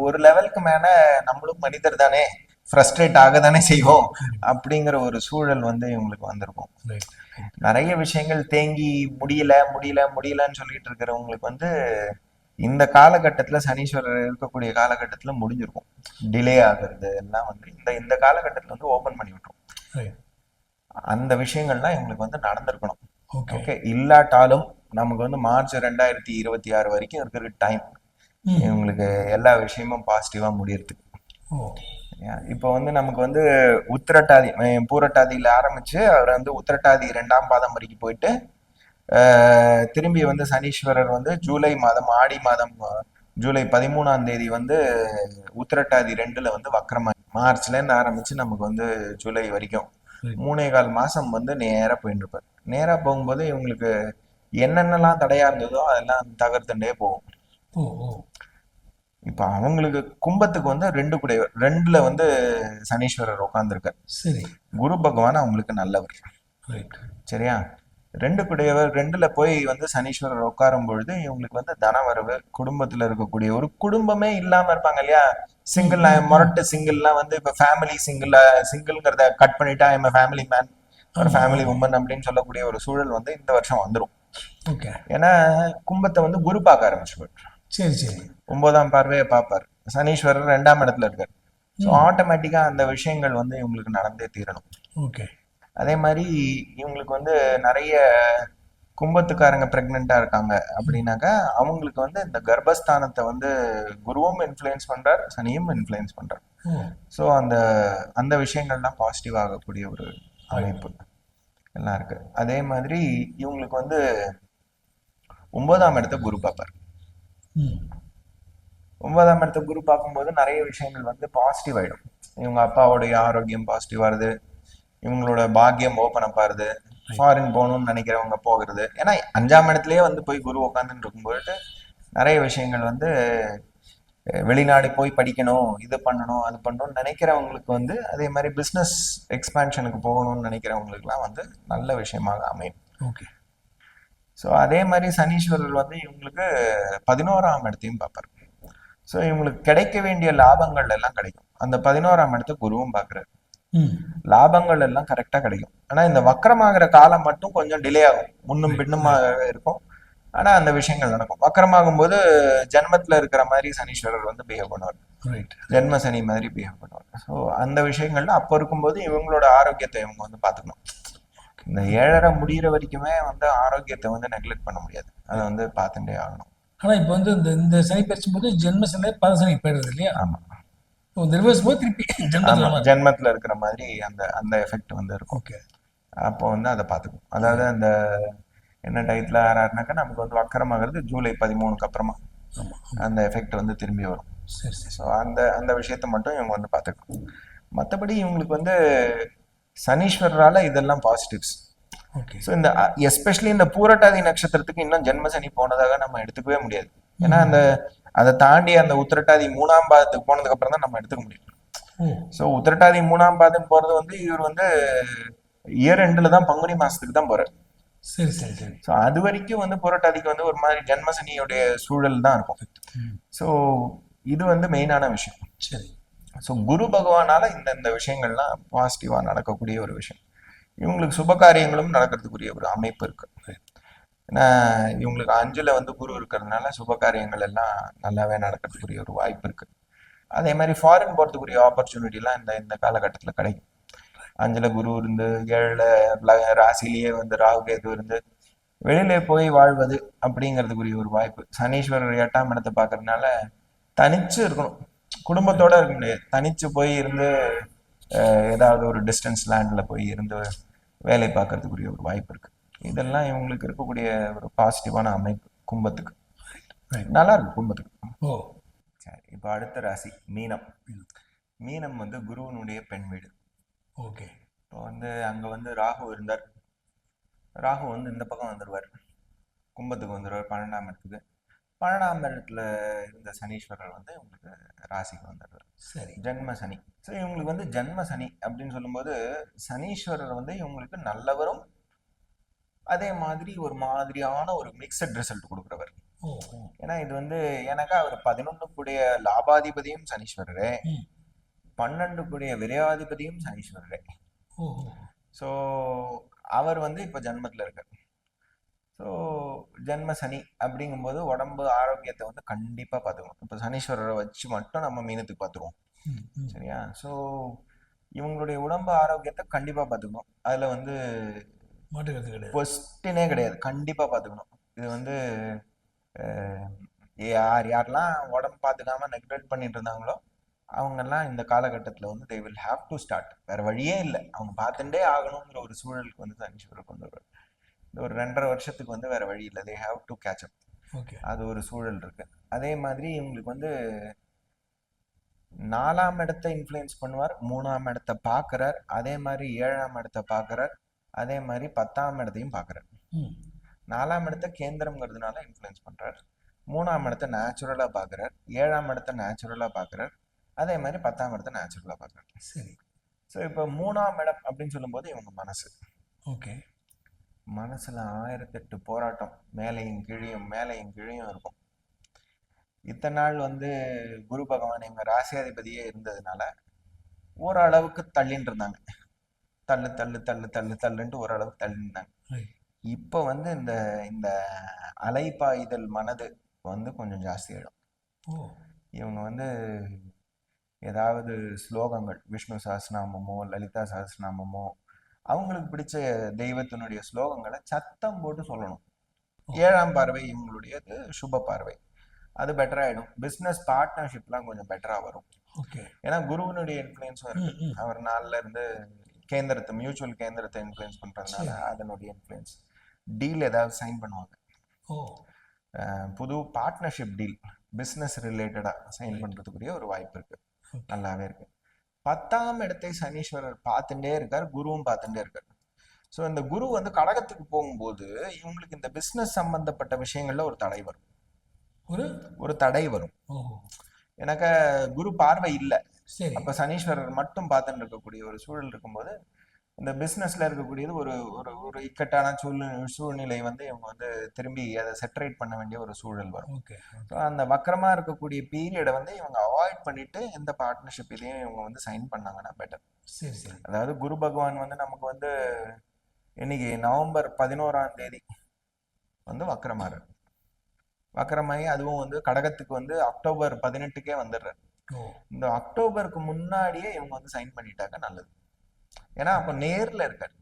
ஒரு லெவலுக்கு மேல நம்மளும் மனிதர் தானே, ஃப்ரஸ்ட்ரேட் ஆக தானே செய்வோம் அப்படிங்கிற ஒரு சூழல் வந்து இவங்களுக்கு வந்திருக்கும். நிறைய விஷயங்கள் தேங்கி முடியலன்னு சொல்லிட்டு இருக்கிறவங்களுக்கு வந்து இந்த காலகட்டத்துல, சனீஸ்வரர் இருக்கக்கூடிய காலகட்டத்துல முடிஞ்சிருக்கும். டிலே ஆகுறது எல்லாம் வந்து இந்த காலகட்டத்துல வந்து ஓபன் பண்ணி விட்டுரும். அந்த விஷயங்கள்லாம் இவங்களுக்கு வந்து நடந்திருக்கணும். ஓகே, இல்லாட்டாலும் நமக்கு வந்து மார்ச் 2026 வரைக்கும் இருக்கிற டைம் இவங்களுக்கு எல்லா விஷயமும் பாசிட்டிவா முடியறதுக்கு. இப்போ வந்து நமக்கு வந்து உத்திரட்டாதி, பூரட்டாதியில ஆரம்பிச்சு அவர் வந்து உத்திரட்டாதி 2ஆம் பாதம் வரைக்கும் போயிட்டு திரும்பி வந்து சனீஸ்வரர் வந்து ஜூலை மாதம், ஆடி மாதம் ஜூலை 13ஆம் தேதி வந்து உத்திரட்டாதி 2ல வந்து வக்கரமா, மார்ச்ல இருந்து ஆரம்பிச்சு நமக்கு வந்து ஜூலை வரைக்கும் 3.25 மாசம் வந்து நேரா போயிட்டு இருப்பார். நேரா போகும்போது இவங்களுக்கு என்னென்னலாம் தடையா இருந்ததோ அதெல்லாம் தகர்த்துட்டே போகும். இப்ப அவங்களுக்கு கும்பத்துக்கு வந்து 2 குடையவர், 2ல வந்து சனீஸ்வரர் உட்கார்ந்துருக்கார். சரி. குரு பகவான் அவங்களுக்கு நல்லவர். சரியா? 2 குடையவர் 2ல போய் வந்து சனீஸ்வரர் உட்காரும் பொழுது இவங்களுக்கு வந்து தனவரவு, குடும்பத்துல இருக்கக்கூடிய ஒரு குடும்பமே இல்லாம இருப்பாங்க இல்லையா, சிங்கிள் மொரட்டு சிங்கிள்லாம் வந்து இப்ப ஃபேமிலி சிங்கிள்ங்கிறத கட் பண்ணிட்டா ஐம் ஃபேமிலி மேன் ஒரு ஃபேமிலி உமன் அப்படின்னு சொல்லக்கூடிய ஒரு சூழல் வந்து இந்த வருஷம் வந்துடும். ஏன்னா கும்பத்தை வந்து குரு பார்க்க ஆரம்பிச்சுப்பார். சரி சரி. 9ஆம் பார்வையை பார்ப்பார். சனீஸ்வரர் 2ஆம் இடத்துல இருக்கார். ஸோ ஆட்டோமேட்டிக்கா அந்த விஷயங்கள் வந்து இவங்களுக்கு நடந்தே தீரணும். ஓகே. அதே மாதிரி இவங்களுக்கு வந்து நிறைய கும்பத்துக்காரங்க பிரெக்னெண்டா இருக்காங்க அப்படின்னாக்கா அவங்களுக்கு வந்து இந்த கர்ப்பஸ்தானத்தை வந்து குருவும் இன்ஃப்ளூயன்ஸ் பண்றார், சனியும் இன்ஃப்ளூயன்ஸ் பண்றார். ஸோ அந்த விஷயங்கள்லாம் பாசிட்டிவ் ஆகக்கூடிய ஒரு அமைப்பு எல்லாம் இருக்கு. அதே மாதிரி இவங்களுக்கு வந்து 9ஆம் இடத்தை குரு பார்ப்பார். 9ஆம் இடத்தை குரு பார்க்கும்போது நிறைய விஷயங்கள் வந்து பாசிட்டிவ் ஆயிடும். இவங்க அப்பாவோடைய ஆரோக்கியம் பாசிட்டிவ் ஆகுது, இவங்களோட பாக்கியம் ஓப்பன் அப் ஆகுது, ஃபாரின் போகணும்னு நினைக்கிறவங்க போகிறது. ஏன்னா 5ஆம் இடத்துலயே வந்து போய் குரு உட்காந்துட்டு இருக்கும்போது நிறைய விஷயங்கள் வந்து வெளிநாடு போய் படிக்கணும், இது பண்ணணும், அது பண்ணணும்னு நினைக்கிறவங்களுக்கு வந்து, அதே மாதிரி பிஸ்னஸ் எக்ஸ்பான்ஷனுக்கு போகணும்னு நினைக்கிறவங்களுக்குலாம் வந்து நல்ல விஷயமாக அமையும். ஓகே. ஸோ அதே மாதிரி சனீஸ்வரர் வந்து இவங்களுக்கு 11ஆம் இடத்தையும் பார்ப்பார். ஸோ இவங்களுக்கு கிடைக்க வேண்டிய லாபங்கள் எல்லாம் கிடைக்கும். அந்த 11ஆம் இடத்தை குருவும் பார்க்குறாரு. லாபங்கள் எல்லாம் கரெக்டா கிடைக்கும். ஆனா இந்த வக்கரமாகிற காலம் மட்டும் கொஞ்சம் டிலே ஆகும், முன்னும் பின்னுமாக இருக்கும். ஆனா அந்த விஷயங்கள் நடக்கும். வக்கரமாகும் போது ஜென்மத்துல இருக்கிற மாதிரி சனீஸ்வரர் வந்து பிஹேவ் பண்ணுவார். ஜென்ம சனி மாதிரி பிஹேவ் பண்ணுவார். ஸோ அந்த விஷயங்கள்ல அப்போ இருக்கும்போது இவங்களோட ஆரோக்கியத்தை இவங்க வந்து பார்த்துக்கணும். இந்த 7.5 முடிகிற வரைக்குமே வந்து ஆரோக்கியத்தை வந்து நெக்லெக்ட் பண்ண முடியாது, அதை வந்து பார்த்துட்டே ஆகணும். ஆனா இப்போ வந்து இந்த சனி பயிற்சி போது ஜென்ம சனி பத சனி போயிடுறது இல்லையா? ஆமா. திருப்பி ஜென்மத்துல இருக்கிற மாதிரி அந்த எஃபெக்ட் வந்து இருக்கும். ஓகே. அப்போ வந்து அதை பார்த்துக்கணும். அதாவது அந்த என்ன டயத்துல ஆறாருனாக்கா நமக்கு வந்து வக்கரமாகிறது ஜூலை 13க்கு அப்புறமா அந்த எஃபெக்ட் வந்து திரும்பி வரும். ஸோ அந்த விஷயத்த மட்டும் இவங்க வந்து பார்த்துக்கணும். மற்றபடி இவங்களுக்கு வந்து சனீஸ்வரரால இதெல்லாம் பாசிட்டிவ்ஸ். ஸோ இந்த எஸ்பெஷலி இந்த பூரட்டாதி நட்சத்திரத்துக்கு இன்னும் ஜென்ம சனி போனதாக நம்ம எடுத்துக்கவே முடியாது. ஏன்னா அதை தாண்டி அந்த உத்திரட்டாதி 3ஆம் பாதத்துக்கு போனதுக்கு அப்புறம் தான் நம்ம எடுத்துக்க முடியும். ஓ ஸோ உத்திரட்டாதி 3ஆம் பாதம் போறது வந்து இவர் வந்து இயர் எண்டில் தான் பங்குனி மாசத்துக்கு தான் போறாரு. சரி சரி சரி. ஸோ அது வரைக்கும் வந்து புரட்டாதிக்கு வந்து ஒரு மாதிரி ஜென்மசனியுடைய சூழல் தான் இருக்கும். ஸோ இது வந்து மெயினான விஷயம். சரி. ஸோ குரு பகவானால இந்த விஷயங்கள்லாம் பாசிட்டிவா நடக்கக்கூடிய ஒரு விஷயம். இவங்களுக்கு சுப காரியங்களும் நடக்கிறதுக்குரிய ஒரு அமைப்பு இருக்கு. ஏன்னா இவங்களுக்கு 5ல வந்து குரு இருக்கிறதுனால சுப காரியங்கள் எல்லாம் நல்லாவே நடக்கிறதுக்குரிய ஒரு வாய்ப்பு இருக்கு. அதே மாதிரி ஃபாரின் போறதுக்குரிய ஆப்பர்ச்சுனிட்டிலாம் இந்த காலகட்டத்தில் கிடைக்கும். 5ல குரு இருந்து 7ல ராசிலேயே வந்து ராகு கேது இருந்து வெளியில போய் வாழ்வது அப்படிங்கிறதுக்குரிய ஒரு வாய்ப்பு. சனீஸ்வரர் 8ஆம் இடத்தை பார்க்கறதுனால தனிச்சு இருக்கணும், குடும்பத்தோட இருக்க முடியாது. தனிச்சு போய் இருந்து ஏதாவது ஒரு டிஸ்டன்ஸ் லேண்ட்ல போய் இருந்து வேலை பார்க்கறதுக்குரிய ஒரு வாய்ப்பு இருக்கு. இதெல்லாம் இவங்களுக்கு இருக்கக்கூடிய ஒரு பாசிட்டிவான அமைப்பு கும்பத்துக்கு. நல்லா இருக்கு கும்பத்துக்கு. ஓ சரி, இப்போ அடுத்த ராசி மீனம். மீனம் வந்து குருவனுடைய பெண் வீடு. ஓகே. இப்போ வந்து அங்க வந்து ராகு இருந்தார். ராகு வந்து இந்த பக்கம் வந்துடுவார், கும்பத்துக்கு வந்துடுவார் 12ஆம் இடத்துக்கு. 12ஆம் இடத்துல இருந்த சனீஸ்வரர் வந்து உங்களுக்கு ராசிக்கு வந்துடுவார். சரி. ஜென்ம சனி. ஸோ இவங்களுக்கு வந்து ஜென்ம சனி அப்படின்னு சொல்லும்போது சனீஸ்வரர் வந்து இவங்களுக்கு நல்லவரும் அதே மாதிரி ஒரு மாதிரியான ஒரு மிக்சட் ரிசல்ட் கொடுக்குறவர். ஏன்னா இது வந்து எனக்கு அவர் 11 கூடிய லாபாதிபதியும் சனீஸ்வரரே, 12 கூடிய விரையாதிபதியும் சனீஸ்வரரே. ஸோ அவர் வந்து இப்போ ஜென்மத்தில் இருக்கார். ஸோ ஜென்ம சனி அப்படிங்கும்போது உடம்பு ஆரோக்கியத்தை வந்து கண்டிப்பாக பார்த்துக்கணும். இப்போ சனீஸ்வரரை வச்சு மட்டும் நம்ம மீனத்துக்கு பார்த்துருவோம், சரியா? ஸோ இவங்களுடைய உடம்பு ஆரோக்கியத்தை கண்டிப்பாக பார்த்துக்கணும். அதில் வந்து கொஸ்டினே கிடையாது, கண்டிப்பாக பார்த்துக்கணும். இது வந்து யாரெல்லாம் உடம்பு பார்த்துக்காம நெக்லெக்ட் பண்ணிட்டு இருந்தாங்களோ அவங்கெல்லாம் இந்த காலகட்டத்தில் வந்து they will have to start. வேற வழியே இல்லை, அவங்க பார்த்துட்டே ஆகணுங்கிற ஒரு சூழலுக்கு வந்து சனீஸ்வரர் கொண்டு வருவார். இந்த ஒரு 2.5 வருஷத்துக்கு வந்து வேற வழி இல்லை, they have to catch up. அது ஒரு சூழல் இருக்கு. அதே மாதிரி இவங்களுக்கு வந்து 4ஆம் இடத்தை இன்ஃப்ளூயன்ஸ் பண்ணுவார், 3ஆம் இடத்தை பார்க்குறார், அதே மாதிரி 7ஆம் இடத்தை பார்க்குறார், அதே மாதிரி 10ஆம் இடத்தையும் பார்க்குறார். 4ஆம் இடத்தை கேந்திரம்ங்கிறதுனால இன்ஃப்ளூயன்ஸ் பண்றார், 3ஆம் இடத்தை நேச்சுரலா பார்க்குறார், 7ஆம் இடத்தை நேச்சுரலா பார்க்குறார், அதே மாதிரி 10ஆம் இடத்தை நேச்சுரலா பார்க்குறார். சரி. ஸோ இப்போ 3ஆம் இடம் அப்படின்னு சொல்லும்போது இவங்க மனசு. ஓகே. மனசுல 1008 போராட்டம், மேலையும் கீழையும் இருக்கும். இத்தனை நாள் வந்து குரு பகவான் எங்க ராசியாதிபதியே இருந்ததுனால ஓரளவுக்கு தள்ளின்னு இருந்தாங்க. தள்ளுன்ட்டு ஓரளவுக்கு தள்ளி இருந்தாங்க. இப்போ வந்து இந்த அலைப்பாய்தல் மனது வந்து கொஞ்சம் ஜாஸ்தி ஆயிடும். இவங்க வந்து ஏதாவது ஸ்லோகங்கள், விஷ்ணு சஹஸ்ரநாமமோ லலிதா சஹஸ்ரநாமமோ, அவங்களுக்கு பிடிச்ச தெய்வத்தினுடைய ஸ்லோகங்களை சத்தம் போட்டு சொல்லணும். 7ஆம் பார்வை இவங்களுடையது சுப பார்வை, அது பெட்டர் ஆயிடும். பிசினஸ் பார்ட்னர்ஷிப்லாம் கொஞ்சம் பெட்டரா வரும். ஏன்னா குருவனுடைய இன்ஃப்ளூயன்ஸும் இருக்கு. அவர் 4ல இருந்து கேந்திரத்தை, மியூச்சுவல் கேந்திரத்தை இன்ஃப்ளூயன்ஸ் பண்றதுனால அதனுடைய இன்ஃப்ளூயன்ஸ். டீல் ஏதாவது சைன் பண்ணுவாங்க, புது பார்ட்னர்ஷிப் டீல் பிசினஸ் ரிலேட்டடா சைன் பண்றதுக்குரிய ஒரு வாய்ப்பு இருக்கு, நல்லாவே இருக்கு. 10ஆம் இடத்தை சனீஸ்வரர் பார்த்துட்டே இருக்கார், குருவும் பார்த்துட்டே இருக்கார். ஸோ இந்த குரு வந்து கடகத்துக்கு போகும்போது இவங்களுக்கு இந்த பிசினஸ் சம்பந்தப்பட்ட விஷயங்கள்ல ஒரு தடை வரும். ஒரு தடை வரும். எனக்கு குரு பார்வை இல்லை, அப்ப சனீஸ்வரர் மட்டும் பார்த்துட்டு இருக்கக்கூடிய ஒரு சூழல் இருக்கும்போது இந்த பிசினஸ்ல இருக்கக்கூடியது ஒரு ஒரு இக்கட்டான சூழ்நிலை வந்து இவங்க வந்து திரும்பி அதை செட்டரேட் பண்ண வேண்டிய ஒரு சூழல் வரும். ஸோ அந்த வக்கரமா இருக்கக்கூடிய பீரியடை வந்து இவங்க அவாய்ட் பண்ணிட்டு இந்த பார்ட்னர்ஷிப் இதையும் இவங்க வந்து சைன் பண்ணாங்கன்னா பெட்டர். அதாவது குரு பகவான் வந்து நமக்கு வந்து இன்னைக்கு நவம்பர் 11ஆம் தேதி வந்து வக்கரமாகி அதுவும் வந்து கடகத்துக்கு வந்து அக்டோபர் 18க்கே வந்துடுறாரு. இந்த அக்டோபருக்கு முன்னாடியே இவங்க வந்து சைன் பண்ணிட்டாக்க நல்லது. ஏன்னா அப்ப நேர்ல இருக்காரு,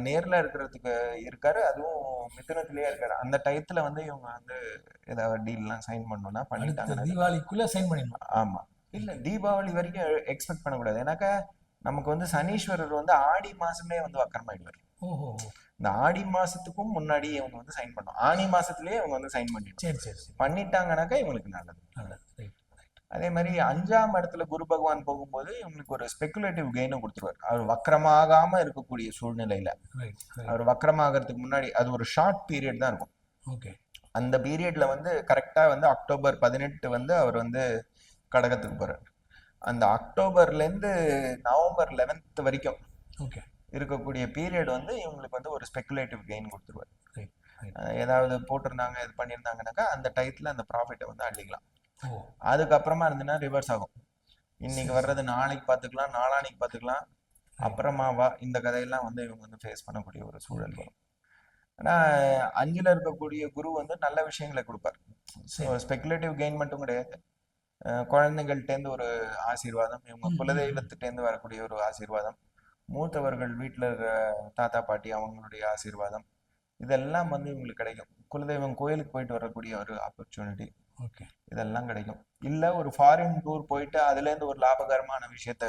நேர்ல இருக்கிறதுக்கு இருக்காரு, அதுவும் மிதுனத்திலேயே இருக்காரு. அந்த டயத்துல வந்து இவங்க வந்து ஏதாவது டீல் எல்லாம் சைன் பண்ணணும்னா பண்ணிட்டாங்க. தீபாவளிக்குள்ள சைன் பண்ணிடணும். ஆமா, இல்ல தீபாவளி வரைக்கும் எக்ஸ்பெக்ட் பண்ணக்கூடாது. ஏன்னாக்கா நமக்கு வந்து சனீஸ்வரர் வந்து ஆடி மாசமே வந்து வக்கரமாயிடுவார். இந்த ஆடி மாசத்துக்கும் முன்னாடி இவங்க வந்து சைன் பண்ணும், ஆனி மாசத்துலயே இவங்க வந்து சைன் பண்ணிட்டாங்கன்னாக்கா இவங்களுக்கு நல்லது. அதே மாதிரி 5ஆம் இடத்துல குரு பகவான் போகும்போது இவங்களுக்கு ஒரு ஸ்பெகுலேட்டிவ் கெயினும் கொடுத்துருவார். அவர் வக்கரமாகாம இருக்கக்கூடிய சூழ்நிலையில, அவர் வக்கரமாகறதுக்கு முன்னாடி அது ஒரு ஷார்ட் பீரியட் தான் இருக்கும். அந்த பீரியட்ல வந்து கரெக்டா வந்து அக்டோபர் 18 வந்து அவர் வந்து கடகத்துக்கு போறார். அந்த அக்டோபர்ல இருந்து நவம்பர் 11 வரைக்கும் ஓகே. இருக்கக்கூடிய பீரியட் வந்து இவங்களுக்கு வந்து ஒரு ஸ்பெகுலேட்டிவ் கெயின் கொடுத்துருவார். ரைட். ரைட். ஏதாவது போட்டிருந்தாங்க இது பண்ணியிருந்தாங்கனாக்கா அந்த டயத்துல அந்த ப்ராஃபிட்டை வந்து அள்ளிக்கலாம். ஓ. அதுக்கப்புறமா இருந்துன்னா ரிவர்ஸ் ஆகும். இன்னைக்கு சரி, வர்றது நாளைக்கு பார்த்துக்கலாம், நாளானைக்கு பார்த்துக்கலாம், அப்புறமா வா, இந்த கதையெல்லாம் வந்து இவங்க வந்து ஃபேஸ் பண்ணக்கூடிய ஒரு சூழல் வரும். ஆனா 5ல இருக்கக்கூடிய குரு வந்து நல்ல விஷயங்களை கொடுப்பார். ஸோ சரி. ஸ்பெகுலேட்டிவ் கெயின் மட்டும் கிடையாது. குழந்தைகள்கிட்டேருந்து ஒரு ஆசீர்வாதம், இவங்க ம், ம், ம். குலதெய்வத்திட்டேருந்து வரக்கூடிய ஒரு ஆசீர்வாதம், மூத்தவர்கள் வீட்டில் இருக்கிற தாத்தா பாட்டி அவங்களுடைய ஆசீர்வாதம், இதெல்லாம் வந்து இவங்களுக்கு கிடைக்கும். குலதெய்வம் கோயிலுக்கு போயிட்டு வரக்கூடிய ஒரு ஆப்பர்ச்சுனிட்டி, ஓகே. இதெல்லாம் கிடைக்கும். இல்லை ஒரு ஃபாரின் டூர் போயிட்டு அதுலேருந்து ஒரு லாபகரமான விஷயத்த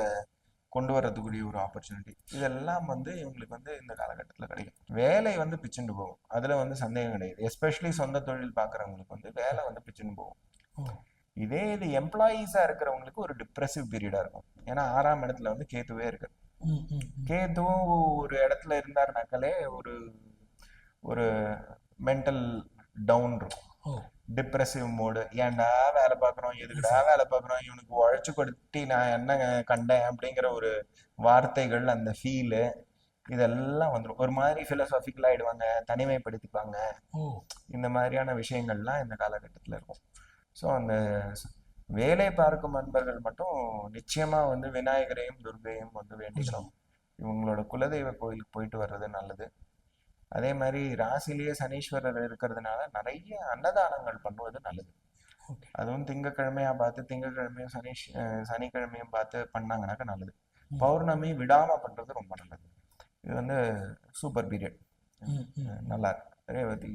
கொண்டு வர்றதுக்குரிய ஒரு ஆப்பர்ச்சுனிட்டி, இதெல்லாம் வந்து இவங்களுக்கு வந்து இந்த காலகட்டத்தில் கிடைக்கும். வேலை வந்து பிச்சுண்டு போகும், அதில் வந்து சந்தேகம் கிடையாது. எஸ்பெஷலி சொந்த தொழில் பார்க்குறவங்களுக்கு வந்து வேலை வந்து பிச்சுண்டு போகும். ஓ. இதே இது எம்ப்ளாயீஸாக இருக்கிறவங்களுக்கு ஒரு டிப்ரெசிவ் பீரியடாக இருக்கும். ஏன்னா 6ஆம் இடத்துல வந்து கேத்துவே இருக்கு. ம், ம், ம். கேத்துவும் ஒரு இடத்துல இருந்தாருனாக்காலே ஒரு ஒரு மென்டல் டவுன் இருக்கும், ஓ. Depressive mode. ஏன்டா வேலை பார்க்குறோம், எதுக்குடா வேலை பார்க்குறோம், இவனுக்கு உழைச்சு கொடுத்து நான் என்ன கண்டேன் அப்படிங்கிற ஒரு வார்த்தைகள், அந்த ஃபீலு, இதெல்லாம் வந்துடும். ஒரு மாதிரி ஃபிலசாபிக்கல் ஆயிடுவாங்க, தனிமைப்படுத்திப்பாங்க. ஓ. இந்த மாதிரியான விஷயங்கள்லாம் இந்த காலகட்டத்தில் இருக்கும். ஸோ அந்த வேலை பார்க்கும் நண்பர்கள் மட்டும் நிச்சயமா வந்து விநாயகரையும் துர்க்கையும் வந்து வேண்டிக்கணும். இவங்களோட குலதெய்வ கோயிலுக்கு போயிட்டு வர்றது நல்லது. அதே மாதிரி ராசிலேயே சனீஸ்வரர் இருக்கிறதுனால நிறைய அன்னதானங்கள் பண்ணுவது நல்லது. ஓகே. அதுவும் திங்கக்கிழமையா பார்த்து திங்கக்கிழமையும் சனிக்கிழமையும் பார்த்து பண்ணாங்கனாக்கா நல்லது. ம். பௌர்ணமி விடாம பண்றது ரொம்ப நல்லது. இது வந்து சூப்பர் பீரியட். ம், ம். நல்லா இருக்கு. ரேவதி